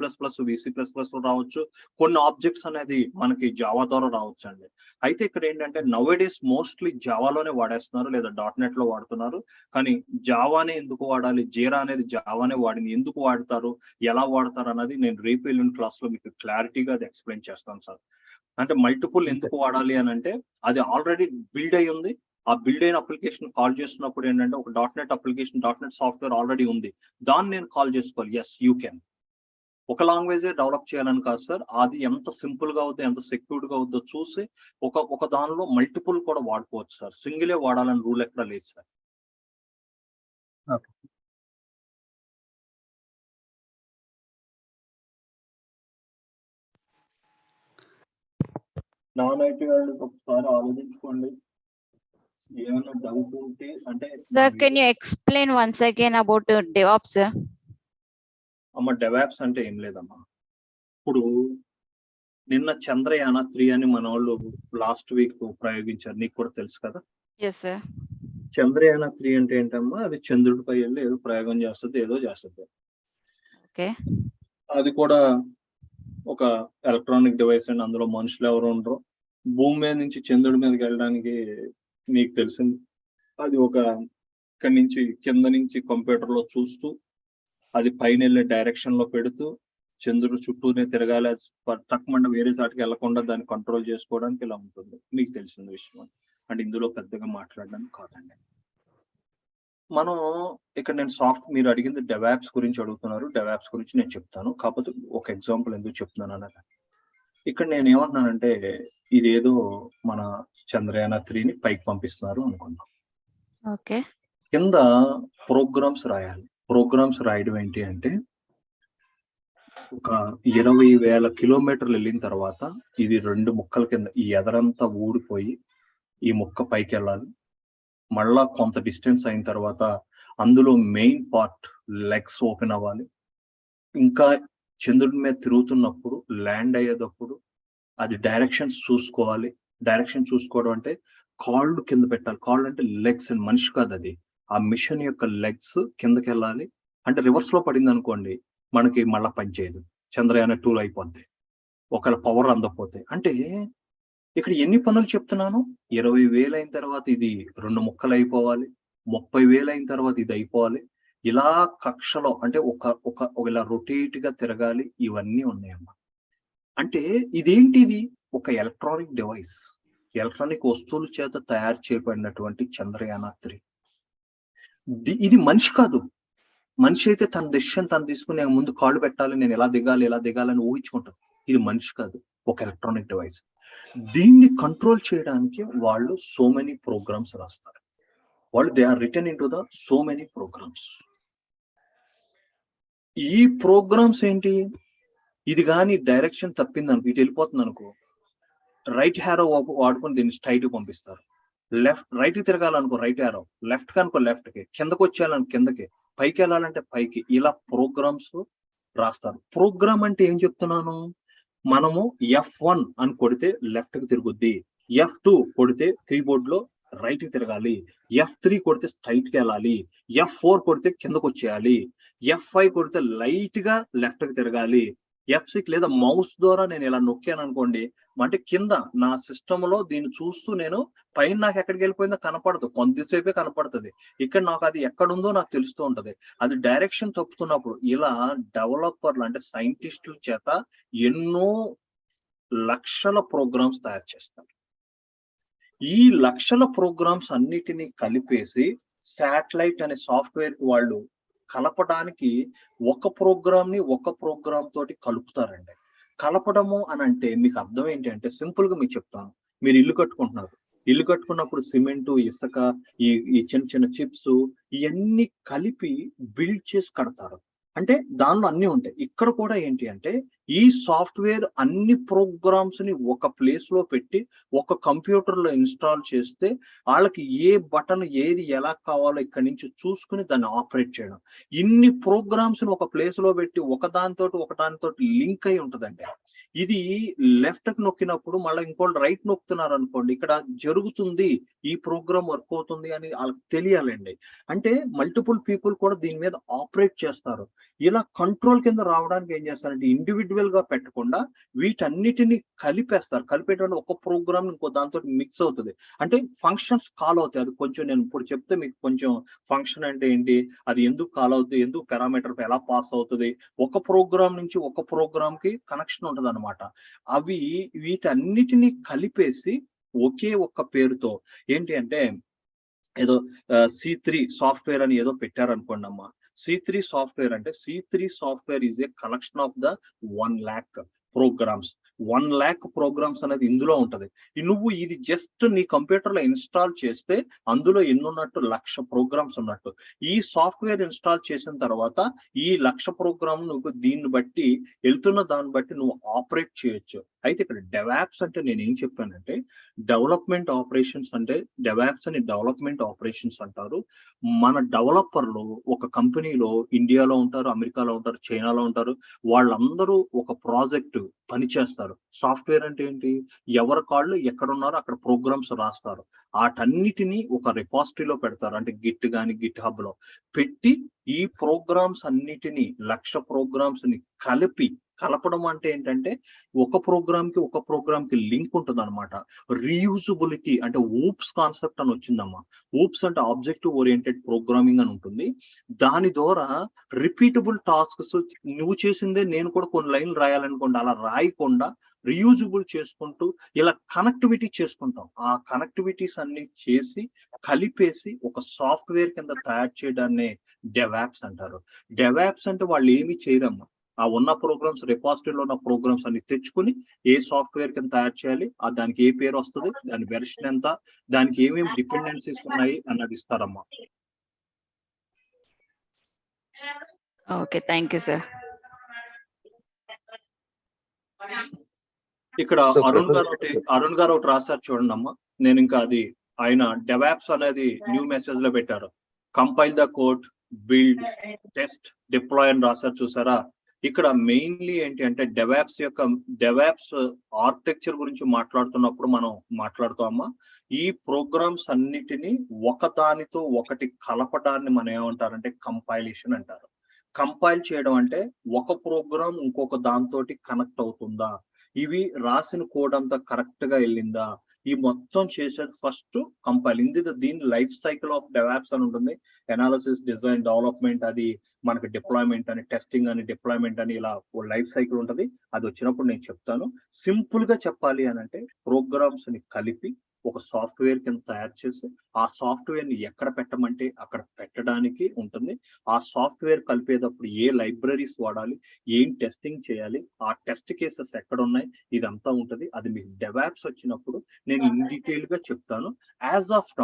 VC++ లో రావచ్చు. కొన్ని ఆబ్జెక్ట్స్ అనేది మనకి జావా ద్వారా రావచ్చు అండి. అయితే ఇక్కడ ఏంటంటే నౌవేడేస్ మోస్ట్లీ జావాలోనే వాడేస్తున్నారు, లేదా .NET లో వాడుతున్నారు. కానీ జావానే ఎందుకు వాడాలి, జీరా అనేది జావానే వాడింది, ఎందుకు వాడతారు, ఎలా వాడతారు అన్నది నేను రేపు ఎల్లుండి క్లాస్ లో మీకు క్లారిటీగా అది ఎక్స్ప్లెయిన్ చేస్తాను సార్. అంటే మల్టిపుల్ ఎందుకు వాడాలి అని అంటే అది ఆల్రెడీ బిల్డ్ అయి ఉంది. ఆ బిల్డ్ అయిన అప్లికేషన్ కాల్ చేస్తున్నప్పుడు ఏంటంటే ఒక .NET application, .NET software already ఉంది, దాన్ని నేను కాల్ చేసుకోవాలి. Yes, you can. ఒక లాంగ్వేజే డెవలప్ చేయాలని కాదు సార్, అది ఎంత సింపుల్ గా అవుతుందో, ఎంత సెక్యూర్డ్ గా అవుతుందో చూసి ఒక దానిలో మల్టిపుల్ కూడా వాడుకోవచ్చు సార్. సింగిలే వాడాలని రూల్ ఎక్కడ లేదు సార్. నాన్ ఐటీ వాళ్ళు ఒకసారి ఆలోచించుకోండి, ఏమైనా డౌట్ ఉంటే. అంటే Sir, can you explain once again about DevOps, sir? అమ్మ, డెవాప్స్ అంటే ఏం లేదమ్మా. ఇప్పుడు నిన్న చంద్రయాన 3 అని మన వాళ్ళు లాస్ట్ వీక్ ప్రయోగించారు, నీకు కూడా తెలుసు కదా. Yes, sir. చంద్రయాన 3 అంటే ఏంటమ్మా, అది చంద్రుడిపై వెళ్ళి ఏదో ప్రయోగం చేస్తుంది, ఏదో చేస్తుంది. ఓకే. అది కూడా ఒక ఎలక్ట్రానిక్ డివైస్ అండి. అందులో మనుషులు ఎవరు ఉండరు. భూమి మీద నుంచి చంద్రుడి మీదకి వెళ్ళడానికి మీకు తెలిసింది, అది ఒక ఇక్కడి నుంచి కింద నుంచి కంప్యూటర్ లో చూస్తూ అది పైన వెళ్ళే డైరెక్షన్ లో పెడుతూ చంద్రుడు చుట్టూనే తిరగాలి, తక్కువ వేరే చాటికి వెళ్లకుండా దాన్ని కంట్రోల్ చేసుకోవడానికి ఇలా ఉంటుంది. మీకు తెలిసిన విషయం అంటే ఇందులో పెద్దగా మాట్లాడడానికి కాదండి. మనం ఇక్కడ నేను మీరు అడిగింది డెవాప్స్ గురించి అడుగుతున్నారు. డెవాప్స్ గురించి నేను చెప్తాను, కాకపోతే ఒక ఎగ్జాంపుల్ ఎందుకు చెప్తున్నాను అన్నది. ఇక్కడ నేను ఏమంటున్నానంటే, ఇదేదో మన చంద్రయాన 3ని పైకి పంపిస్తున్నారు అనుకున్నాం. ఓకే. కింద ప్రోగ్రామ్స్ రాయాలి. ప్రోగ్రామ్స్ రాయడం ఏంటి అంటే, ఒక 20,000 కిలోమీటర్లు వెళ్ళిన తర్వాత ఇది 2 ముక్కల కింద ఈ ఎదరంతా ఊడిపోయి ఈ ముక్క పైకి వెళ్ళాలి. మళ్ళా కొంత డిస్టెన్స్ అయిన తర్వాత అందులో మెయిన్ పార్ట్ లెగ్స్ ఓపెన్ అవ్వాలి. ఇంకా చంద్రుడి మీద తిరుగుతున్నప్పుడు ల్యాండ్ అయ్యేటప్పుడు అది డైరెక్షన్స్ చూసుకోవాలి. డైరెక్షన్ చూసుకోవడం అంటే కాళ్ళు కింద పెట్టాలి. కాళ్ళు అంటే లెగ్స్ అండ్ మనిషి కాదు, అది ఆ మిషన్ యొక్క లెగ్స్ కిందకి వెళ్ళాలి. అంటే రివర్స్ లో పడింది అనుకోండి, మనకి మళ్ళా పనిచేయదు, చంద్రయాన 2 అయిపోద్ది ఒకవేళ పవర్ అందకపోతే. అంటే ఇక్కడ ఎన్ని పనులు చెప్తున్నాను, 20,000 అయిన తర్వాత ఇది 2 ముక్కలు అయిపోవాలి, 30,000 అయిన తర్వాత ఇది అయిపోవాలి, ఇలా కక్షలో అంటే ఒక ఇలా రొటేట్ గా తిరగాలి. ఇవన్నీ ఉన్నాయమ్మా. అంటే ఇదేంటిది, ఒక ఎలక్ట్రానిక్ డివైస్, ఎలక్ట్రానిక్ వస్తువుల చేత తయారు చేయబడినటువంటి చంద్రయాన 3. ఇది మనిషి కాదు. మనిషి అయితే తన డెసిషన్ తను తీసుకుని నేను ముందు కాళ్ళు పెట్టాలి, నేను ఎలా దిగాలని ఊహించుకుంటాను. ఇది మనిషి కాదు, ఒక ఎలక్ట్రానిక్ డివైస్. దీన్ని కంట్రోల్ చేయడానికి వాళ్ళు సో మెనీ ప్రోగ్రామ్స్ రాస్తారు. వాళ్ళు they are written into the so many programs. ఈ ప్రోగ్రామ్స్ ఏంటి, ఇది కానీ డైరెక్షన్ తప్పింది అనుకో, ఇటు వెళ్ళిపోతుంది అనుకో, రైట్ హ్యారో వాడుకొని దీన్ని స్ట్రైట్ పంపిస్తారు. రైట్ కి తిరగాలనుకో రైట్ హ్యారో, లెఫ్ట్ కి అనుకో లెఫ్ట్ కి, కిందకు వచ్చేయాలనుకో కిందకి, పైకి వెళ్ళాలంటే పైకి, ఇలా ప్రోగ్రామ్స్ రాస్తారు. ప్రోగ్రామ్ అంటే ఏం చెప్తున్నాను, మనము F1 అని కొడితే లెఫ్ట్ కి తిరుగుద్ది, F2 కొడితే కీబోర్డ్ లో రైట్ కి తిరగాలి, F3 కొడితే స్ట్రైట్ కి వెళ్ళాలి, F4 కొడితే కిందకు వచ్చేయాలి, F5 కొడితే లైట్ గా లెఫ్ట్ కి తిరగాలి, F6 లేదా మౌస్ ద్వారా నేను ఇలా నొక్కాను అనుకోండి, అంటే కింద నా సిస్టమ్ లో దీన్ని చూస్తూ నేను పైన నాకు ఎక్కడికి వెళ్ళిపోయిందో కనపడదు, కొంతసేపే కనపడుతుంది. ఇక్కడ నాకు అది ఎక్కడుందో నాకు తెలుస్తూ ఉంటది. అది డైరెక్షన్ తప్పుతున్నప్పుడు ఇలా డెవలపర్లు అంటే సైంటిస్టుల చేత ఎన్నో లక్షల ప్రోగ్రామ్స్ తయారు చేస్తారు. ఈ లక్షల ప్రోగ్రామ్స్ అన్నిటినీ కలిపేసి శాటిలైట్ అనే సాఫ్ట్వేర్ వాళ్ళు కలపడానికి ఒక ప్రోగ్రామ్ తోటి కలుపుతారండి. కలపడము అని అంటే మీకు అర్థం ఏంటి అంటే, సింపుల్ గా మీకు చెప్తాను. మీరు ఇల్లు కట్టుకుంటున్నారు, ఇల్లు కట్టుకున్నప్పుడు సిమెంటు, ఇసుక, ఈ చిన్న చిన్న చిప్స్ ఇవన్నీ కలిపి బిల్డ్ చేసి కడతారు. అంటే దానిలో అన్ని ఉంటాయి. ఇక్కడ కూడా ఏంటి అంటే, ఈ సాఫ్ట్వేర్ అన్ని ప్రోగ్రామ్స్ ని ఒక ప్లేస్ లో పెట్టి ఒక కంప్యూటర్ లో ఇన్స్టాల్ చేస్తే వాళ్ళకి ఏ బటన్ ఏది ఎలా కావాలో ఇక్కడ నుంచి చూసుకుని దాన్ని ఆపరేట్ చేయడం. ఇన్ని ప్రోగ్రామ్స్ ని ఒక ప్లేస్ లో పెట్టి ఒకదానితో లింక్ అయి ఉంటదండి. ఇది లెఫ్ట్ కి నొక్కినప్పుడు మళ్ళీ ఇంకోటి రైట్ నొక్కుతున్నారు అనుకోండి, ఇక్కడ జరుగుతుంది, ఈ ప్రోగ్రామ్ వర్క్ అవుతుంది అని వాళ్ళకి తెలియాలండి. అంటే మల్టిపుల్ పీపుల్ కూడా దీని మీద ఆపరేట్ చేస్తారు. ఇలా కంట్రోల్ కింద రావడానికి ఏం చేస్తారంటే, ఇండివిజువల్ గా పెట్టకుండా వీటన్నిటిని కలిపేస్తారు. కలిపేటువంటి ఒక ప్రోగ్రామ్ ఇంకో దాంతో మిక్స్ అవుతుంది. అంటే ఫంక్షన్స్ కాల్ అవుతాయి. అది కొంచెం నేను ఇప్పుడు చెప్తే మీకు కొంచెం ఫంక్షన్ అంటే ఏంటి, అది ఎందుకు కాల్ అవుతుంది, ఎందుకు పారామీటర్ ఎలా పాస్ అవుతుంది, ఒక ప్రోగ్రామ్ నుంచి ఒక ప్రోగ్రామ్ కి కనెక్షన్ ఉంటుంది అనమాట. వీటన్నిటిని కలిపేసి ఒకే ఒక్క పేరుతో ఏంటి అంటే, ఏదో C3 సాఫ్ట్వేర్ అని ఏదో పెట్టారనుకోండి అమ్మా. C3 సాఫ్ట్వేర్ అంటే, C3 software is a collection of the 1 lakh programs. 1 lakh programs అనేది ఇందులో ఉంటది. నువ్వు ఇది జస్ట్ నీ కంప్యూటర్ లో ఇన్స్టాల్ చేస్తే అందులో ఎన్నున్నట్టు 1,00,000 ప్రోగ్రామ్స్ ఉన్నట్టు. ఈ సాఫ్ట్వేర్ ఇన్స్టాల్ చేసిన తర్వాత ఈ 1,00,000 ప్రోగ్రామ్ నువ్వు దీన్ని బట్టి వెళ్తున్న దాన్ని బట్టి నువ్వు ఆపరేట్ చేయొచ్చు. అయితే ఇక్కడ డెవాప్స్ అంటే నేను ఏం చెప్పానంటే డెవలప్మెంట్ ఆపరేషన్స్ అంటే డెవాప్స్ అని డెవలప్మెంట్ ఆపరేషన్స్ అంటారు. మన డెవలపర్లు ఒక కంపెనీలో ఇండియాలో ఉంటారు, అమెరికాలో ఉంటారు, చైనాలో ఉంటారు. వాళ్ళందరూ ఒక ప్రాజెక్ట్ పనిచేస్తారు. సాఫ్ట్వేర్ అంటే ఏంటి? ఎవరి కాళ్ళు ఎక్కడున్నారో అక్కడ ప్రోగ్రామ్స్ రాస్తారు. వాటన్నిటినీ ఒక రిపాజిటరీలో పెడతారు. అంటే గిట్ కానీ గిట్ హబ్ లో పెట్టి ఈ ప్రోగ్రామ్స్ అన్నిటినీ 1,00,000 ప్రోగ్రామ్స్ ని కలపడం అంటే ఏంటంటే ఒక ప్రోగ్రామ్ కి లింక్ ఉంటుంది అనమాట. రీయూజబిలిటీ అంటే ఊప్స్ కాన్సెప్ట్ అని వచ్చిందమ్మా. ఊప్స్ అంటే ఆబ్జెక్టివ్ ఓరియంటెడ్ ప్రోగ్రామింగ్ అని ఉంటుంది. దాని ద్వారా రిపీటబుల్ టాస్క్స్ నువ్వు చేసిందే నేను కూడా కొన్ని లైన్లు రాయాలనుకోండి, అలా రాయకుండా రీయూజబుల్ చేసుకుంటూ ఇలా కనెక్టివిటీ చేసుకుంటాం. ఆ కనెక్టివిటీస్ అన్ని చేసి కలిపేసి ఒక సాఫ్ట్వేర్ కింద తయారు చేయడాన్ని డెవాప్స్ అంటారు. డెవాప్స్ అంటే వాళ్ళు ఏమి చేయరమ్మా. ఆ ఉన్న ప్రోగ్రామ్స్ రిపాజిటరీలో ఉన్న ప్రోగ్రామ్స్ అన్ని తెచ్చుకుని ఏ సాఫ్ట్వేర్ కింద తయారు చేయాలి, దానికి ఏ పేరు వస్తుంది, దాని వెర్షన్ ఎంత, దానికి ఏమేమి డిపెండెన్సీస్ ఉన్నాయి అన్నది ఇస్తారమ్మా. Okay, thank you sir. ఇక్కడ అరుణ్ గారు ఒకటి రాశారు చూడండి అమ్మా. నేను ఇంకా అది ఆయన డెవాప్స్ అనేది న్యూ మెసేజ్ లో పెట్టారు. Compile the code, build, test, deploy అని రాశారు చూసారా. ఇక్కడ మెయిన్లీ ఏంటి అంటే డెవాప్స్ ఆర్కిటెక్చర్ గురించి మాట్లాడుతున్నప్పుడు మనం మాట్లాడుతామా. ఈ ప్రోగ్రామ్స్ అన్నిటినీ ఒకదానితో ఒకటి కలపడాన్ని మనం ఏమంటారంటే కంపైలేషన్ అంటారు. కంపైల్ చేయడం అంటే ఒక ప్రోగ్రామ్ ఇంకొక దాంతో కనెక్ట్ అవుతుందా, ఇవి రాసిన కోడ్ అంతా కరెక్ట్ గా వెళ్ళిందా, ఈ మొత్తం చేసేది ఫస్ట్ కంపైల్. దీని లైఫ్ సైకిల్ ఆఫ్ డెవాప్స్ అని ఉంటుంది. ఎనాలిసిస్, డిజైన్, డెవలప్మెంట్, అది మనకి డిప్లాయ్మెంట్ అని, టెస్టింగ్ అని, డిప్లాయ్మెంట్ అని, ఇలా లైఫ్ సైకిల్ ఉంటుంది. అది వచ్చినప్పుడు నేను చెప్తాను. సింపుల్ గా చెప్పాలి అని అంటే ప్రోగ్రామ్స్ ని కలిపి ఒక సాఫ్ట్వేర్ కింద తయారు చేసి ఆ సాఫ్ట్వేర్ ని ఎక్కడ పెట్టమంటే అక్కడ పెట్టడానికి ఉంటుంది. ఆ సాఫ్ట్వేర్ కలిపేటప్పుడు ఏ లైబ్రరీస్ వాడాలి, ఏం టెస్టింగ్ చేయాలి, ఆ టెస్ట్ కేసెస్ ఎక్కడ ఉన్నాయి, ఇదంతా ఉంటుంది. అది మీకు డెవాప్స్ వచ్చినప్పుడు నేను ఇన్ డీటెయిల్ గా చెప్తాను. యాజ్ ఆఫ్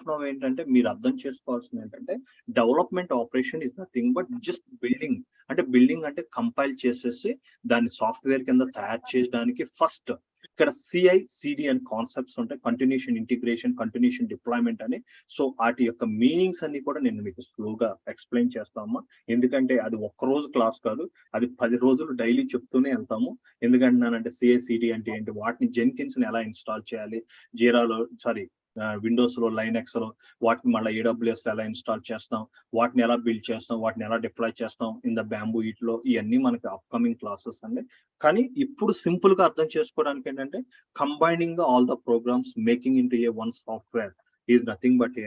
నౌ ఏంటంటే మీరు అర్థం చేసుకోవాల్సింది ఏంటంటే development operation is nothing but just building అంటే కంపైల్ చేసేసి దాన్ని సాఫ్ట్వేర్ కింద తయారు చేయడానికి ఫస్ట్ ఇక్కడ CI/CD అండ్ కాన్సెప్ట్స్ ఉంటాయి. కంటిన్యూషన్ ఇంటిగ్రేషన్, కంటిన్యూషన్ డిప్లాయ్మెంట్ అని. సో వాటి యొక్క మీనింగ్స్ అన్ని కూడా నేను మీకు స్లోగా ఎక్స్ప్లెయిన్ చేస్తామమ్మా. ఎందుకంటే అది ఒక్క రోజు క్లాస్ కాదు, అది 10 రోజులు డైలీ చెప్తూనే వెళ్తాము. ఎందుకంటున్నానంటే CI/CD అంటే ఏంటి, వాటిని జెన్కిన్స్ ని ఎలా ఇన్స్టాల్ చేయాలి, విండోస్ లో, లైనక్స్ లో, వాటిని మళ్ళీ AWS లో ఎలా ఇన్స్టాల్ చేస్తాం, వాటిని ఎలా బిల్డ్ చేస్తాం, వాటిని ఎలా డిప్లాయ్ చేస్తాం ఇన్ ద బ్యాంబూ ఇట్లో, ఇవన్నీ మనకి అప్కమింగ్ క్లాసెస్ అండి. కానీ ఇప్పుడు సింపుల్ గా అర్థం చేసుకోవడానికి ఏంటంటే combining all the programs making into a one software is nothing but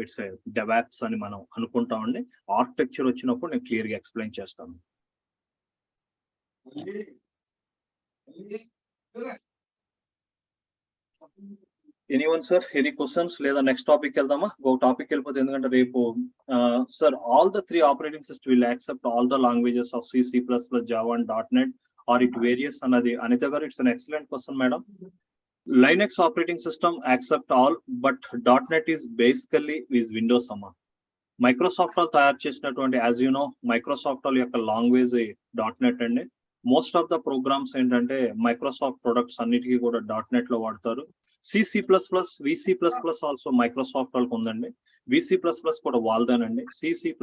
it's DevOps అని మనం అనుకుంటామండి. ఆర్కిటెక్చర్ వచ్చినప్పుడు నేను క్లియర్ గా ఎక్స్ప్లెయిన్ చేస్తాను. Anyone sir, any questions? లేదా నెక్స్ట్ టాపిక్ వెళ్దామా? ఒక టాపిక్ వెళ్ళిపోతే, ఎందుకంటే రేపు sir all the 3 operating system will accept all the languages of C, C++, Java and .NET or it varies అన్నది అనిత గారు, it's an excellent question madam. Linux operating system accept all, but .NET is basically Windows అమ్మా. Microsoft వాళ్ళు తయారు చేసినటువంటి, as you know, Microsoft వాళ్ళ యొక్క language .NET అండి. Most of the programmes ఏంటంటే మైక్రోసాఫ్ట్ ప్రొడక్ట్స్ అన్నిటికీ కూడా .NET లో వాడతారు. C++, VC++ ఆల్సో మైక్రోసాఫ్ట్ వాళ్ళకి ఉందండి. VC++ కూడా వాళ్ళదేనండి. C++,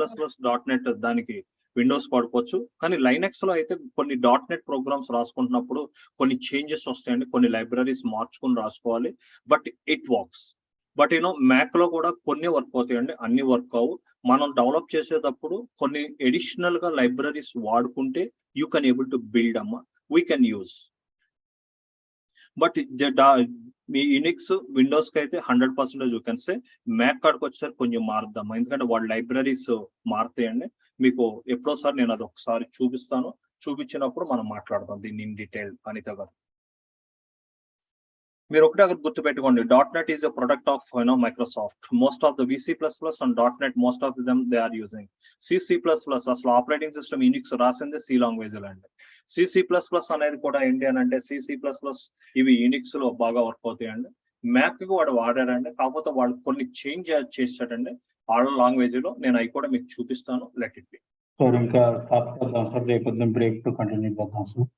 .NET దానికి విండోస్ వాడుకోవచ్చు. కానీ లైనక్స్ లో అయితే కొన్ని .NET ప్రోగ్రామ్స్ రాసుకుంటున్నప్పుడు కొన్ని చేంజెస్ వస్తాయండి, కొన్ని లైబ్రరీస్ మార్చుకుని రాసుకోవాలి. But it works. But Mac లో కూడా కొన్ని వర్క్ అవుతాయండి, అన్ని వర్క్ అవు. మనం డెవలప్ చేసేటప్పుడు కొన్ని ఎడిషనల్ గా లైబ్రరీస్ వాడుకుంటే you can able to build అమ్మా, వీ కెన్ యూజ్. బట్ మీ యునిక్స్, విండోస్ కి అయితే 100% యూ కెన్ సే. మ్యాక్ కార్డ్కి వచ్చేసరికి కొంచెం మారుద్దాం, ఎందుకంటే వాళ్ళ లైబ్రరీస్ మారుతాయండి. మీకు ఎప్పుడోసారి నేను అది ఒకసారి చూపిస్తాను, చూపించినప్పుడు మనం మాట్లాడదాం దీన్ని ఇన్ డీటెయిల్. అనిత గారు, మీరు ఒకటే అక్కడ గుర్తుపెట్టుకోండి, .NET is a product of Microsoft. Most of the VC++ and .NET most of them they are using. C++ అసలు ఆపరేటింగ్ సిస్టమ్ యూనిక్స్ రాసిందే C లాంగ్వేజ్ అండి. C++ అనేది కూడా ఏంటి అని అంటే C++ ఇవి యూనిక్స్ లో బాగా వర్క్ అవుతాయండి. మ్యాక్ కి వాడు వాడారండి, కాకపోతే వాళ్ళు కొన్ని చేంజ్ చేశాడండి వాళ్ళ లాంగ్వేజ్ లో. నేను అవి కూడా మీకు చూపిస్తాను. Let it be. సార్ ఇంకా స్టాప్ చేద్దాం సార్, రేపు బ్రేక్ టు కంటిన్యూ చేద్దాం సార్.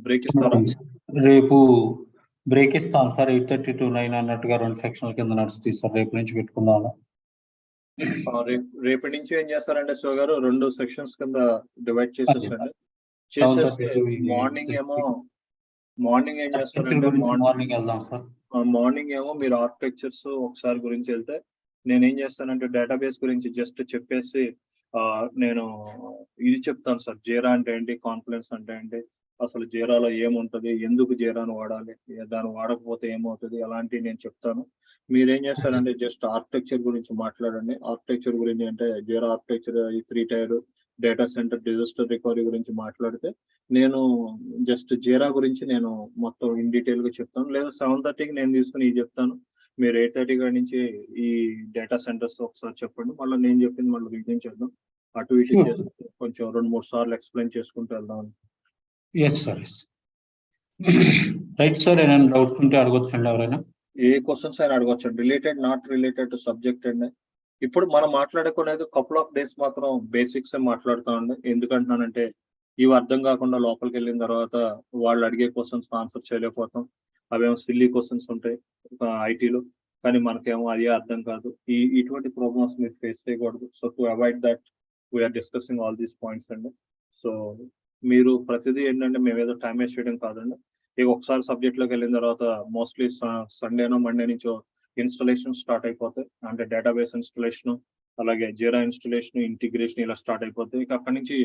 బ్రేక్ ఇస్తారా? రేపు బ్రేక్ ఇస్తాం సార్. 8:30 to 9 అన్నట్టుగా 2 సెక్షన్ల కింద నడుస్తుంది సార్. రేపు నుంచి పెట్టుకుందాం. రేపటి నుంచి ఏం చేస్తారంటే శివ గారు 2 సెక్షన్స్ కింద డివైడ్ చేసేసండి. చేసేస్తే మార్నింగ్ ఏం చేస్తారంటే మార్నింగ్ వెళ్దాం సార్. మార్నింగ్ ఏమో మీరు ఆర్కిటెక్చర్స్ ఒకసారి గురించి వెళ్తే నేనేం చేస్తానంటే డేటాబేస్ గురించి జస్ట్ చెప్పేసి నేను ఇది చెప్తాను సార్. జీరా అంటే ఏంటి, కాన్ఫిడెన్స్ అంటే ఏంటి, అసలు జీరాలో ఏముంటది, ఎందుకు జీరాను వాడాలి, దాన్ని వాడకపోతే ఏమవుతుంది, అలాంటివి నేను చెప్తాను. మీరేం చేస్తారంటే జస్ట్ ఆర్కిటెక్చర్ గురించి మాట్లాడండి. ఆర్కిటెక్చర్ గురించి అంటే జీరా ఆర్కిటెక్చర్, ఈ 3 tier data centre, disaster recovery గురించి మాట్లాడితే నేను జస్ట్ జీరా గురించి నేను మొత్తం ఇన్ డీటెయిల్ గా చెప్తాను. లేదా 7:30కి నేను తీసుకుని ఇది చెప్తాను. మీరు 8:30 కాడి నుంచి ఈ డేటా సెంటర్స్ ఒకసారి చెప్పండి. మళ్ళీ నేను చెప్పింది మళ్ళీ రివిజన్ చేద్దాం. అటు ఇటు చేసి కొంచెం 2-3 సార్లు ఎక్స్ప్లెయిన్ చేసుకుంటూ వెళ్దాం. Yes sir. Right sir. ఏమైనా డౌట్స్ ఉంటే అడగొచ్చండి ఎవరైనా. ఏ క్వశ్చన్స్ అయినా అడగొచ్చు. Related, not related to subject అండి. ఇప్పుడు మనం మాట్లాడుకునేది కపుల్ ఆఫ్ డేస్ మాత్రం బేసిక్స్ మాట్లాడుతామండి. ఎందుకంటున్నానంటే ఇవి అర్థం కాకుండా లోపలికి వెళ్ళిన తర్వాత వాళ్ళు అడిగే క్వశ్చన్స్ ఆన్సర్ చేయలేకపోతాం. అవేమో సిల్లీ క్వశ్చన్స్ ఉంటాయి ఐటీలో, కానీ మనకేమో అదే అర్థం కాదు. ఇటువంటి ప్రోబ్లమ్స్ మీరు ఫేస్ చేయకూడదు. So to avoid that we are discussing all these points అండి. సో మీరు ప్రతిదీ ఏంటంటే మేము ఏదో టైం వేస్ట్ చేయడం కాదండి. ఇక ఒకసారి సబ్జెక్ట్ లోకి వెళ్ళిన తర్వాత మోస్ట్లీ సండేనో మండే నుంచో ఇన్స్టాలేషన్ స్టార్ట్ అయిపోతాయి. అంటే డేటాబేస్ ఇన్స్టాలేషన్, అలాగే జీరా ఇన్స్టాలేషన్, ఇంటిగ్రేషన్ ఇలా స్టార్ట్ అయిపోతాయి. ఇక అక్కడి నుంచి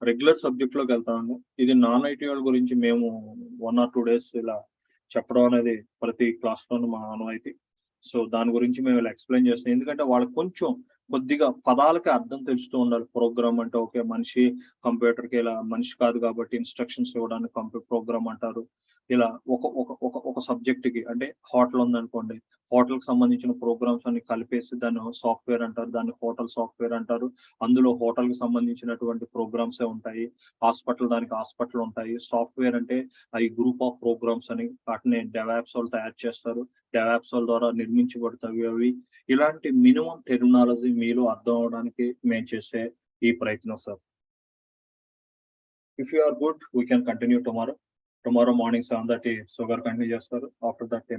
రెగ్యులర్ సబ్జెక్ట్ లోకి వెళ్తామండి. ఇది నాన్ ఐటీ వాళ్ళ గురించి మేము 1 or 2 days ఇలా చెప్పడం అనేది ప్రతి క్లాస్ లోనూ మా ఆనవాయితీ. సో దాని గురించి మేము ఇలా ఎక్స్ప్లెయిన్ చేస్తాం. ఎందుకంటే వాళ్ళకి కొద్దిగా పదాలకి అర్థం తెలుస్తూ ఉండాలి. ప్రోగ్రామ్ అంటే ఓకే, మనిషి కంప్యూటర్కి ఇలా మనిషి కాదు కాబట్టి ఇన్స్ట్రక్షన్స్ ఇవ్వడానికి ప్రోగ్రామ్ అంటారు. ఇలా ఒక సబ్జెక్ట్ కి, అంటే హోటల్ ఉందనుకోండి, హోటల్ కి సంబంధించిన ప్రోగ్రామ్స్ అన్ని కలిపేసి దాన్ని సాఫ్ట్వేర్ అంటారు, దాన్ని హోటల్ సాఫ్ట్వేర్ అంటారు. అందులో హోటల్ కి సంబంధించినటువంటి ప్రోగ్రామ్సే ఉంటాయి. హాస్పిటల్ దానికి హాస్పిటల్ ఉంటాయి. సాఫ్ట్వేర్ అంటే అవి గ్రూప్ ఆఫ్ ప్రోగ్రామ్స్ అని వాటిని డెవాప్స్ వాళ్ళు తయారు చేస్తారు. డెవాప్స్ వాళ్ళ ద్వారా నిర్మించబడతాయి అవి. ఇలాంటి మినిమం టెర్మినాలజీ మీలో అర్థం అవడానికి మేము చేసే ఈ ప్రయత్నం sir. If you are good we can continue tomorrow morning 7:30 షుగర్ కంటిన్యూ చేస్తారు. After that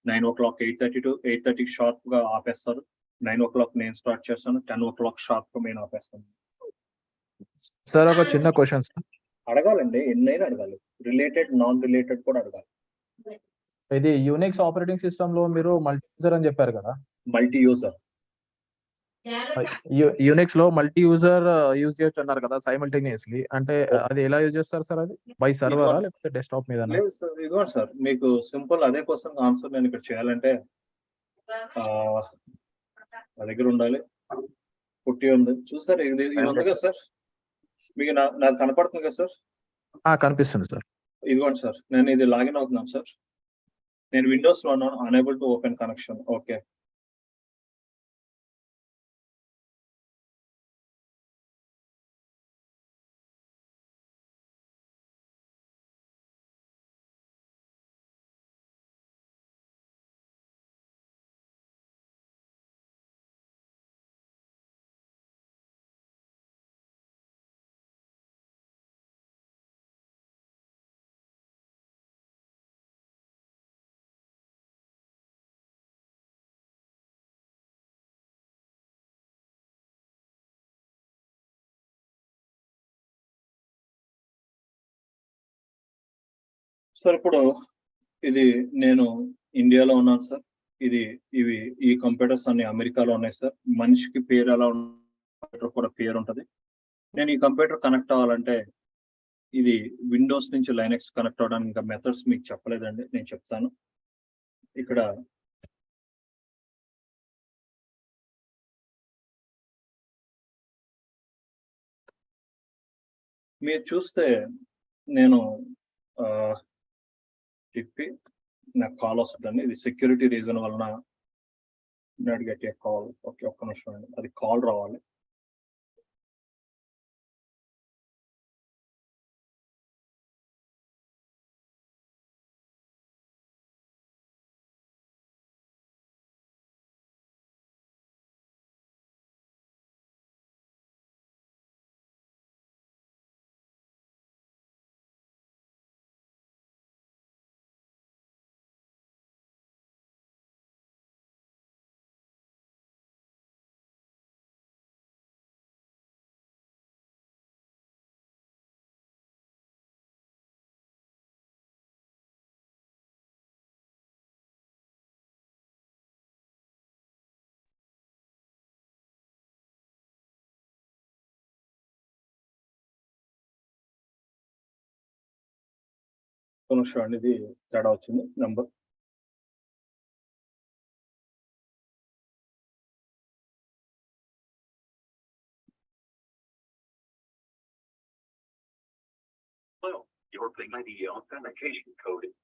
9 o'clock 8:30 to 8:30 sharp గా ఆపేస్తారు. 9 o'clock నేను స్టార్ట్ చేస్తాను. 10 o'clock షార్ప్ గా నేను ఆపేస్తాను. సార్ ఒక చిన్న క్వశ్చన్ అడగాలండి, ఎన్నైనా అడగాలి. రిలేటెడ్, నాన్ రిలేటెడ్ కూడా అడగాలి. ఇది యూనిక్స్ ఆపరేటింగ్ సిస్టమ్ లో మీరు మల్టీ యూజర్ అని చెప్పారు కదా. మల్టీ యూజర్ యూనిక్స్ లో మల్టీ యూజర్ యూజ్ చేయొచ్చు అన్నారు కదా సైమల్టేనియస్లీ. అంటే అది ఎలా యూజ్ చేస్తారు సార్? అది బై సర్వరా లేకపోతే డెస్క్టాప్ మీద? లేదు సార్, ఇదిగోండి సార్ మీకు సింపుల్ అదే క్వశ్చన్ ఆన్సర్ నేను ఇక్కడ చేయాలంటే నా దగ్గర ఉండాలి. పుట్టి ఉంది చూసారు, ఇది ఉంది కదా సార్, మీకు నాకు కనపడుతుంది కదా సార్? కనిపిస్తుంది సార్. ఇదిగోండి సార్, నేను ఇది లాగిన్ అవుతున్నాను సార్. నేను విండోస్ లో ఉన్నాను, unable to open connection. Okay, sir ఇప్పుడు ఇది నేను ఇండియాలో ఉన్నాను సార్. ఈ కంప్యూటర్స్ అన్ని అమెరికాలో ఉన్నాయి సార్. మనిషికి పేరు ఎలా కూడా పేరు ఉంటుంది. నేను ఈ కంప్యూటర్ కనెక్ట్ అవ్వాలంటే ఇది విండోస్ నుంచి లైనక్స్ కనెక్ట్ అవ్వడానికి ఇంకా మెథడ్స్ మీకు చెప్పలేదండి, నేను చెప్తాను. ఇక్కడ మీరు చూస్తే నేను తిప్పి నాకు కాల్ వస్తుందండి. ఇది సెక్యూరిటీ రీజన్ వలన not get a call. Okay, ఒక్క నిమిషం అండి, అది కాల్ రావాలి. నిమిషం అండి, ఇది తేడా వచ్చింది number. Your Ping ID authentication code is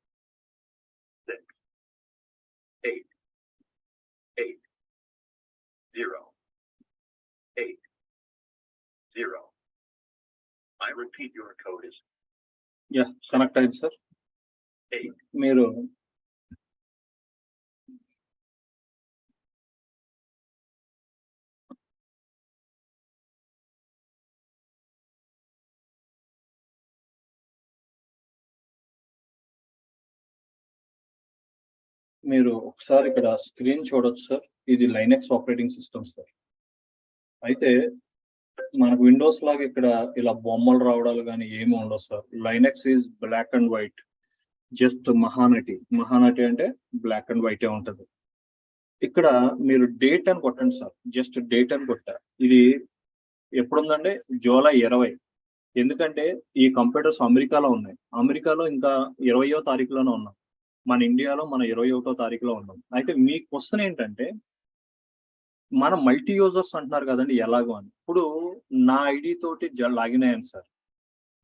6 8 8 0 8 0. I repeat, your code is yeah connect అయింది సార్. 8. మీరు మీరు ఒకసారి ఇక్కడ స్క్రీన్ చూడొచ్చు సార్. ఇది లైనెక్స్ ఆపరేటింగ్ సిస్టమ్ సార్. అయితే మనకు విండోస్ లాగా ఇక్కడ ఇలా బొమ్మలు రావడాలు కానీ ఏమి ఉండవు సార్. Linux is black and white. Just Mahanati అంటే బ్లాక్ అండ్ వైటే ఉంటది. ఇక్కడ మీరు డేట్ అని కొట్టండి సార్. జస్ట్ డేట్ అని కొట్టా. ఇది ఎప్పుడుందంటే జూలై 20. ఎందుకంటే ఈ కంప్యూటర్స్ అమెరికాలో ఉన్నాయి. అమెరికాలో ఇంకా 20వ తారీఖులోనే ఉన్నాం. మన ఇండియాలో మన 21వ తారీఖులో ఉన్నాం. అయితే మీ క్వశ్చన్ ఏంటంటే మన మల్టీ యూజర్స్ అంటున్నారు కదండి, ఎలాగో అని. ఇప్పుడు నా ఐడి తోటి లాగిన్ అయ్యాను సార్.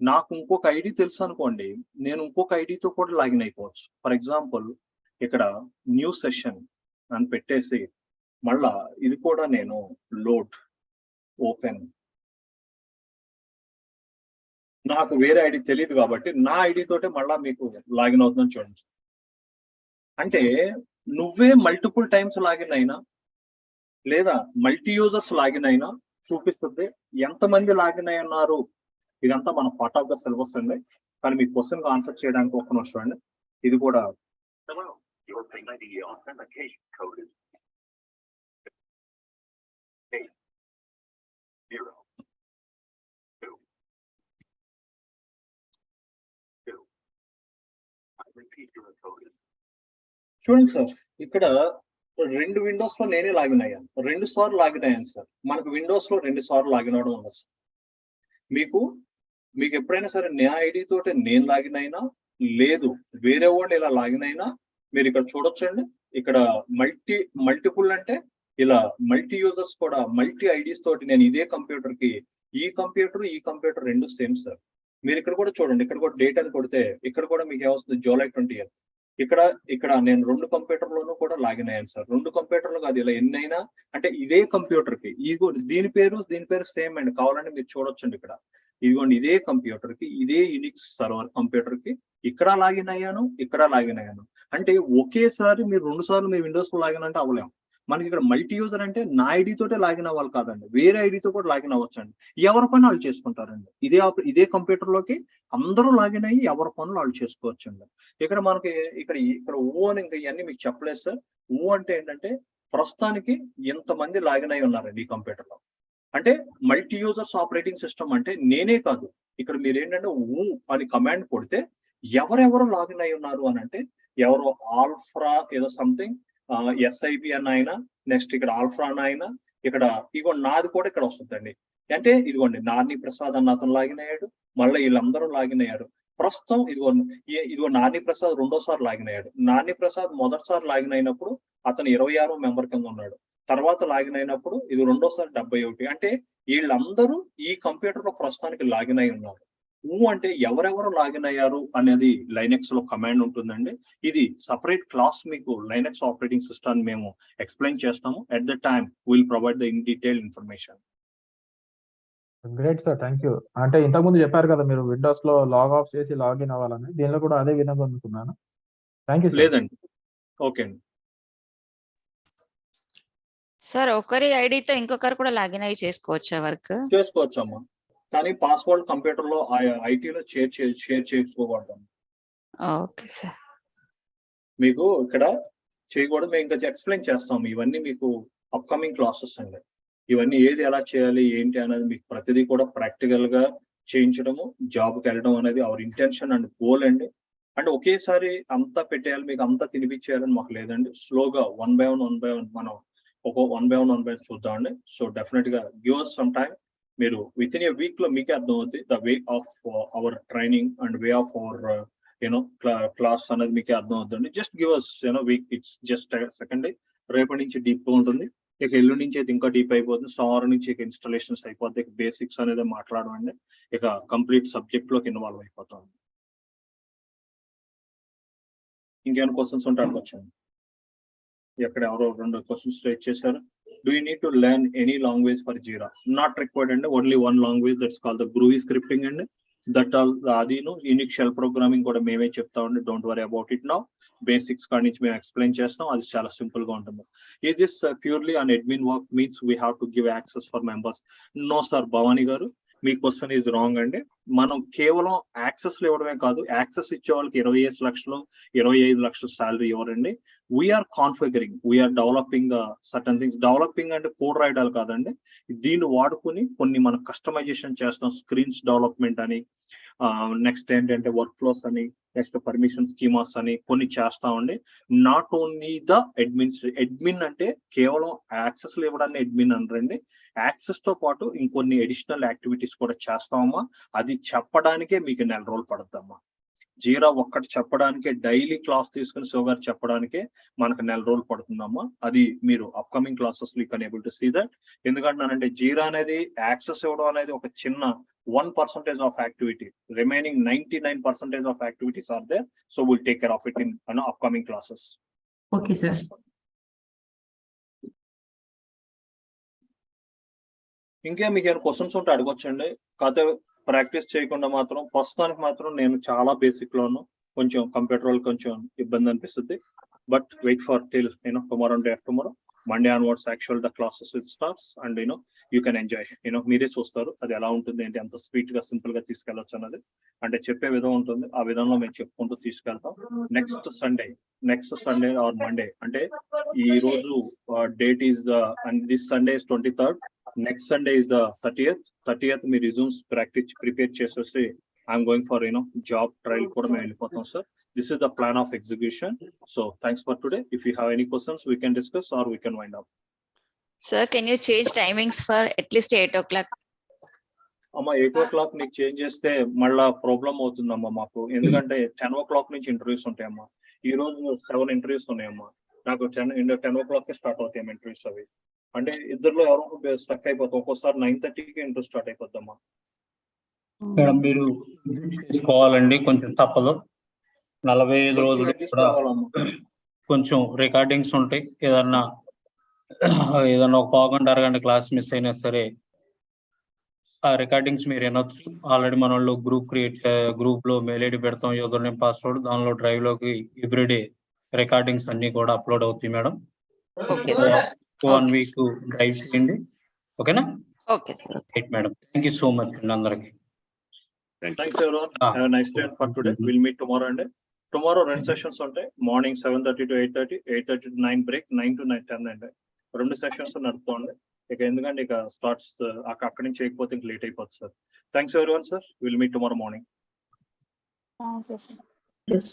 నాకు ఇంకొక ఐడి తెలుసు అనుకోండి, నేను ఇంకొక ఐడితో కూడా లాగిన్ అయిపోవచ్చు. ఫర్ ఎగ్జాంపుల్ ఇక్కడ న్యూ సెషన్ అని పెట్టేసి మళ్ళా ఇది కూడా నేను లోడ్ ఓపెన్, నాకు వేరే ఐడి తెలియదు కాబట్టి నా ఐడి తోటే మళ్ళా మీకు లాగిన్ అవుతుందని చూడండి. అంటే నువ్వే మల్టిపుల్ టైమ్స్ లాగిన్ అయినా లేదా మల్టీ యూజర్స్ లాగిన్ అయినా చూపిస్తుంది ఎంతమంది లాగిన్ అయి ఉన్నారు. ఇదంతా మన పార్ట్ ఆఫ్ ద సిలబస్ అండి. కానీ మీ క్వశ్చన్ ఆన్సర్ చేయడానికి ఒక్క నిమిషం అండి. ఇది కూడా Hello, your Ping ID authentication code is 8 0 2 2. I repeat, your code is చూడండి సార్. ఇక్కడ 2 విండోస్ లో నేనే లాగిన్ అయ్యాను. 2 సార్లు లాగిన్ అయ్యాను సార్. మనకు విండోస్ లో 2 సార్లు లాగిన్ అవడం ఉండదు సార్. మీకు ఎప్పుడైనా సరే నా ఐడి తోటి నేను లాగిన్ అయినా లేదు వేరే వాళ్ళు ఇలా లాగిన్ అయినా మీరు ఇక్కడ చూడొచ్చండి. ఇక్కడ మల్టిపుల్ అంటే ఇలా మల్టీ యూజర్స్ కూడా మల్టీ ఐడీస్ తోటి నేను ఇదే కంప్యూటర్ కి ఈ కంప్యూటర్ 2 సేమ్ సార్. మీరు ఇక్కడ కూడా చూడండి. ఇక్కడ కూడా డేట్ అని కొడితే ఇక్కడ కూడా మీకు ఏమొస్తుంది, జూలై 20. ఇక్కడ నేను 2 కంప్యూటర్లోనూ కూడా లాగిన్ అయ్యాను సార్. 2 కంప్యూటర్లు కాదు, ఇలా ఎన్నైనా అంటే ఇదే కంప్యూటర్ కి దీని పేరు సేమ్ అండి. కావాలంటే మీరు చూడొచ్చండి. ఇక్కడ ఇదిగోండి, ఇదే కంప్యూటర్ కి ఇదే యూనిక్స్ సర్వర్ కంప్యూటర్ కి ఇక్కడ లాగిన్ అయ్యాను. అంటే ఒకేసారి మీరు 2 సార్లు మీ విండోస్ లో లాగిన్ అంటే అవ్వలేము. మనకి ఇక్కడ మల్టీ యూజర్ అంటే నా ఐడి తోటే లాగిన్ అవ్వాలి కాదండి, వేరే ఐడితో కూడా లాగిన్ అవ్వచ్చండి. ఎవరి పని వాళ్ళు చేసుకుంటారండి. ఇదే కంప్యూటర్ లోకి అందరూ లాగిన్ అయ్యి ఎవరి పనులు వాళ్ళు చేసుకోవచ్చండి. ఇక్కడ మనకి ఇక్కడ ఓ అని ఇంకా ఇవన్నీ మీకు చెప్పలేదు సార్. ఓ అంటే ఏంటంటే ప్రస్తుతానికి ఎంతమంది లాగిన్ అయి ఉన్నారండి ఈ కంప్యూటర్ లో. అంటే మల్టీ యూజర్స్ ఆపరేటింగ్ సిస్టమ్ అంటే నేనే కాదు. ఇక్కడ మీరు ఏంటంటే ఊ అని కమాండ్ కొడితే ఎవరెవరు లాగిన్ అయి ఉన్నారు అని అంటే ఎవరో ఆల్ఫ్రా ఏదో సంథింగ్ ఎస్ఐబి అని అయినా నెక్స్ట్ ఇక్కడ ఆల్ఫ్రా అని అయినా ఇక్కడ ఇదిగోండి నాది కూడా ఇక్కడ వస్తుందండి. అంటే ఇదిగోండి నాని ప్రసాద్ అన్న అతను లాగిన్ అయ్యాడు. మళ్ళీ వీళ్ళందరూ లాగిన్ అయ్యారు. ప్రస్తుతం ఇదిగో నాని ప్రసాద్ 2వ సారి లాగిన్ అయ్యాడు. నాని ప్రసాద్ మొదటిసారి లాగిన్ అయినప్పుడు అతను 26వ మెంబర్ కింద ఉన్నాడు. తర్వాత లాగిన్ అయినప్పుడు ఇది 2వ సారి 71. అంటే వీళ్ళందరూ ఈ కంప్యూటర్ లో ప్రస్తుతానికి లాగిన్ అయి ఉన్నారు. అంటే ఎవరెవరు లాగిన్ అయ్యారు అనేది లైనెక్స్ లో కమాండ్ ఉంటుందండి. ఇది సపరేట్ క్లాస్ మీకు లైనెక్స్ ఆపరేటింగ్ సిస్టమ్ మేము ఎక్స్ప్లెయిన్ చేస్తాము. At the time will provide the in detail information. Great sir, thank you. అంటే ఇంతకుముందు చెప్పారు కదా మీరు విండోస్ లో లాగ్ ఆఫ్ చేసి లాగిన్ అవ్వాలని, దీనిలో కూడా అదే విధంగా అనుకున్నాను. Thank you. లేదండి, ఓకే అండి. సార్ ఒకరి ఐడితో ఇంకొకరు కూడా లాగిన్ అయ్యి చేసుకోవచ్చా వర్క్? చేసుకోవచ్చమ్మా, కానీ పాస్వర్డ్ కంప్యూటర్ లో ఐటీలో షేర్ చేసుకోకూడదు. Okay sir. మీకు ఇక్కడ చేయకూడదు. మేము ఇంకా ఎక్స్ప్లెయిన్ చేస్తాము. ఇవన్నీ మీకు అప్కమింగ్ క్లాసెస్ అండి. ఇవన్నీ ఏది ఎలా చేయాలి ఏంటి అనేది మీకు ప్రతిదీ కూడా ప్రాక్టికల్ గా చేయించడము, జాబ్కి వెళ్ళడం అనేది అవర్ ఇంటెన్షన్ అండ్ గోల్ అండి. అంటే ఒకేసారి అంతా పెట్టేయాలి, మీకు అంతా తినిపించేయాలని మాకు లేదండి. స్లోగా వన్ బై వన్ మనం వన్ బై వన్ చూద్దామండి. సో డెఫినెట్ గా గివ్ us some time. మీరు విత్ ఇన్ ఏ వీక్ లో మీకే అర్థం అవుతుంది the way of our training and way of our class అనేది మీకు అర్థం అవుతుంది. Just give us week, it's just second day. రేపటి నుంచి డీప్ గా ఉంటుంది, ఇక ఎల్లుండి నుంచి అయితే ఇంకా డీప్ అయిపోతుంది. సోమవారం నుంచి ఇక ఇన్స్టాలేషన్స్ అయిపోతాయి, ఇక బేసిక్స్ అనేది మాట్లాడమండి, ఇక కంప్లీట్ సబ్జెక్ట్ లోకి ఇన్వాల్వ్ అయిపోతాం. ఇంకేమైనా క్వశ్చన్స్ ఉంటే అడగొచ్చండి. ఎక్కడ ఎవరో 2 క్వశ్చన్స్ రైట్ చేశారు. Do you need to learn any language for Jira? Not required and only one language, that's called the Groovy scripting and that all adino unique shell programming kuda meme chepta undi. Don't worry about it now. Basics ka nunchi మేము explain చేస్తాం, అది చాలా simple గా ఉంటుంది. Is this purely an admin work, means we have to give access for members? No sir, Bhavani garu, me question is wrong అండి. మనం కేవలం access ఇవ్వడమే కాదు, యాక్సెస్ ఇచ్చే వాళ్ళకి 25 లక్షలు 25 లక్షలు శాలరీ ఇవ్వరండి. We are configuring, we are developing certain things. Developing అంటే కోడ్ రాయడాలు కాదండి, దీన్ని వాడుకుని కొన్ని మనం కస్టమైజేషన్ చేస్తాం. స్క్రీన్స్ డెవలప్మెంట్ అని, నెక్స్ట్ ఏంటంటే వర్క్ ఫ్లోస్ అని, నెక్స్ట్ పర్మిషన్ స్కీమాస్ అని కొన్ని చేస్తామండి. నాట్ ఓన్లీ ద అడ్మిన్ అంటే కేవలం యాక్సెస్ ఇవ్వడాన్ని అడ్మిన్ అనరండి. యాక్సెస్ తో పాటు ఇంకొన్ని అడిషనల్ యాక్టివిటీస్ కూడా చేస్తామమ్మా. అది చెప్పడానికే మీకు 1 నెల రోజులు పడుతుందమ్మా. జీరా ఒక్కటి చెప్పడానికే, డైలీ క్లాస్ తీసుకుని శివ గారు చెప్పడానికే మనకు 1 నెల రోజులు పడుతుందమ్మా. అది మీరు upcoming classes you can able to see that. ఎందుకంటున్నానంటే జీరా అనేది యాక్సెస్ ఇవ్వడం అనేది ఒక చిన్న 1% of activity. Remaining 99% of activities are there. So will take care of it in upcoming classes. Okay sir. ఇంకే మీకు ఏమైనా క్వశ్చన్స్ ఉంటే అడగొచ్చండి. కాకపోతే ప్రాక్టీస్ చేయకుండా మాత్రం ప్రస్తుతానికి మాత్రం నేను చాలా బేసిక్ లోను, కొంచెం కంప్యూటర్ వాళ్ళు కొంచెం ఇబ్బంది అనిపిస్తుంది. But wait for till tomorrow day after tomorrow, Monday onwards actual the classes will starts and you can enjoy. మీరే చూస్తారు అది ఎలా ఉంటుంది, ఏంటి ఎంత స్వీట్ గా సింపుల్ గా తీసుకెళ్ళొచ్చు అన్నది. అంటే చెప్పే విధం ఉంటుంది, ఆ విధంలో మేము చెప్పుకుంటూ తీసుకెళ్తాం. నెక్స్ట్ సండే ఆర్ మండే, అంటే ఈ రోజు date is and this Sunday is 23rd. Next Sunday is the 30th. మీ రిజ్యూమ్స్ ప్రాక్టీస్ ప్రిపేర్ చేసేసి I'm going for job trial కూడా మేము వెళ్ళిపోతాం sir. This is the plan of execution. So thanks for today. If you have any questions, we can discuss or we can wind up. Sir, can you change timings for at least 8 o'clock? అమ్మా 8 o'clock నీకు change చేస్తే మళ్ళా problem అవుతుందమ్మా మాకు. ఎందుకంటే 10 o'clock నుంచి interviews ఉంటాయమ్మా. ఈ రోజు 7 ఇంటర్వ్యూస్ ఉన్నాయమ్మా. నాకు 10 o'clock స్టార్ట్ అవుతాయి ఇంటర్వ్యూస్. అవి అంటే ఇద్దరులో ఎవరో స్టక్ అయిపోతాం. ఒక్కోసారి 9:30కి ఇంటర్వ్యూ స్టార్ట్ అయిపోద్దమ్మా. మేడం మీరు చేసుకోవాలండి, కొంచెం తప్పదు. 45 రోజులు కూడా కొంచెం రికార్డింగ్స్ ఉంటాయి. ఏదన్నా ఒక పావుగంట అరగంట క్లాస్ మిస్ అయినా సరే ఆ రికార్డింగ్స్ మీరు వినొచ్చు. ఆల్రెడీ మన వాళ్ళు గ్రూప్ లో మెయిల్ ఐడి పెడతాం, యూజర్ నేమ్ పాస్వర్డ్, దానిలో డ్రైవ్ లోకి ఎవ్రీడే రికార్డింగ్స్ అన్ని కూడా అప్లోడ్ అవుతాయి మేడం. 1 వీక్ డ్రైవ్ చేయండి, ఓకేనా? Okay sir. Right madam, thank you so much అండి అందరికి. Thanks everyone. Have a nice day for today. We'll meet tomorrow and tomorrow 2 sessions ఉంటాయి. Morning 7:30 to 8:30, 8:30 to 9 break, 9 to 10 అండి. 2 sessions నడుపుతాండి. ఇక ఎందుకంటే ఇక starts అక్కడి నుంచి చేయకపోతే ఇంక లేట్ అయిపోతుంది sir. Thanks everyone sir. Will meet tomorrow morning. Thank you, sir. Yes.